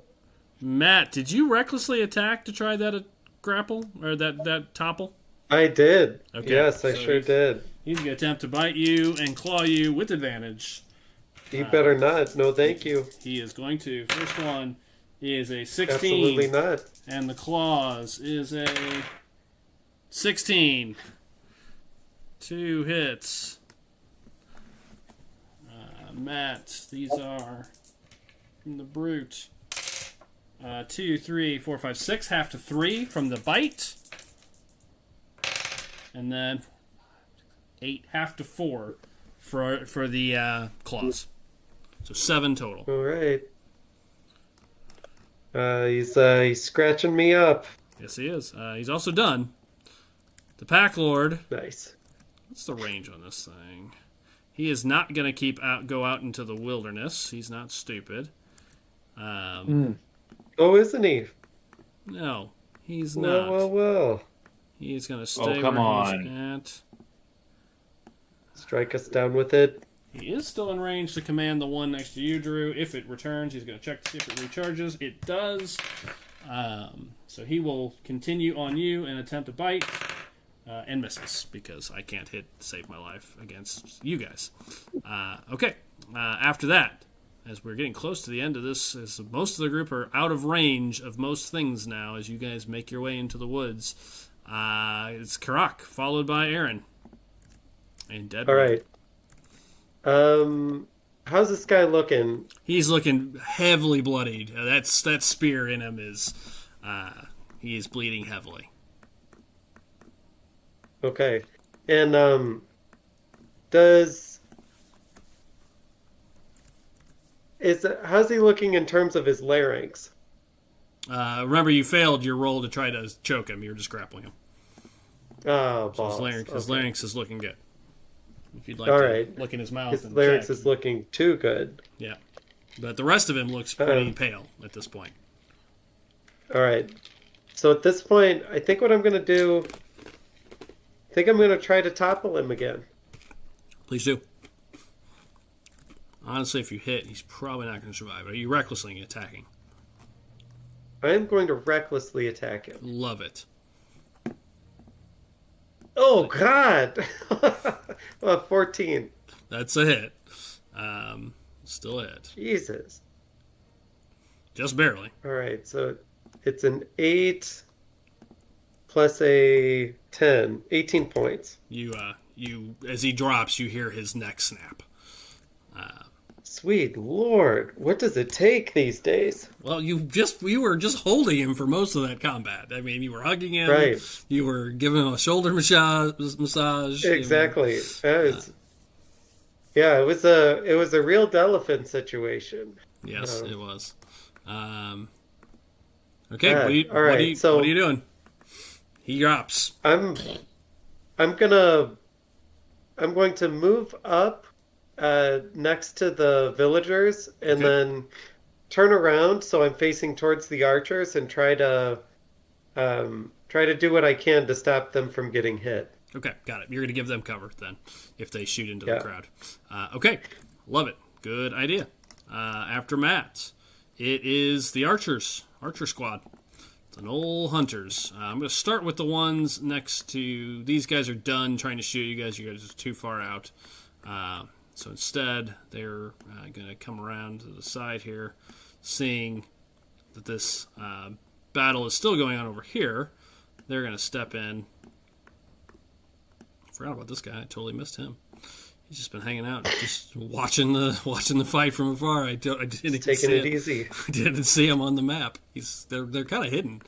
Matt, did you recklessly attack to try that grapple or that topple? I did. Okay. Yes, I sure did. He's going to attempt to bite you and claw you with advantage. You better not. No, thank you. He is going to. First one is a 16. Absolutely not. And the claws is a 16. 2 hits. Matt, these are from the brute. 2, 3, 4, 5, 6, half to 3 from the bite. And then 8, half to 4 for the claws. So 7 total. All right. He's scratching me up. Yes, he is. He's also done. The Pack Lord. Nice. What's the range on this thing? He is not going to go out into the wilderness. He's not stupid. Oh, isn't he? No, he's not. Well. He's going to stay come where on. he's at. Strike us down with it. He is still in range to command the one next to you, Drew. If it returns, he's going to check to see if it recharges. It does. So he will continue on you and attempt to bite. And misses, because I can't hit to save my life against you guys. Okay. After that, as we're getting close to the end of this, as most of the group are out of range of most things now, as you guys make your way into the woods, it's Karak, followed by Aaron. And Dead. All right. How's this guy looking? He's looking heavily bloodied. That spear in him is... he is bleeding heavily. Okay. And does how's he looking in terms of his larynx? Remember, you failed your roll to try to choke him. You were just grappling him. Oh, So balls. his Okay. larynx is looking good. If you'd like All to right. look in his mouth His and larynx check. is looking too good. Yeah. But the rest of him looks pretty pale at this point. All right. So at this point, I think what I'm going to do, I think I'm going to try to topple him again. Please do. Honestly, if you hit, he's probably not going to survive. Are you recklessly attacking? I am going to recklessly attack him. Love it. Oh, God! 14. That's a hit. Still a hit. Jesus. Just barely. All right, so it's an 8 plus a 10. 18 points. You as he drops, you hear his neck snap. Sweet Lord, what does it take these days? Well, you were just holding him for most of that combat. I mean, you were hugging him. Right. You were giving him a shoulder massage. Exactly. Yeah, it was a real Delaphant situation. Yes, it was. Okay, God. All right, what are you doing? He drops. I'm going to move up next to the villagers and then turn around so I'm facing towards the archers and try to do what I can to stop them from getting hit. Okay, got it. You're going to give them cover then if they shoot into the crowd. Okay, love it. Good idea. After Matt, it is the archer squad. It's an old hunters. I'm going to start with the ones next to... These guys are done trying to shoot you guys. You guys are too far out. So instead, they're going to come around to the side here, seeing that this battle is still going on over here. They're going to step in. I forgot about this guy. I totally missed him. He's just been hanging out, just watching the fight from afar. I didn't Taking it easy. I didn't see him on the map. They're kind of hidden.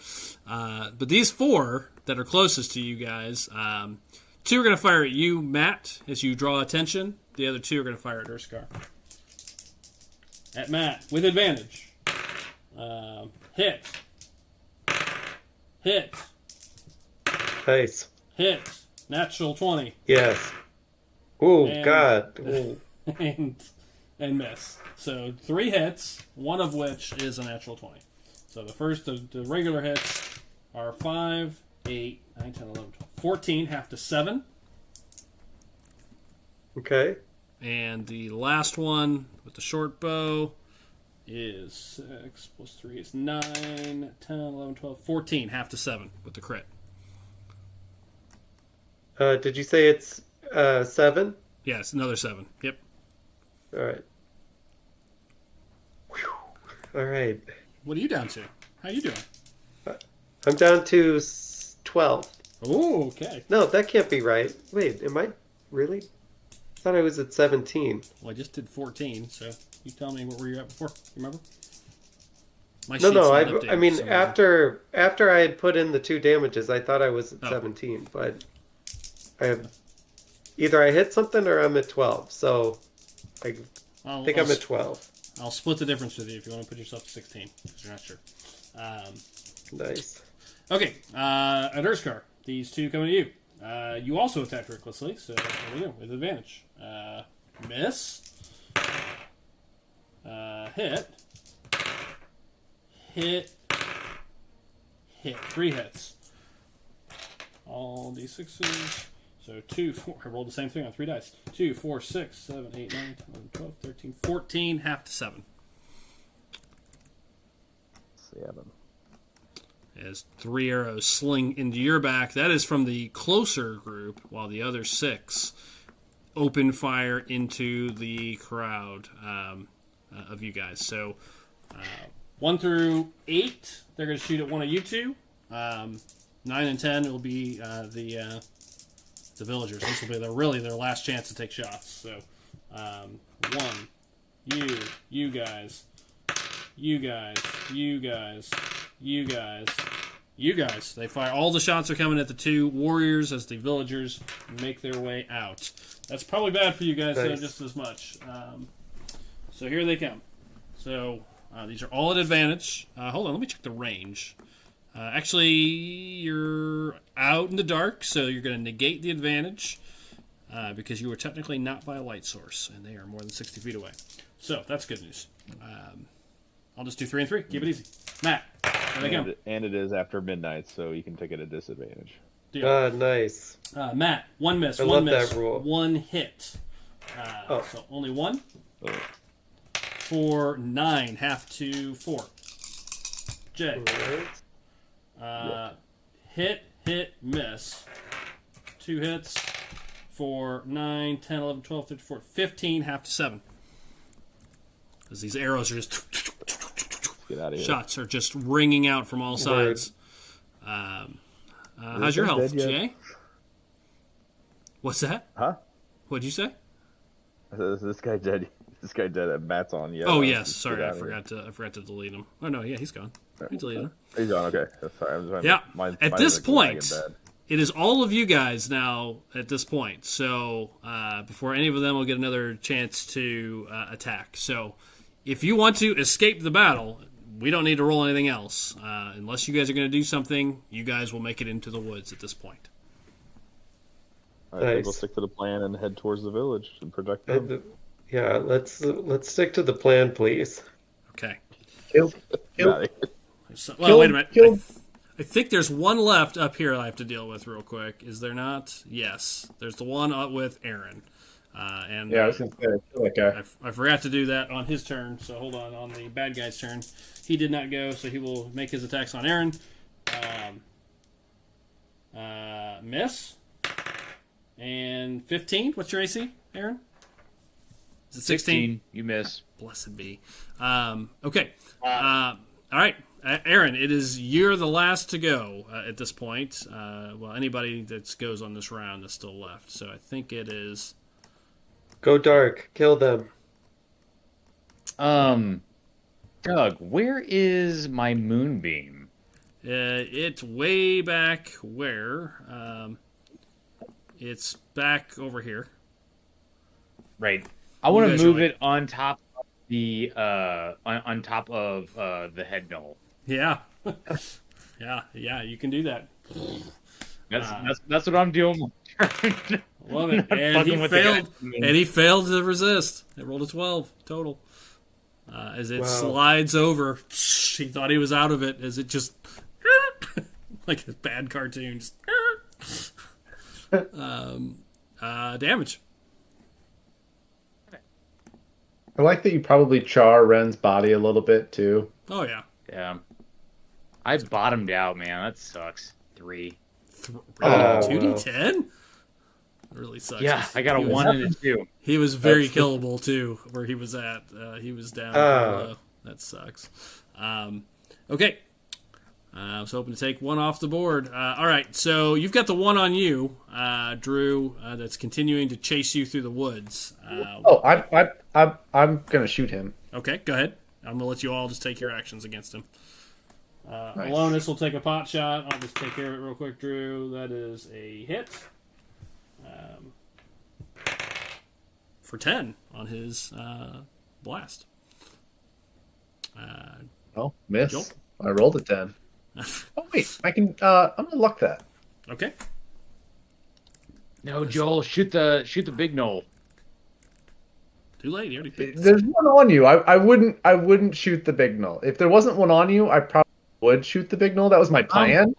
But these four that are closest to you guys, two are going to fire at you, Matt, as you draw attention. The other two are going to fire at Urskar. At Matt, with advantage. Hit. Hit. Nice. Hit. Natural 20. Yes. Oh, God. Ooh. And miss. So 3 hits, one of which is a natural 20. So the first of the regular hits are 5, 8, 9, 10, 11, 12, 14, half to 7. Okay. And the last one with the short bow is 6 plus 3 is 9, 10, 11, 12, 14, half to 7 with the crit. Did you say it's 7? Yes, another 7. Yep. All right. Whew. All right. What are you down to? How you doing? I'm down to 12. Oh, okay. No, that can't be right. Wait, am I really? I thought I was at 17. Well, I just did 14, so you tell me what were you at before? You remember? My No, sheet's not I updated mean, for some after I had put in the 2 damages, I thought I was at 17, but I have either I hit something or I'm at 12. So I think I'm at 12. I'll split the difference with you if you want to put yourself at 16, because you're not sure. Nice. Okay, at Urskar, these two coming to you. You also attacked recklessly, so there we go, with advantage. Miss. Hit. Hit. Hit. 3 hits. All d6s. So 2, 4. I rolled the same thing on 3 dice. 2, 4, 6, 7, 8, 9, 10, 11, 12, 13, 14, half to 7. 7. As 3 arrows sling into your back. That is from the closer group, while the other 6 open fire into the crowd of you guys. So 1 through 8, they're going to shoot at one of you two. 9 and 10 will be the villagers. This will be their last chance to take shots. So 1, you guys, you guys, you guys, you guys, you guys. They fire. All the shots are coming at the 2 warriors as the villagers make their way out. That's probably bad for you guys, Nice. just as much. So here they come. So these are all at advantage. Hold on, let me check the range. Actually, you're out in the dark, so you're going to negate the advantage because you were technically not by a light source, and they are more than 60 feet away. So that's good news. I'll just do 3 and 3. Keep it easy. Matt, there they come. And it is after midnight, so you can take it at disadvantage. Deal. Nice. Matt, 1 miss, I 1 love miss, that rule. 1 hit. So only 1 for 9, half to 4. Jay, hit, miss. 2 hits for 9, 10, 11, 12, 13, 14, 15, half to 7. Because these arrows are just... Get out of here. Shots are just ringing out from all sides. How's your health, Jay? What's that? Huh? What'd you say? This guy dead. This guy dead at Matt's on. Yeah. Oh yes, sorry, I forgot to delete him. Oh no, yeah, he's gone. I deleted him. He's gone. Okay. Sorry. I'm just Yeah. mine At is this like point, lagging bad. it is all of you guys now. At this point, so before any of them will get another chance to attack. So, if you want to escape the battle, we don't need to roll anything else. Unless you guys are going to do something, you guys will make it into the woods at this point. I think we'll Nice. stick to the plan and head towards the village and protect them. Yeah, let's stick to the plan, please. Okay. Kill. So, well, wait a minute. Kill. I think there's one left up here I have to deal with real quick. Is there not? Yes. There's the one up with Aaron. And Yeah, I was going to say, kill that guy. I forgot to do that on his turn, so hold on the bad guy's turn. He did not go, so he will make his attacks on Aaron. Miss. And 15. What's your AC, Aaron? Is it 16? You miss. Blessed be. Okay. All right. Aaron, you're the last to go at this point. Well, anybody that goes on this round is still left. So I think it is... Go dark. Kill them. Doug, where is my moonbeam? It's way back where? It's back over here. Right. I want guys to are move like- it on top of the on top of the head knoll. Yeah. yeah, you can do that. That's what I'm doing. Love it. And Fucking he with the failed. guy. And he failed to resist. It rolled a 12 total. As it Wow. slides over, he thought he was out of it. As it just like a bad cartoon. Just, damage. I like that you probably char Ren's body a little bit, too. Oh yeah. Yeah. I bottomed out, man. That sucks. 3. Really? Oh, 2d10? Really sucks. Yeah, I got a He was- 1 and a 2. He was very killable too, where he was at. He was down. Low. That sucks. Okay. I was hoping to take one off the board. All right, so you've got the one on you, Drew, that's continuing to chase you through the woods. I'm gonna shoot him. Okay, go ahead. I'm gonna let you all just take your actions against him. Nice. Alonus will take a pot shot. I'll just take care of it real quick, Drew. That is a hit. For 10 on his blast. Oh, miss. Joel? I rolled a 10. Oh wait, I can. I'm gonna luck that. Okay. No, Joel, shoot the big knoll. Too late. You already picked. There's one on you. I wouldn't shoot the big null. If there wasn't one on you, I probably would shoot the big null. That was my plan.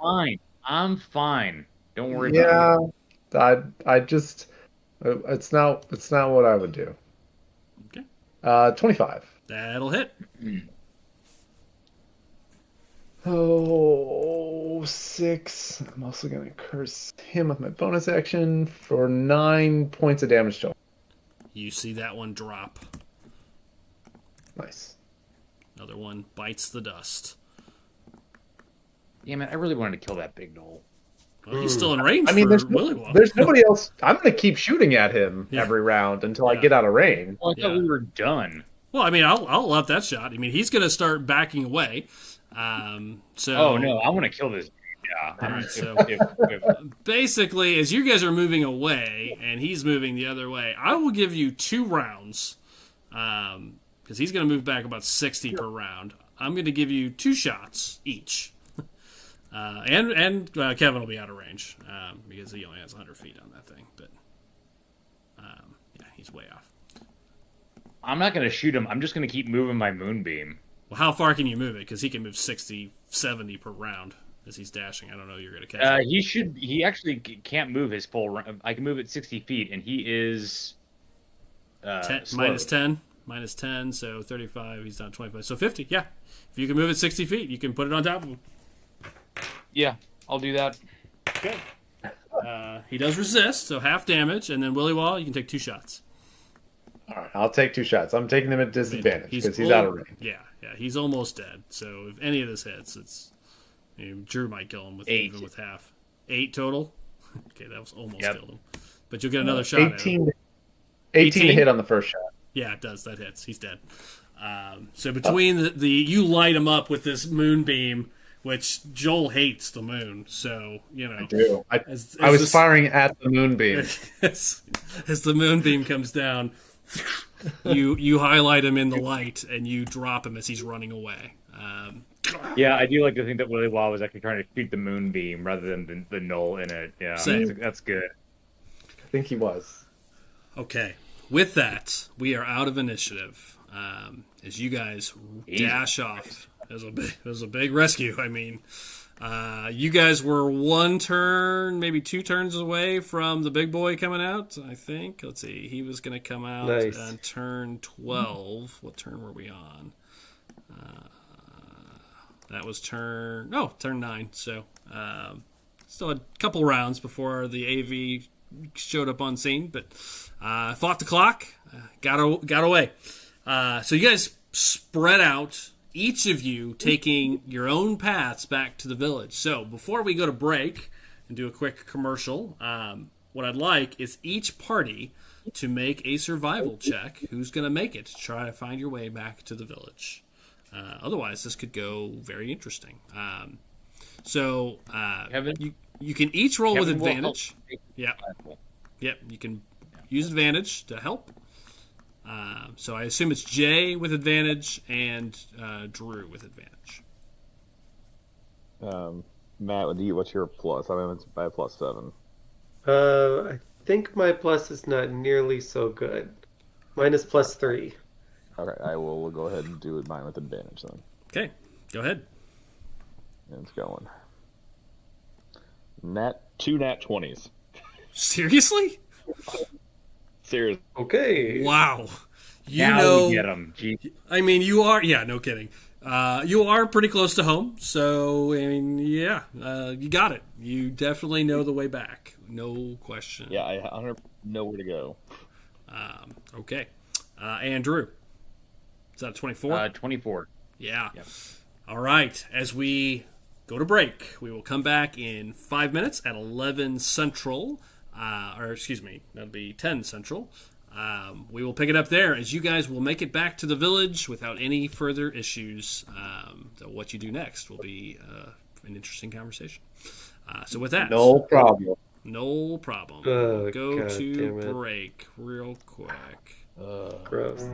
I'm fine. Don't worry about Yeah, I just it's not what I would do. Okay. 25. That'll hit. Oh, 6. I'm also gonna curse him with my bonus action for 9 points of damage total. You see that one drop. Nice. Another one bites the dust. Damn it, I really wanted to kill that big knoll. Well, he's still in range. I mean, for Willywonk. there's nobody else. I'm gonna keep shooting at him every round until I Yeah. get out of range. Well, I thought Yeah. we were done. Well, I mean, I'll let that shot. I mean, he's going to start backing away. So. Oh no, I want to kill this. Yeah. All right, so if basically, as you guys are moving away and he's moving the other way, I will give you 2 rounds because he's going to move back about 60 per round. I'm going to give you 2 shots each. And Kevin will be out of range because he only has 100 feet on that thing. But yeah, he's way off. I'm not going to shoot him. I'm just going to keep moving my moonbeam. Well, how far can you move it? Because he can move 60, 70 per round as he's dashing. I don't know you're going to catch him. He actually can't move his full round. I can move it 60 feet, and he is... minus 10. Minus 10, so 35. He's down 25. So 50, yeah. If you can move it 60 feet, you can put it on top of him. Yeah, I'll do that. Okay. He does resist, so half damage, and then Willy Wall, you can take 2 shots. All right, I'll take 2 shots. I'm taking him at disadvantage because he's out of range. Yeah, he's almost dead. So if any of this hits, it's Drew might kill him with 8. even with half. 8 total. Okay, that was almost Yep. killed him. But you'll get another shot. 18 to hit on the first shot. Yeah, it does. That hits. He's dead. So between the you light him up with this moonbeam, which Joel hates the moon. So I do. as I was this- firing at the moonbeam. as the moonbeam comes down, you highlight him in the light and you drop him as he's running away. Yeah, I do like to think that Willy Wall was actually trying to shoot the moonbeam rather than the null in it. Yeah, Same. that's good. I think he was. Okay. With that, we are out of initiative. As you guys dash off. It was a big rescue. I mean, you guys were 1 turn, maybe 2 turns away from the big boy coming out, I think. Let's see. He was going to come out on turn 12. What turn were we on? That was turn 9. So still a couple rounds before the AV showed up on scene, but fought the clock, got away. So you guys spread out, each of you taking your own paths back to the village. So before we go to break and do a quick commercial, what I'd like is each party to make a survival check. Who's going to make it to try to find your way back to the village? Otherwise, this could go very interesting. So you can each roll with advantage. Yep, you can use advantage to help. So I assume it's Jay with advantage and Drew with advantage. Matt, what's your plus? I mean, it's by +7. I think my plus is not nearly so good. Mine is +3. Okay, we'll go ahead and do mine with advantage then. Okay, go ahead. And it's going. 2 nat 20s. Seriously? Seriously. Okay. Wow. Now we get him. I mean, you are. Yeah, no kidding. You are pretty close to home, so I mean, yeah, you got it. You definitely know the way back, no question. Yeah, I don't know where to go. Okay, Andrew, is that 24? 24. Yeah. Yep. All right. As we go to break, we will come back in 5 minutes at 11 Central, or excuse me, that'll be 10 Central. We will pick it up there as you guys will make it back to the village without any further issues. So what you do next will be an interesting conversation. So with that, No problem. no problem. Oh, Go God to damn it. break real quick. Gross.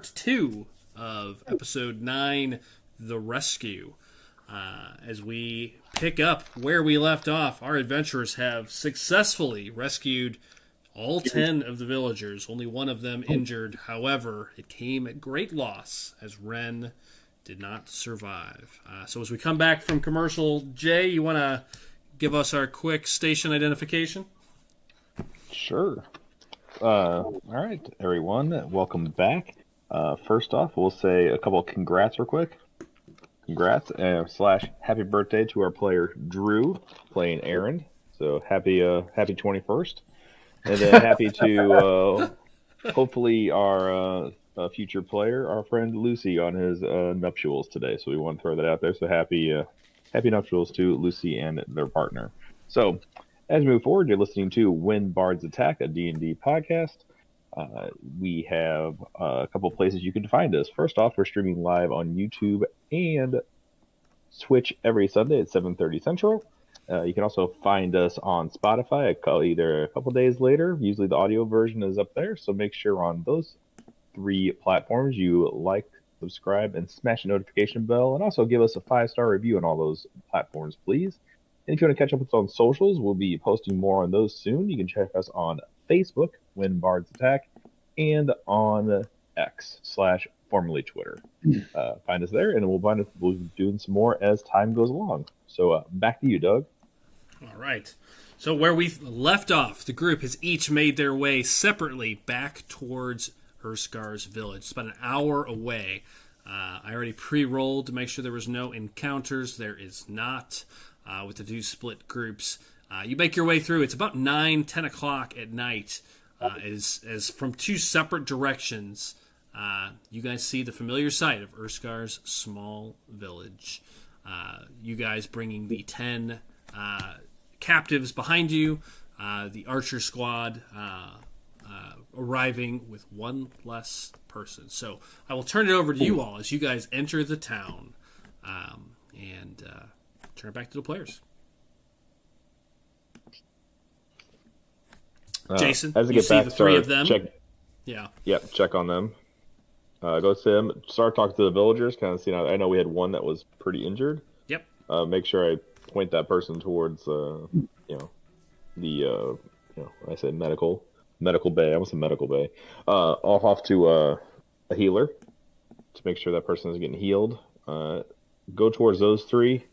part 2 of episode 9, The Rescue. As we pick up where we left off, our adventurers have successfully rescued all 10 of the villagers, only one of them injured. However, it came at great loss as Ren did not survive. So as we come back from commercial, Jay, you want to give us our quick station identification? Sure. All right, everyone, welcome back. First off, we'll say a couple of congrats real quick. Congrats / happy birthday to our player Drew playing Aaron. So happy 21st. And then happy to hopefully our future player, our friend Lucy, on his nuptials today. So we want to throw that out there. So happy nuptials to Lucy and their partner. So as we move forward, you're listening to When Bards Attack, a D&D podcast. We have a couple of places you can find us. First off, we're streaming live on YouTube and Twitch every Sunday at 7:30 Central. You can also find us on Spotify either a couple days later. Usually the audio version is up there, so make sure on those 3 platforms you like, subscribe, and smash the notification bell, and also give us a 5-star review on all those platforms, please. And if you want to catch up with us on socials, we'll be posting more on those soon. You can check us on Facebook, When Bards Attack, and on X / formerly Twitter. Find us there, and we'll be doing some more as time goes along. So back to you, Doug. All right. So where we left off, the group has each made their way separately back towards Urskar's village. It's about an hour away. I already pre-rolled to make sure there was no encounters. There is not with the 2 split groups. You make your way through. It's about 9-10 o'clock at night. As from 2 separate directions, you guys see the familiar sight of Urskar's small village. You guys bringing the 10 captives behind you, the archer squad arriving with 1 less person. So I will turn it over to you all as you guys enter the town and turn it back to the players. Jason, as I you get see back, the 3 of them. Check, yeah. Yep, check on them. Go to them. Start talking to the villagers. Kind of see. I know we had one that was pretty injured. Yep. Make sure I point that person towards I said medical bay. I almost said medical bay. Off to a healer to make sure that person is getting healed. Go towards those 3.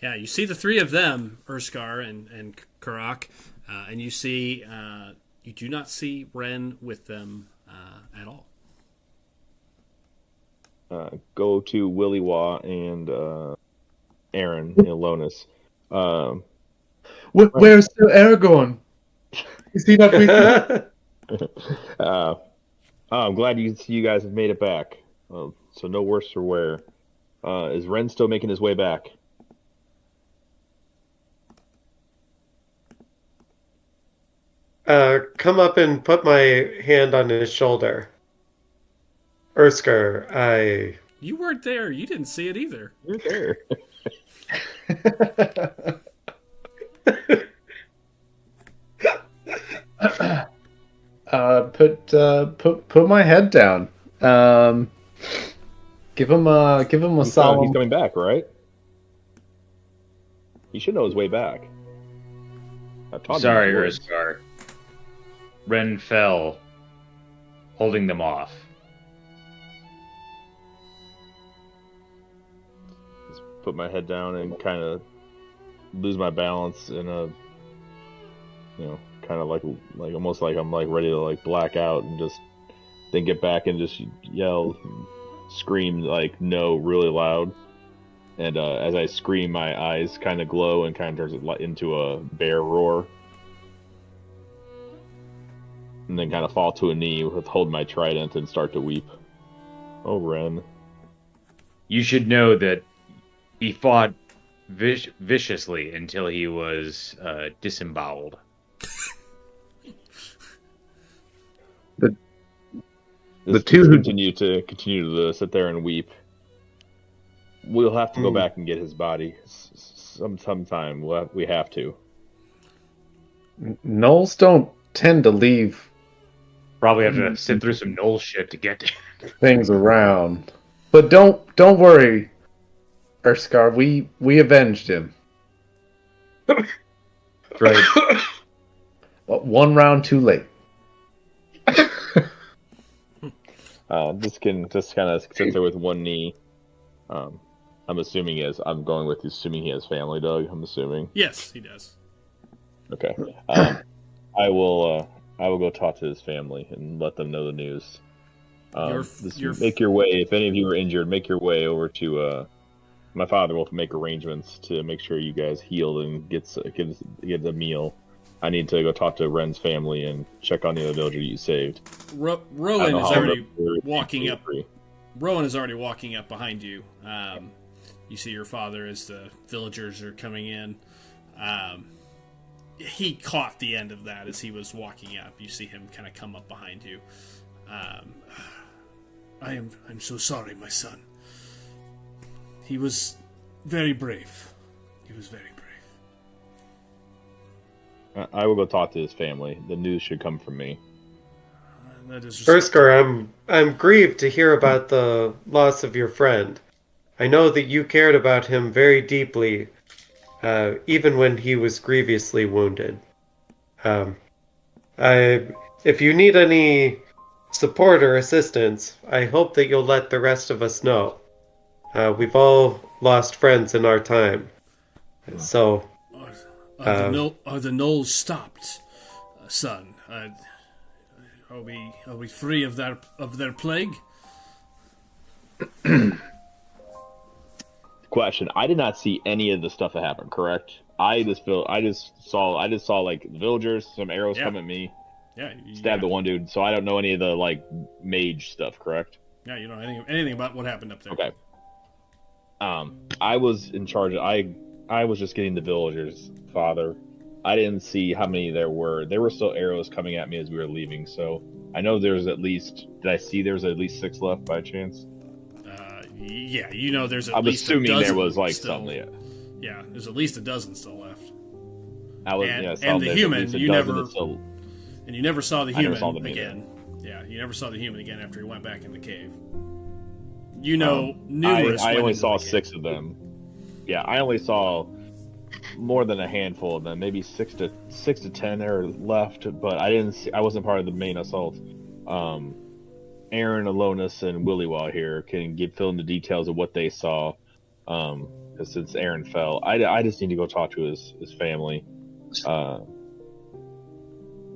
Yeah, you see the 3 of them, Urskar and Karak, and you see you do not see Ren with them at all. Go to Willy Wah and Aaron and Lonis. Where's Aragorn? Is he not with you? I'm glad you guys have made it back. So no worse for wear. Is Ren still making his way back? Come up and put my hand on his shoulder. Urskar, You weren't there. You didn't see it either. You're there. Put my head down. Give him a solemn. He's coming back, right? He should know his way back. Sorry, Urscar. Ren fell, holding them off. Just put my head down and kind of lose my balance in a, kind of like almost like I'm like ready to like black out and just then get back and just yell, scream like no really loud. And as I scream, my eyes kind of glow and kind of turns it into a bear roar. And then kind of fall to a knee, hold my trident, and start to weep. Oh, Ren. You should know that he fought viciously until he was disemboweled. The 2 who continue to sit there and weep. We'll have to go back and get his body sometime. We have to. Gnolls don't tend to leave Probably have to sit through some Knoll shit to get to. things around. But don't worry, Erskar. We avenged him. Right. But 1 round too late. This can just kind of sit there with one knee. I'm assuming he has. I'm going with assuming he has family, Doug. I'm assuming. Yes, he does. Okay. I will go talk to his family and let them know the news. Make your way. If any of you are injured, make your way over to. My father will make arrangements to make sure you guys healed and get a meal. I need to go talk to Ren's family and check on the other villager you saved. Rowan is already walking up. Rowan is already walking up behind you. You see your father as the villagers are coming in. He caught the end of that as he was walking up. You see him kind of come up behind you. I'm so sorry, my son. He was very brave. He was very brave. I will go talk to his family. The news should come from me. Erskar, I'm grieved to hear about the loss of your friend. I know that you cared about him very deeply, even when he was grievously wounded. If you need any support or assistance, I hope that you'll let the rest of us know. We've all lost friends in our time, so. Are the Knolls stopped, son? Are we free of their plague? Question: I did not see any of the stuff that happened. Correct? I just saw like villagers, some arrows come at me. Yeah, stabbed the one dude. So I don't know any of the like mage stuff. Correct? Yeah, you don't know anything about what happened up there. Okay. I was in charge. I was just getting the villagers, father. I didn't see how many there were. There were still arrows coming at me as we were leaving, so I know there's at least... Did I see there's at least 6 left by chance? Yeah, you know there's at I'm least assuming a dozen there was like still. something. Yeah. Yeah, there's at least a dozen still left. And the human, you never saw the human again. Yeah, you never saw the human again after he went back in the cave. You know, numerous. I only saw 6 of them. Yeah, I only saw more than a handful of them, maybe 6 to 10 are left, but I wasn't part of the main assault. Aaron, Alonis, and Willywaw here can fill in the details of what they saw. Since Aaron fell, I just need to go talk to his family.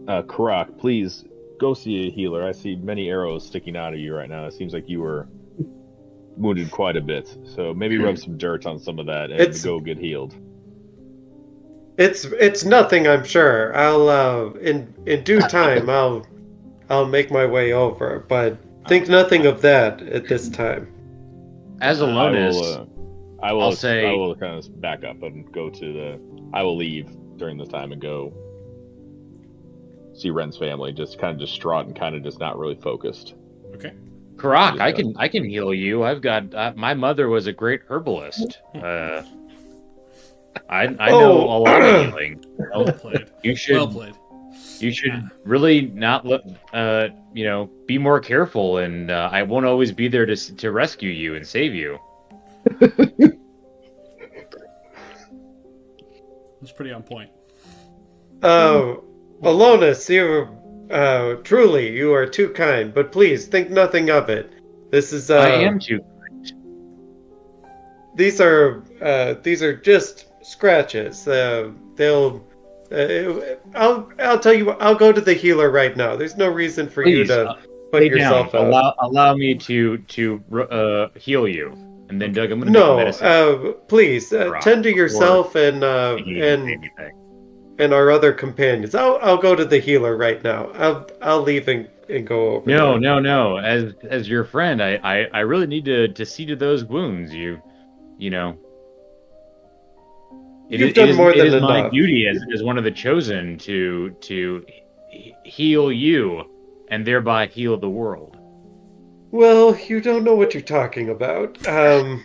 Karak, please go see a healer. I see many arrows sticking out of you right now. It seems like you were wounded quite a bit, so maybe rub some dirt on some of that and go get healed. It's nothing, I'm sure. I'll in due time I'll make my way over, but think nothing of that at this time. As Alonis, I will kind of back up and go to I will leave during this time and go see Ren's family, just kind of distraught and kind of just not really focused. Okay. Karak, I can heal you. I've got my mother was a great herbalist. I know a lot of healing. Well played. Well played. You should really not be more careful, and I won't always be there to rescue you and save you. That's pretty on point. Alonis, you are too kind, but please think nothing of it. This is I am too kind. These are just scratches. I'll tell you. I'll go to the healer right now. There's no reason for you to put yourself out. Allow me to heal you, and then Doug, I'm going to make medicine. Please tend to yourself and our other companions. I'll go to the healer right now. I'll leave and go over. No. As your friend, I really need to see to those wounds. You know. You've done more than enough. It is my duty as one of the chosen to heal you and thereby heal the world. Well, you don't know what you're talking about. But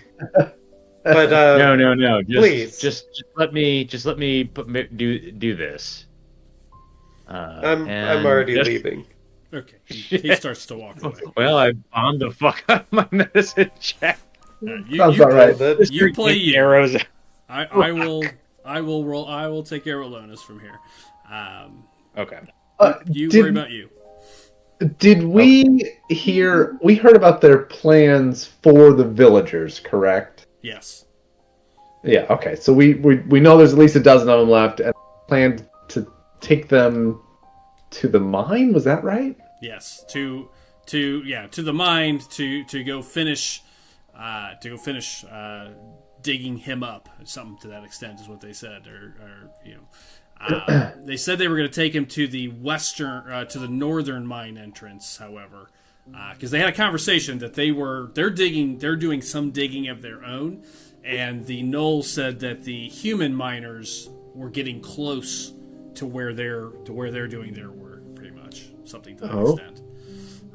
no. Please, just let me do this. I'm already leaving. Okay, he starts to walk away. Well, I bombed the fuck out of my medicine check. Sounds about right. You play you. Arrows. I will roll. I will take care of Alonis from here. Okay. You worry about you. Did we hear? We heard about their plans for the villagers, correct? Yes. Yeah. Okay. So we know there's at least a dozen of them left, and plan to take them to the mine. Was that right? Yes. To the mine to go finish digging him up. Something to that extent is what they said, they said they were going to take him to the to the northern mine entrance. However, because they had a conversation that they're doing some digging of their own, and the Gnoll said that the human miners were getting close to where they're doing their work, pretty much something to that extent.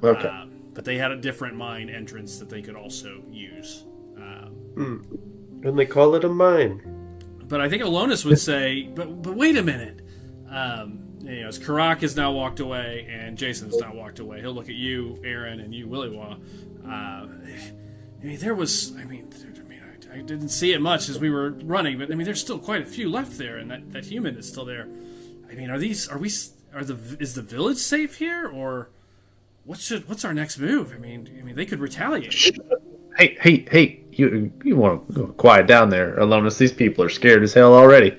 Okay. But they had a different mine entrance that they could also use. And they call it a mine. But I think Alonis would say, but wait a minute. As Karak has now walked away and Jason has now walked away, he'll look at you, Aaron, and you, Willywa. I didn't see it much as we were running, but there's still quite a few left there, and that human is still there. Is the village safe here, or what's our next move? They could retaliate. Hey! You want to quiet down there, Alonis. These people are scared as hell already.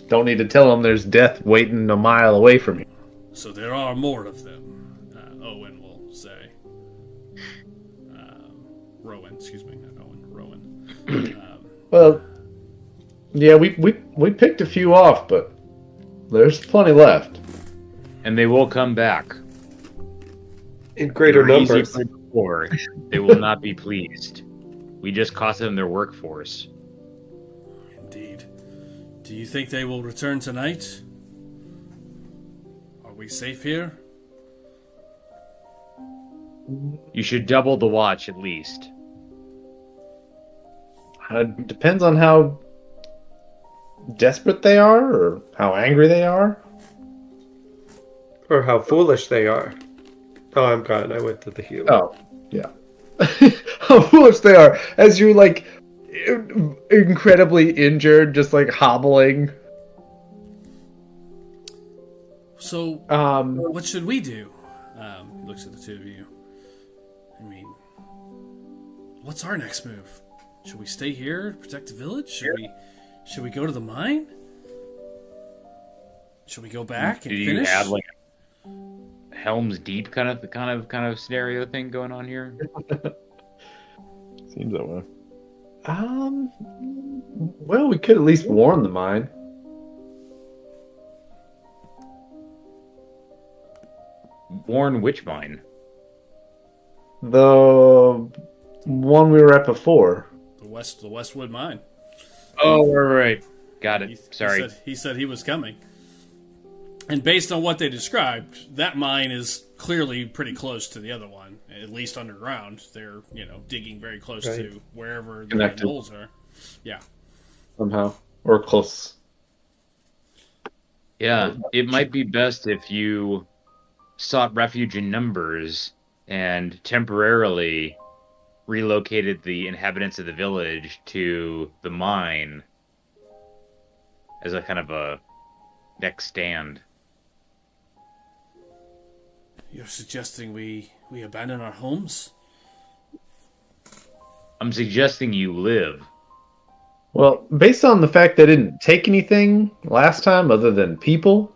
Don't need to tell them there's death waiting a mile away from you. So there are more of them, Owen will say. Rowan, excuse me, not Owen, Rowan. Well, yeah, we picked a few off, but there's plenty left. And they will come back. In greater numbers. Before, they will not be pleased. We just cost them their workforce. Indeed. Do you think they will return tonight? Are we safe here? You should double the watch at least. Depends on how desperate they are, or how angry they are. Or how foolish they are. Oh, I'm gone. I went to the healer. Oh, yeah. How foolish they are. As you're, incredibly injured, just, hobbling. So, what should we do? He looks at the two of you. What's our next move? Should we stay here to protect the village? Should we go to the mine? Should we go back and finish? Do you have, a Helm's Deep kind of scenario thing going on here? Seems that way. Well, we could at least warn the mine. Warn which mine? The one we were at before. The Westwood mine. Oh, right. Got it. Sorry. He said he was coming. And based on what they described, that mine is clearly pretty close to the other one, at least underground. They're, digging very close to wherever the gnolls are. Yeah. Somehow. Or close. Yeah, it might be best if you sought refuge in numbers and temporarily relocated the inhabitants of the village to the mine as a kind of a next stand. You're suggesting we abandon our homes? I'm suggesting you live. Well, based on the fact they didn't take anything last time other than people,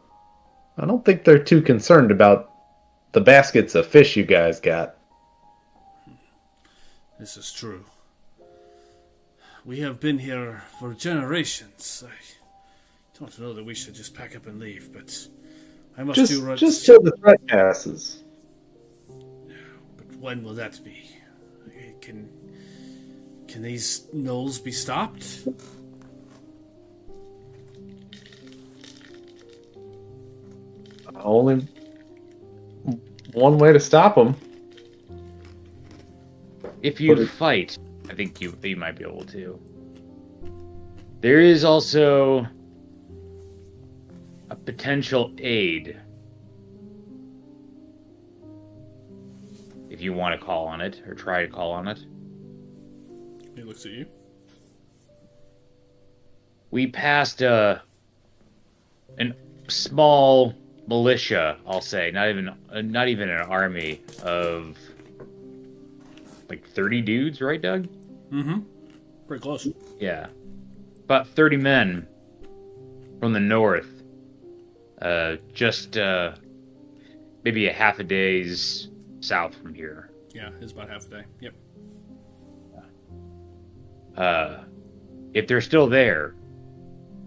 I don't think they're too concerned about the baskets of fish you guys got. This is true. We have been here for generations. I don't know that we should just pack up and leave, but I must do right. Just till the threat passes. But when will that be? Can these gnolls be stopped? Only one way to stop them. If you fight, I think you might be able to. There is also a potential aid if you want to call on it or try to call on it. He looks at you. We passed an small militia, I'll say, not even an army of like 30 dudes, right, Doug? Mm-hmm. Pretty close. Yeah. About 30 men from the north. Just maybe a half a day's south from here. Yeah, it's about half a day. Yep. If they're still there,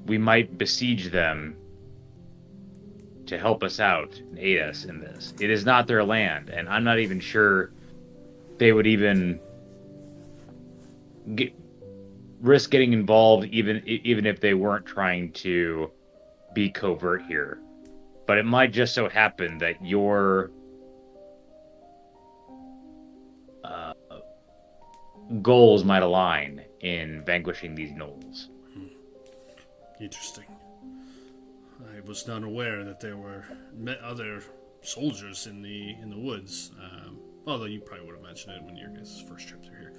we might besiege them to help us out and aid us in this. It is not their land, and I'm not even sure they would even risk getting involved, even if they weren't trying to be covert here. But it might just so happen that your goals might align in vanquishing these gnolls. Interesting. I was not aware that there were other soldiers in the woods. Although you probably would have mentioned it when your guys' first trip through here.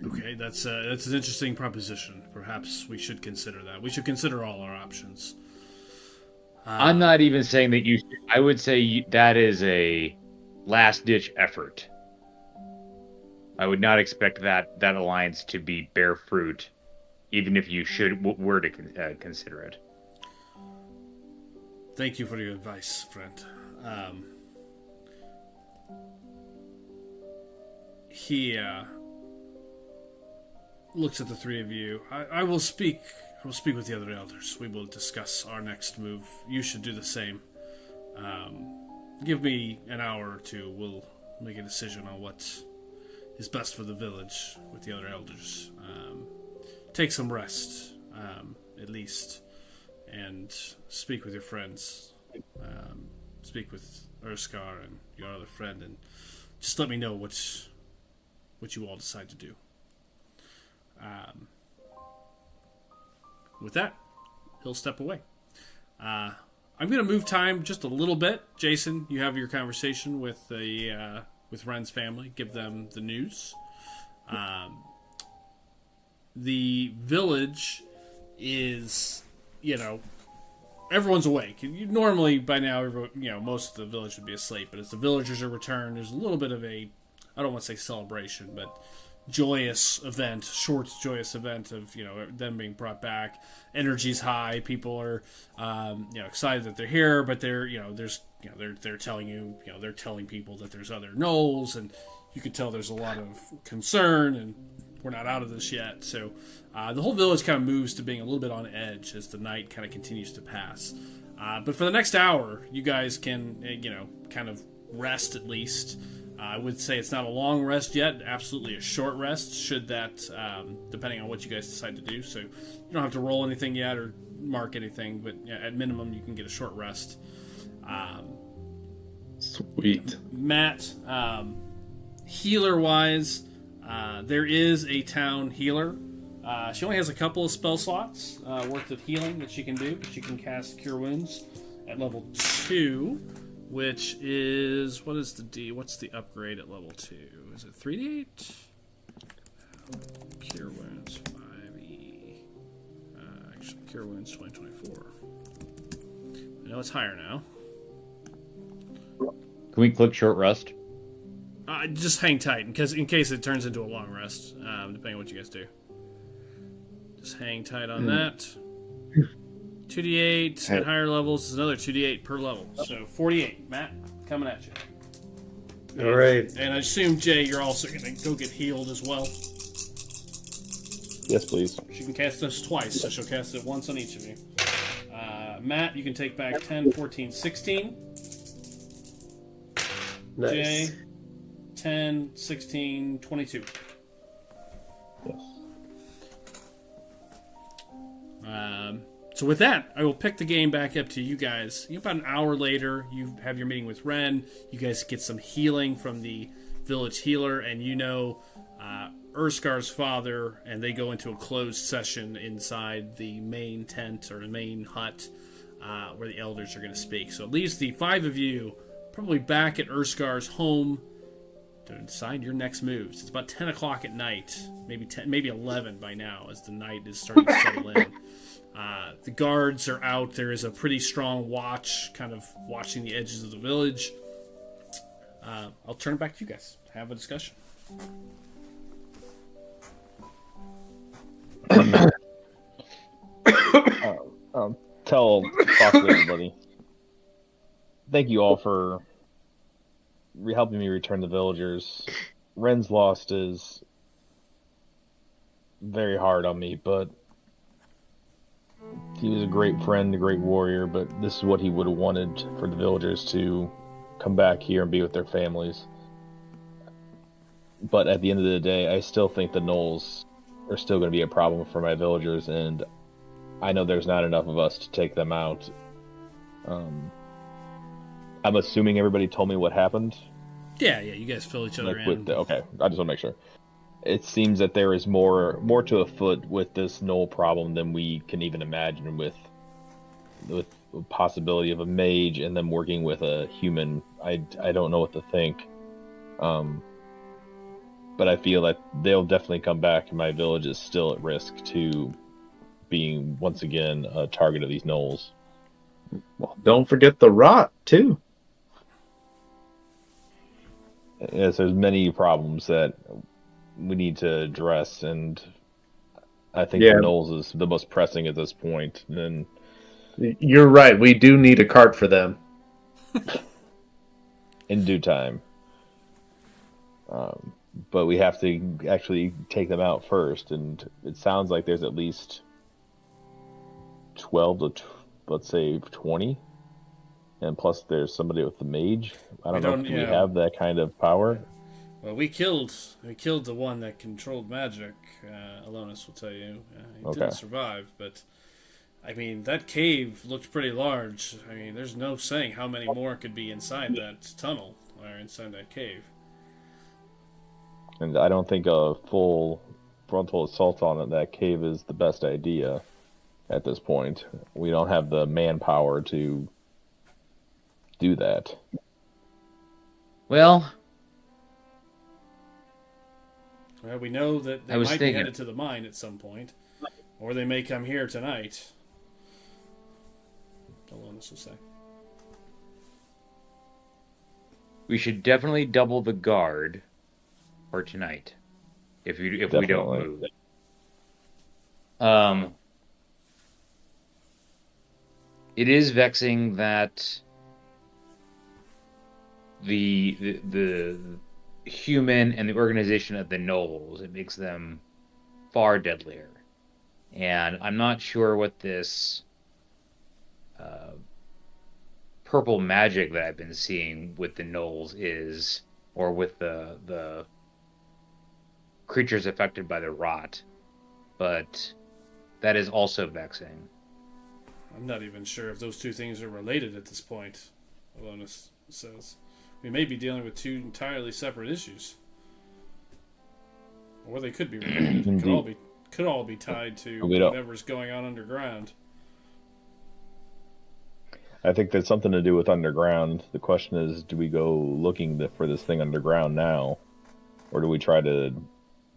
Okay, that's an interesting proposition. Perhaps we should consider that. We should consider all our options. I'm not even saying that you. I would say that is a last-ditch effort. I would not expect that alliance to bear fruit, even if you were to consider it. Thank you for your advice, friend. He looks at the three of you. I will speak with the other elders. We will discuss our next move. You should do the same. Give me an hour or two. We'll make a decision on what is best for the village with the other elders. Take some rest, at least, and speak with your friends. Speak with Urskar and your other friend, and just let me know what you all decide to do. With that, he'll step away. I'm going to move time just a little bit. Jason, you have your conversation with Ren's family. Give them the news. The village is, everyone's awake. Normally, by now, most of the village would be asleep. But as the villagers are returned, there's a little bit of a, I don't want to say celebration, but joyous event, short joyous event of them being brought back. Energy's high. People are excited that they're here, but they're telling people that there's other gnolls, and you can tell there's a lot of concern, and we're not out of this yet. So the whole village kind of moves to being a little bit on edge as the night kind of continues to pass. But for the next hour, you guys can kind of rest at least. I would say it's not a long rest yet, absolutely a short rest, should that, depending on what you guys decide to do. So you don't have to roll anything yet or mark anything, but at minimum you can get a short rest. Sweet. Matt, healer-wise, there is a town healer. She only has a couple of spell slots worth of healing that she can do. She can cast Cure Wounds at level 2. Which is, what's the upgrade at level 2? Is it 3d8? Cure Wounds 5e. Actually, Cure Wounds 2024. I know it's higher now. Can we click short rest? Just hang tight, in case it turns into a long rest, depending on what you guys do. Just hang tight on that. 2d8 at higher levels is another 2d8 per level. So 48. Matt, coming at you. All right. And I assume, Jay, you're also going to go get healed as well. Yes, please. She can cast this twice, so she'll cast it once on each of you. Matt, you can take back 10, 14, 16. Nice. Jay, 10, 16, 22. Yes. So with that, I will pick the game back up to you guys. About an hour later, you have your meeting with Ren. You guys get some healing from the village healer, and Urskar's father, and they go into a closed session inside the main tent or the main hut where the elders are going to speak. So it leaves the 5 of you probably back at Urskar's home to decide your next moves. It's about 10 o'clock at night, maybe 11 by now, as the night is starting to settle in. The guards are out. There is a pretty strong watch, kind of watching the edges of the village. I'll turn it back to you guys to have a discussion. Talk to everybody. Thank you all for helping me return the villagers. Ren's lost is very hard on me, but he was a great friend, a great warrior, but this is what he would have wanted for the villagers to come back here and be with their families. But at the end of the day, I still think the gnolls are still going to be a problem for my villagers, and I know there's not enough of us to take them out. I'm assuming everybody told me what happened. Yeah, you guys fill each other in. Okay, I just want to make sure. It seems that there is more to afoot with this gnoll problem than we can even imagine, with the possibility of a mage and them working with a human. I don't know what to think. But I feel that they'll definitely come back, and my village is still at risk to being once again a target of these gnolls. Well, don't forget the rot too. Yes, there's many problems that we need to address, and I think the gnolls is the most pressing at this point. And you're right. We do need a cart for them in due time. But we have to actually take them out first, and it sounds like there's at least 12 to, let's say, 20. And plus there's somebody with the mage. I don't know if we have that kind of power. Well, we killed the one that controlled magic. Alonis will tell you. He didn't survive, but I mean, that cave looked pretty large. I mean, there's no saying how many more could be inside that tunnel or inside that cave. And I don't think a full frontal assault on that cave is the best idea at this point. We don't have the manpower to do that. Well, we know that they might be headed to the mine at some point, or they may come here tonight. Alonis will say. We should definitely double the guard for tonight, if we don't move. It is vexing that the human and the organization of the gnolls, it makes them far deadlier, and I'm not sure what this purple magic that I've been seeing with the gnolls is, or with the creatures affected by the rot, but that is also vexing. I'm not even sure if those two things are related at this point, Alonis says. We may be dealing with two entirely separate issues. Or they could be related. Could all be tied to whatever's going on underground. I think there's something to do with underground. The question is, do we go looking for this thing underground now? Or do we try to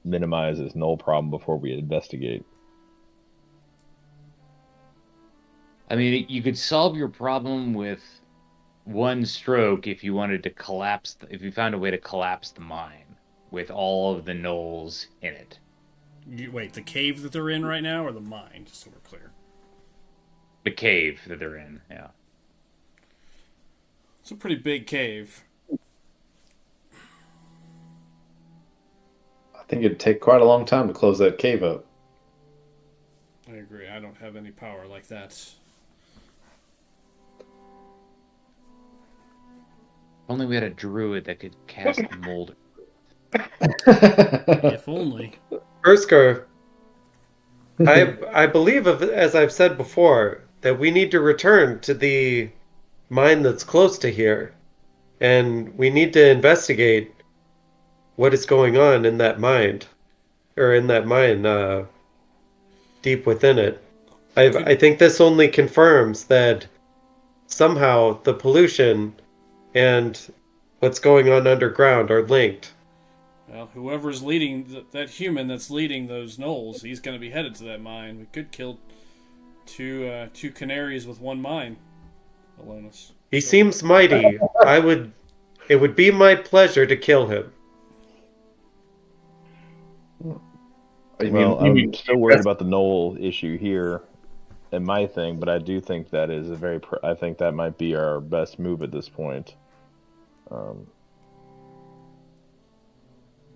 minimize this gnoll problem before we investigate? I mean, you could solve your problem with one stroke if you wanted to collapse, if you found a way to collapse the mine with all of the gnolls in it. Wait, the cave that they're in right now, or the mine, just so we're clear? The cave that they're in, yeah. It's a pretty big cave. I think it'd take quite a long time to close that cave up. I agree. I don't have any power like that. Only we had a druid that could cast mold. If only. Urskar, I believe, as I've said before, that we need to return to the mine that's close to here, and we need to investigate what is going on in that mine, deep within it. I think this only confirms that somehow the pollution and what's going on underground are linked. Well, whoever's leading that human that's leading those gnolls, he's going to be headed to that mine. We could kill two canaries with one mine, Alonis. He seems mighty. It would be my pleasure to kill him. I'm still worried about the Knoll issue here and my thing, but I do think that is I think that might be our best move at this point.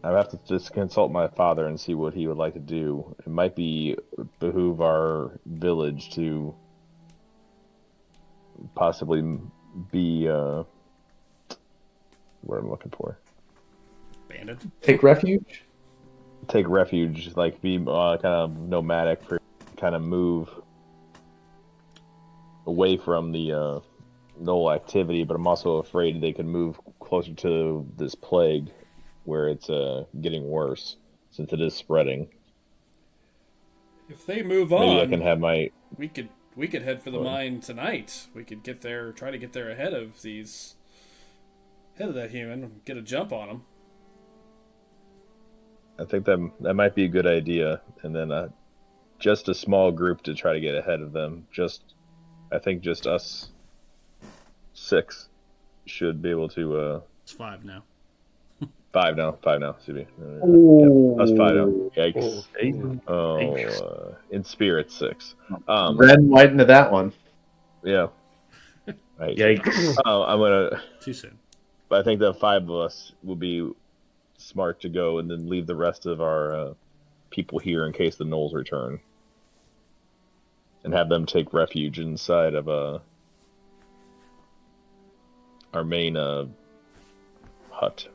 I have to just consult my father and see what he would like to do. It might behoove our village to possibly be what I'm looking for. Bandit. Take refuge. Take refuge, like be kind of nomadic for kind of move away from the Knoll activity, but I'm also afraid they could move closer to this plague where it's getting worse since it is spreading. If they move Maybe on, I can have my. we could head for the mine tonight. We could try to get there ahead of that human, get a jump on him. I think that might be a good idea, and then just a small group to try to get ahead of them. I think just us 6 should be able to. It's 5 now. 5 now. Excuse me. Ooh. Yeah, us 5 now. Yikes! Oh, in spirit 6. Red and white into that one. Yeah. Right. Yikes. I'm gonna. Too soon. But I think the 5 of us will be smart to go, and then leave the rest of our people here in case the Knolls return, and have them take refuge inside of our main hut.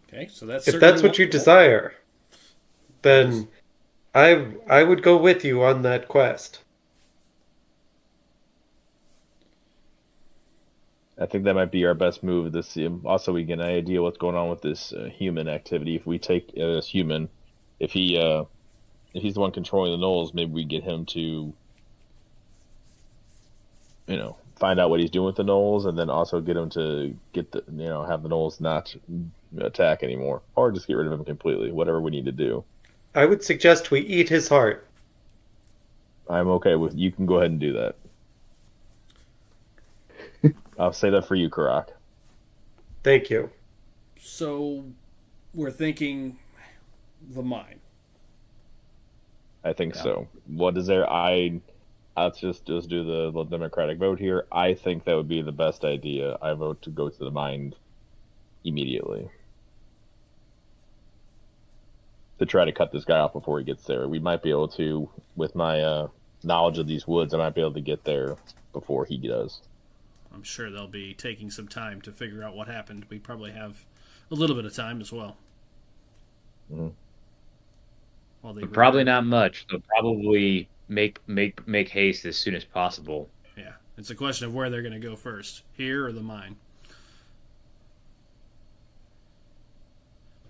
Okay, so that's If that's what you desire, then I would go with you on that quest. I think that might be our best move. This also we get an idea what's going on with this human activity. If we take this human, if he's the one controlling the Knolls, maybe we get him to, find out what he's doing with the Knolls, and then also get him to have the Knolls not attack anymore, or just get rid of him completely. Whatever we need to do. I would suggest we eat his heart. I'm okay with. You can go ahead and do that. I'll say that for you, Karak. Thank you. So, we're thinking the mine. I think so. What is there? Let's just do the democratic vote here. I think that would be the best idea. I vote to go to the mine immediately to try to cut this guy off before he gets there. We might be able to, with my knowledge of these woods, I might be able to get there before he does. I'm sure they'll be taking some time to figure out what happened. We probably have a little bit of time as well. Mm-hmm. But probably not much. They'll probably make haste as soon as possible. Yeah, it's a question of where they're going to go first, here or the mine.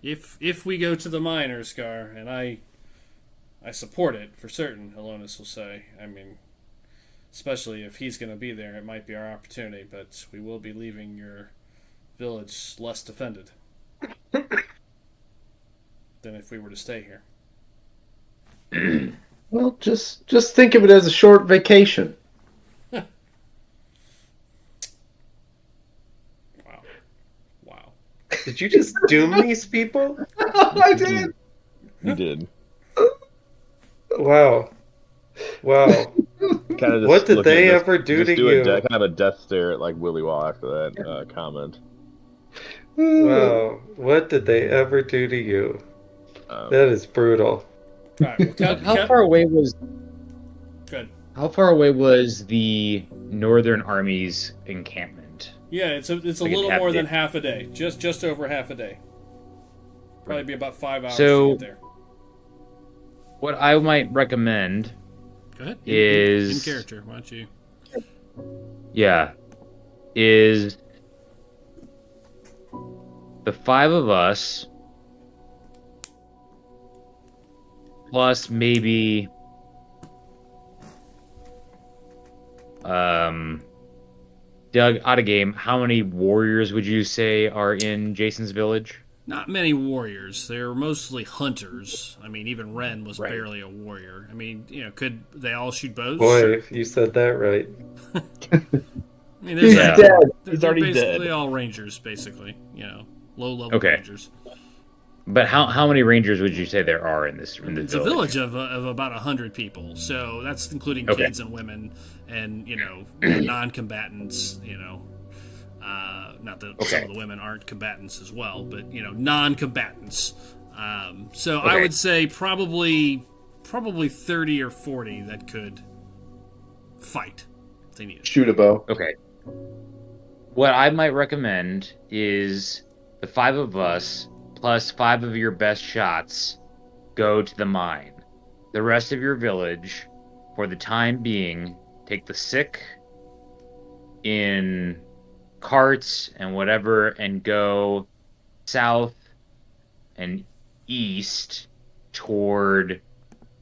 If we go to the mine, Urskar, and I support it for certain, Alonis will say. I mean, especially if he's going to be there, it might be our opportunity, but we will be leaving your village less defended than if we were to stay here. Well, just think of it as a short vacation. Wow. Did you just doom these people? I did. You did. Wow. Kind of just What did looking they at this- ever do just to do you? kind of a death stare at like Willy Wall after that comment. Wow. What did they ever do to you? That is brutal. All right, well, How far away was Good. How far away was the Northern Army's encampment? Yeah, it's a Like little half more day. than half a day. Just over half a day. Probably be about 5 hours So- to get there. What I might recommend, Go ahead. is- in character. Why don't you? is the 5 of us plus maybe Doug, out of game, how many warriors would you say are in Jason's village? Not many warriors. They're mostly hunters. I mean, even Ren was Right. barely a warrior. I mean, could they all shoot bows? Boy, Sure. if you said that right. I mean, He's there's dead. He's already basically dead. all rangers, basically. Low-level Okay. rangers. But how many rangers would you say there are in this It's a village of about 100 people, so that's including Okay. kids and women and non-combatants. Not that some Okay. of the women aren't combatants as well, but non-combatants. So I Okay. would say probably 30 or 40 that could fight if they needed. Shoot a bow. Okay. What I might recommend is the 5 of us plus 5 of your best shots go to the mine. The rest of your village, for the time being, take the sick in carts and whatever and go south and east toward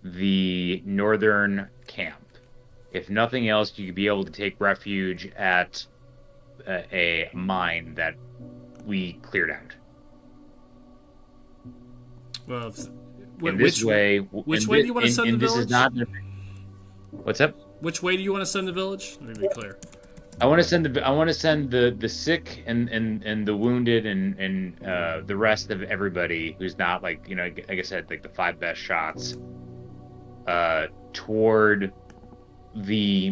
the northern camp. If nothing else, you could be able to take refuge at a mine that we cleared out. Well, In this way, which way do you want to send the this is village? not. What's up? Which way do you want to send the village? Let me be clear. I want to send the sick and the wounded and the rest of everybody who's not like I said, like the 5 best shots toward the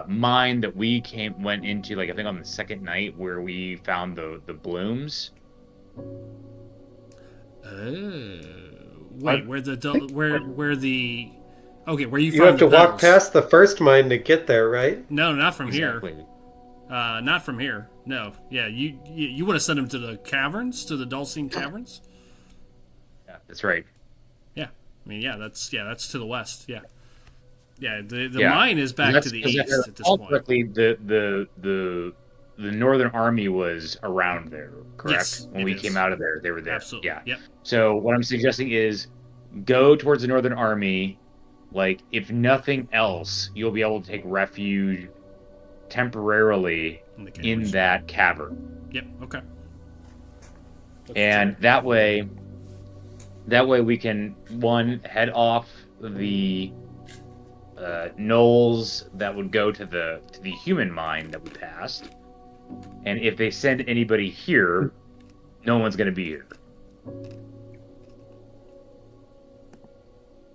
mine that we went into, like I think on the second night where we found the blooms. Wait, where the okay, where you You found have to the walk bells. past the first mine to get there, right? No, not from Exactly. here. Not from here. No. Yeah, you want to send them to the caverns, to the Dulcine caverns? Yeah, that's right. Yeah. I mean, that's to the west. Yeah. Yeah. The Yeah. mine is back That's to the because if I east at this recall point. correctly, the Northern Army was around there, correct? Yes, when it we is. came out of there, they were there. Absolutely. Yeah. Yep. So what I'm suggesting is go towards the Northern Army. Like, if nothing else, you'll be able to take refuge temporarily In the in caverns. that cavern. Yep. Okay. And that way we can, one, head off the knolls that would go to the human mine that we passed. And if they send anybody here, no one's going to be here.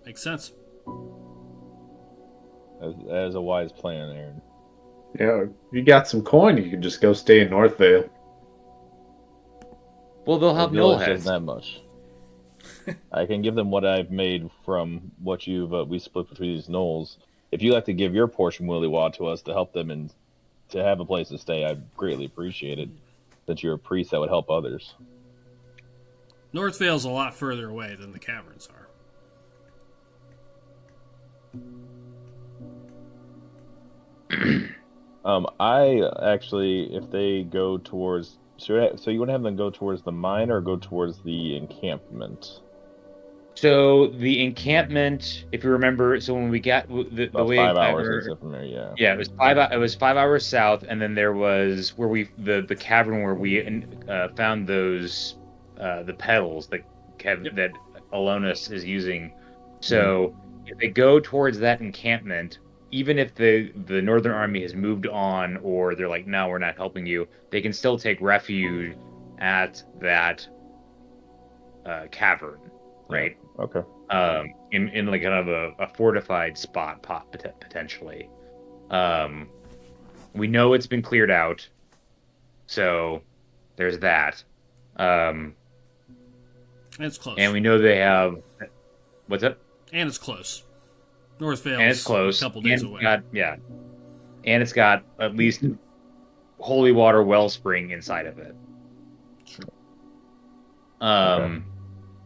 Makes sense. That is a wise plan, Aaron. Yeah, if you got some coin, you could just go stay in Northvale. Well, they'll have The null village heads. doesn't have much. I can give them what I've made from what we split between these knolls. If you'd like to give your portion, Willy Wad, to us to help them and to have a place to stay, I'd greatly appreciate it. Since you're a priest, that would help others. Northvale's a lot further away than the caverns are. I actually, if they go towards, so you want to have them go towards the mine or go towards the encampment? So the encampment, if you remember, so when we got the About way 5 I hours remember- or so from there, yeah. Yeah, it was 5 hours south, and then there was where the cavern where we found those the pedals that that Alonis is using. So if they go towards that encampment, even if the Northern Army has moved on, or they're like, no, we're not helping you, they can still take refuge at that cavern, right? Okay. In like kind of a fortified spot, potentially. We know it's been cleared out, so there's that. And it's close. And we know they have. What's up? And it's close. Northvale's And it's close. a couple days and away. And it's got at least holy water wellspring inside of it. Sure. Okay.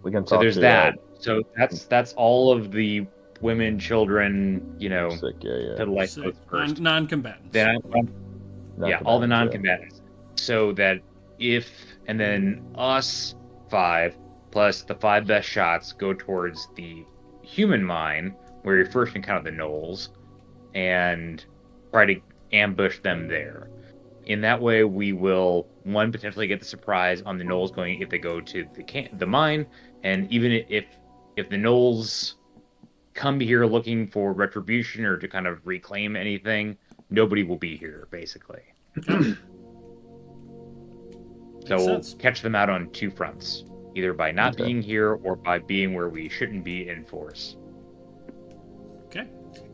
We can So talk there's to that. So that's all of the women, children, sick, yeah. to the life So, boats first. non-combatants. Then all the Non-combatants, non-combatants. So that and then us 5 plus the 5 best shots go towards the human mine where you first encounter the gnolls, and try to ambush them there. In that way, we will, one, potentially get the surprise on the gnolls going if they go to the mine, and even if the gnolls come here looking for retribution or to kind of reclaim anything, nobody will be here, basically. So we'll catch them out on two fronts, either by not being here or by being where we shouldn't be in force. Okay.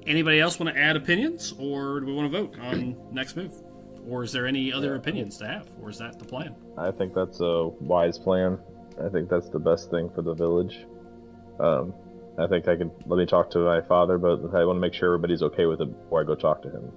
Anybody else want to add opinions, or do we want to vote on next move? Or is there any other opinions to have, or is that the plan? I think that's a wise plan. I think that's the best thing for the village. I think I can let me talk to my father, but I want to make sure everybody's okay with it before I go talk to him.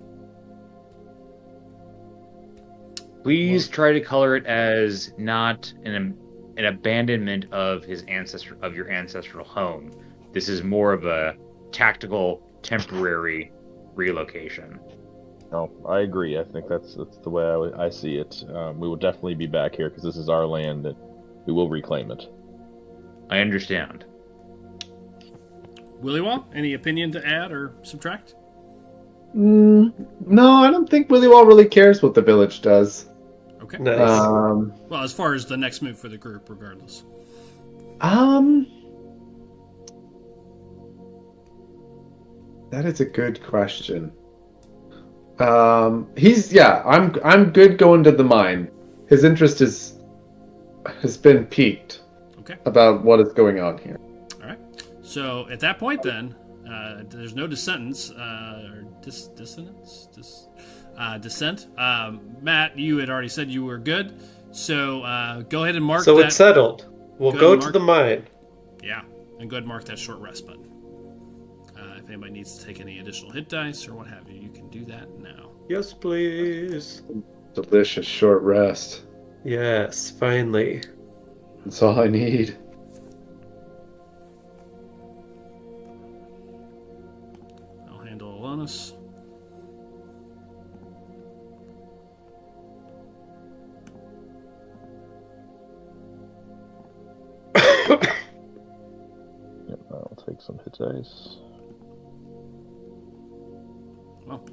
Please try to color it as not an abandonment of your ancestral home. This is more of a tactical, temporary relocation. No, I agree. I think that's the way I see it. We will definitely be back here because this is our land, and we will reclaim it. I understand. Willywaw, any opinion to add or subtract? No, I don't think Willywaw really cares what the village does. Okay. Nice. Well, as far as the next move for the group, regardless. That is a good question. I'm good going to the mine. His interest has been piqued. Okay. About what is going on here. All right. So at that point, then, there's no dissentence or dissent. Matt, you had already said you were good, so go ahead and mark. So that. it's settled. We'll go to the mine. Yeah, and go ahead and mark that short rest button. If anybody needs to take any additional hit dice or what have you, you can do that now. Yes, please. Delicious short rest. Yes, finally. That's all I need. I'll handle Alanis. Yep, I'll take some hit dice. Well,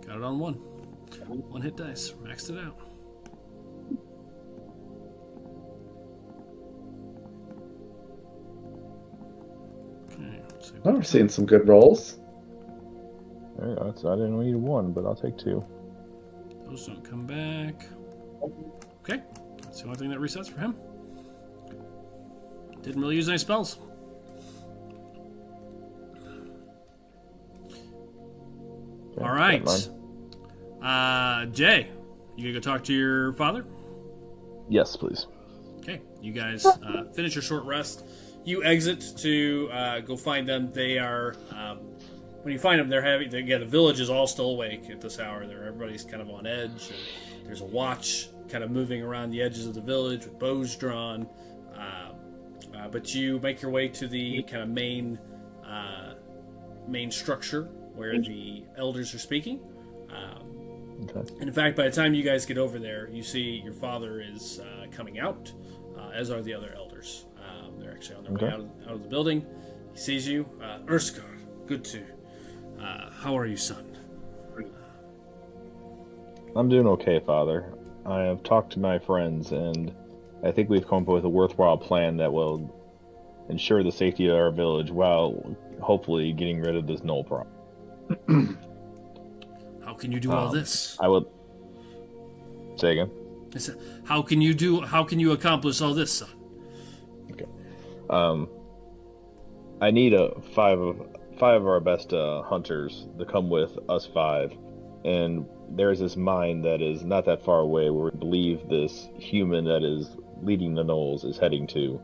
got it on one. One hit dice. Maxed it out. We're seeing some good rolls. There you go. I didn't need one, but I'll take two. Those don't come back. Okay, that's the only thing that resets for him. Didn't really use any spells. Okay, All right. Jay, you gonna go talk to your father? Yes, please. Okay, you guys finish your short rest. You exit to go find them. They are, when you find them, the village is all still awake at this hour. Everybody's kind of on edge. And there's a watch kind of moving around the edges of the village with bows drawn. But you make your way to the kind of main structure where the elders are speaking. Okay. And in fact, by the time you guys get over there, you see your father is coming out, as are the other elders. They're actually on their way out of the building. He sees you. Urskar, good to. How are you, son? I'm doing okay, Father. I have talked to my friends, and I think we've come up with a worthwhile plan that will ensure the safety of our village while hopefully getting rid of this gnoll problem. How can you do all this? I would say again. I said, how can you accomplish all this, son? Okay. I need five of our best hunters to come with us five, and there's this mine that is not that far away where we believe this human that is leading the gnolls is heading to.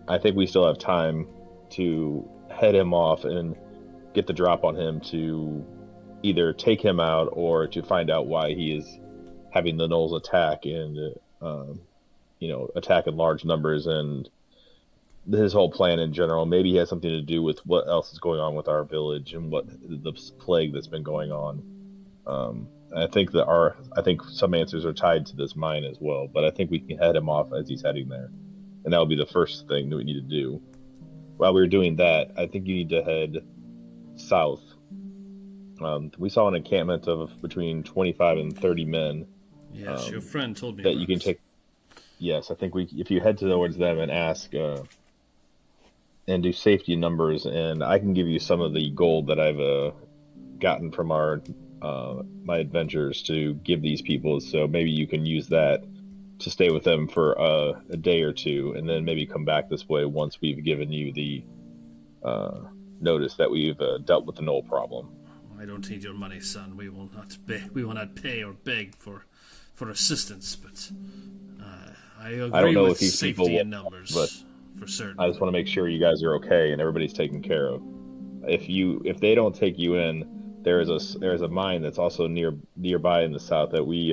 I think we still have time to head him off and get the drop on him to either take him out or to find out why he is having the gnolls attack and attack in large numbers, and his whole plan in general. Maybe he has something to do with what else is going on with our village and what the plague that's been going on. I think some answers are tied to this mine as well, but I think we can head him off as he's heading there, and that will be the first thing that we need to do. While we're doing that, I think you need to head south We saw an encampment of between 25 and 30 men. Yes, your friend told me that about you can it. take. Yes, I think if you head towards them and ask and do safety numbers, and I can give you some of the gold that I've gotten from my adventures to give these people. So maybe you can use that to stay with them for a day or two, and then maybe come back this way once we've given you the notice that we've dealt with the Knoll problem. I don't need your money, son. We will not pay or beg for assistance, but I agree I don't know with if these safety people, and numbers but for certain. I just want to make sure you guys are okay and everybody's taken care of. If they don't take you in, there is a mine that's also nearby in the south that we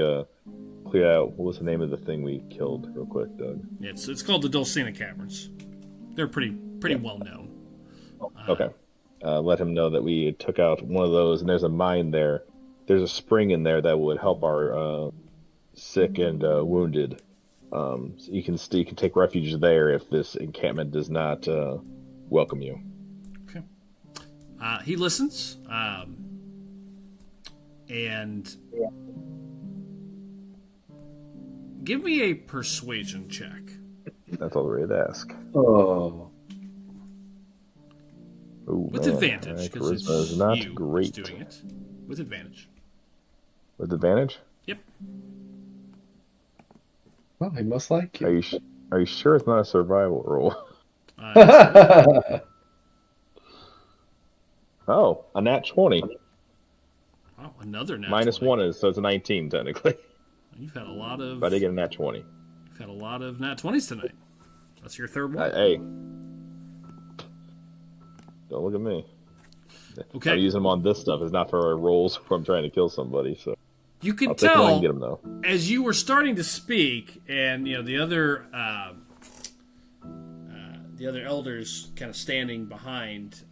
cleared out. What was the name of the thing we killed, real quick, Doug? Yeah, it's called the Dulcina Caverns. They're pretty well known. Okay. Let him know that we took out one of those, and there's a mine there. There's a spring in there that would help our sick and wounded. So you can take refuge there if this encampment does not welcome you. Okay. He listens, and give me a persuasion check. That's all there is to ask. Oh. Ooh, With man. advantage, because it's Charisma is not you great. who's doing it. With advantage. With advantage? Yep. Well, I must like Are you. you sure it's not a survival roll? Oh, a nat 20. Wow, another nat Minus 20. 1 is, so it's a 19 technically. You've had a lot of. But I did get a nat 20. You've had a lot of nat 20s tonight. That's your third one. Hey. Don't look at me. Okay. I'm using them on this stuff. It's not for rolls where I'm trying to kill somebody. So You could I'll take them when I tell can get them, though. as you were starting to speak, and the other elders kind of standing behind.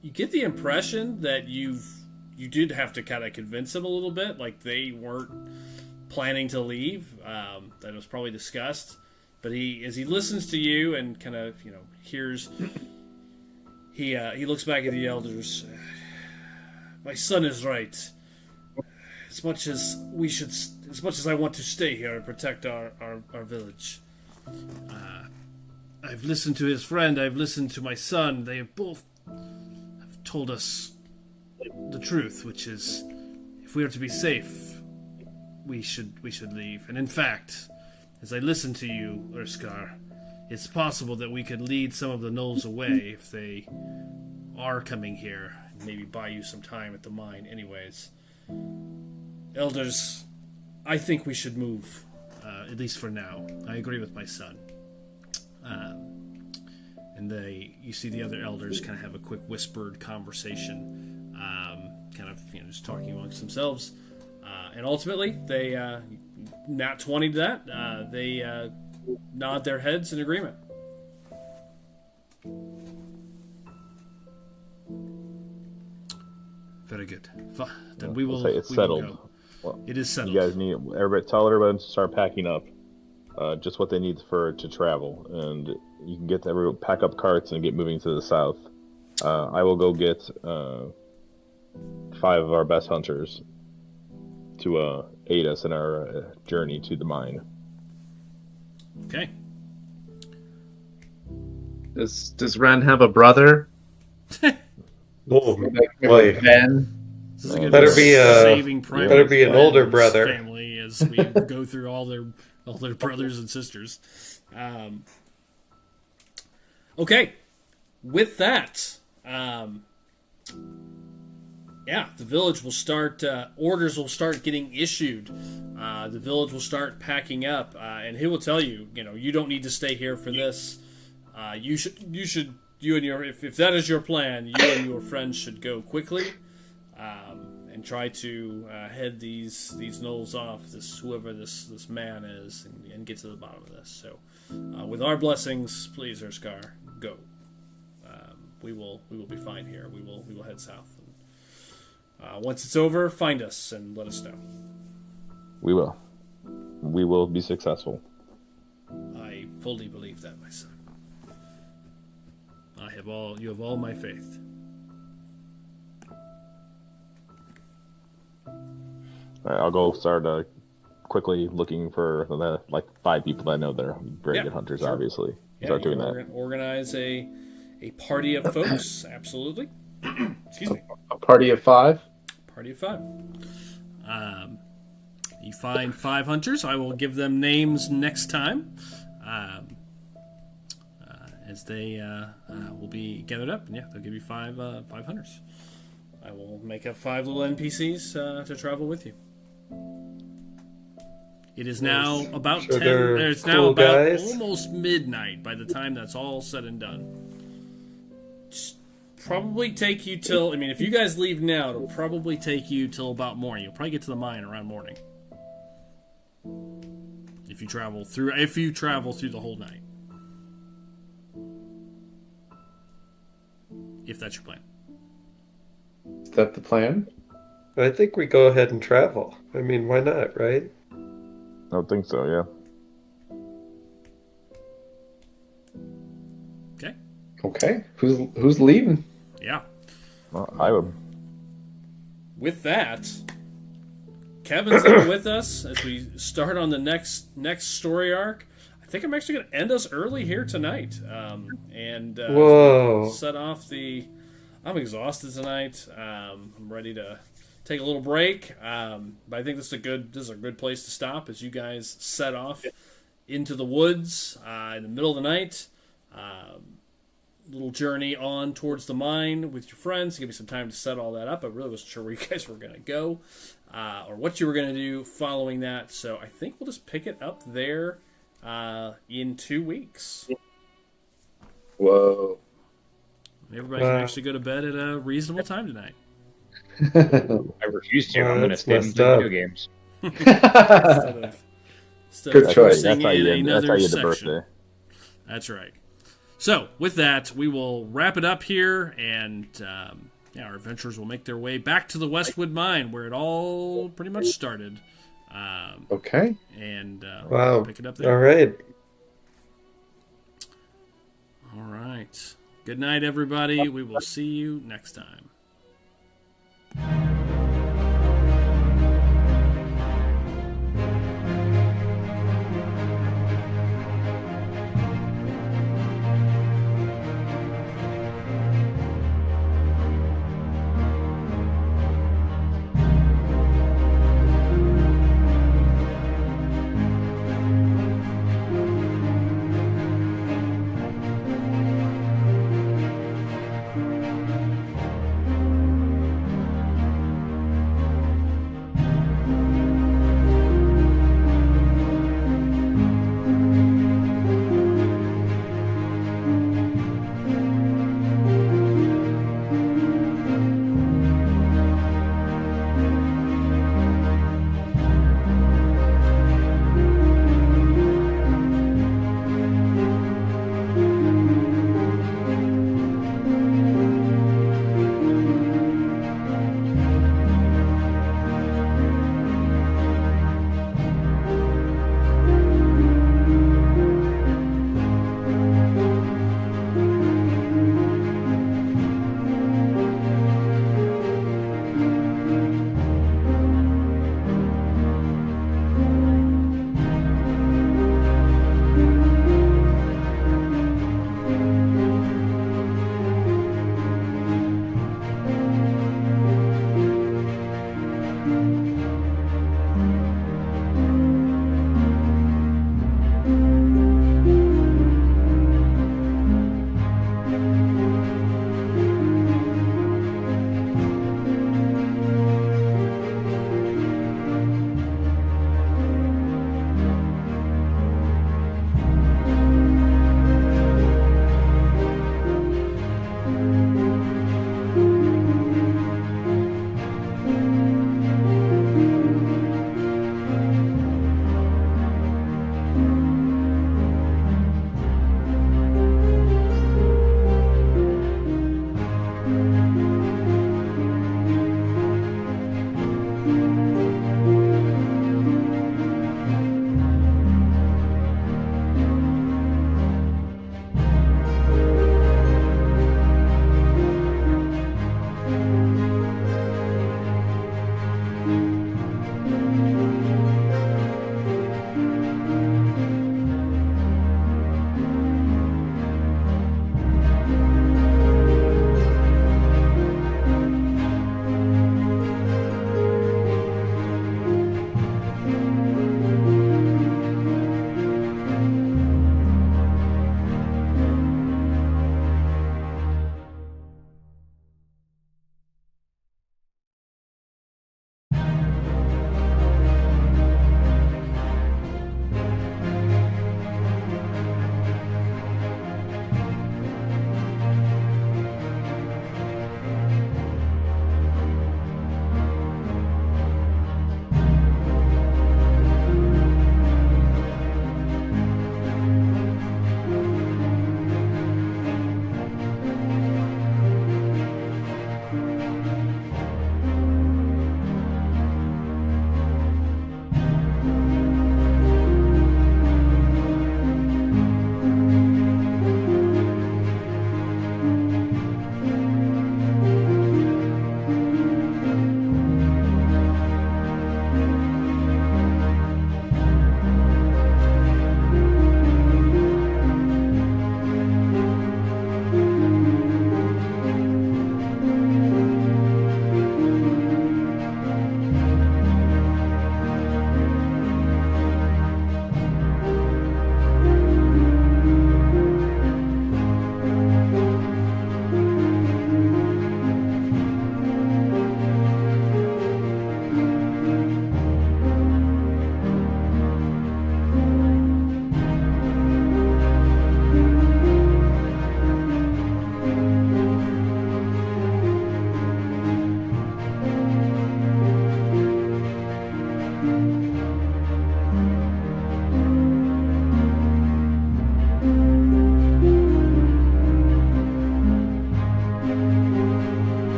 You get the impression that you did have to kind of convince them a little bit, like they weren't planning to leave. That was probably discussed, but as he listens to you and kind of hears. He looks back at the elders. My son is right. As much as I want to stay here and protect our village, I've listened to his friend. I've listened to my son. They have both told us the truth, which is, if we are to be safe, we should leave. And in fact, as I listen to you, Urskar, it's possible that we could lead some of the gnolls away if they are coming here. Maybe buy you some time at the mine anyways. Elders, I think we should move, at least for now. I agree with my son. And you see the other elders kind of have a quick whispered conversation, kind of just talking amongst themselves. And ultimately, they, nat 20 to that, they nod their heads in agreement. Very good. Then we will. Say it's we will settled. go. Well, It is settled. you guys tell everybody to start packing up. Just what they need to travel, and you can pack up carts and get moving to the south. I will go get 5 of our best hunters to aid us in our journey to the mine. Okay. Does Ren have a brother? Oh, Like boy. Ben? This is gonna Better be a- saving private better be an older Ryan's brother. family as we go through all their brothers and sisters. Okay, with that, the village will start. Orders will start getting issued. The village will start packing up, and he will tell you, you don't need to stay here for this. If that is your plan, you and your friends should go quickly, and try to head these gnolls off. Whoever this man is, and get to the bottom of this. So, with our blessings, please, Urskar, go. We will be fine here. We will head south. And, once it's over, find us and let us know. We will. We will be successful. I fully believe that, my son. You have all my faith. All right, I'll go start quickly looking for the 5 people that I know that are very good hunters. sure. Obviously, Yeah, start doing that. Organize a party of folks. Absolutely. Excuse me. A party of 5. Party of 5. You find 5 hunters. I will give them names next time. As they will be gathered up, and they'll give you 5 hunters. I will make up 5 little NPCs to travel with you. It is now about 10. It's now about almost midnight by the time that's all said and done. Probably take you till. I mean, if you guys leave now, it'll probably take you till about morning. You'll probably get to the mine around morning. If you travel through the whole night. If that's your plan. Is that the plan? I think we go ahead and travel. I mean, why not, right? I would think so. Yeah. Okay. Okay. Who's leading? Yeah. Well, I would. With that, Kevin's in with us as we start on the next story arc. I think I'm actually going to end us early here tonight, and Whoa. set off the. I'm exhausted tonight. I'm ready to take a little break, but I think this is a good place to stop as you guys set off into the woods in the middle of the night. Little journey on towards the mine with your friends. Give me some time to set all that up. I really wasn't sure where you guys were going to go or what you were going to do following that. So I think we'll just pick it up there in 2 weeks. Whoa. Everybody can actually go to bed at a reasonable time tonight. I refuse to. I'm going to stay and play video games. Instead Good of choice. forcing That's how in you another get the section. birthday. That's right. So, with that, we will wrap it up here, and our adventurers will make their way back to the Westwood Mine, where it all pretty much started. Okay. And Wow. pick it up there. All right. All right. Good night, everybody. We will see you next time.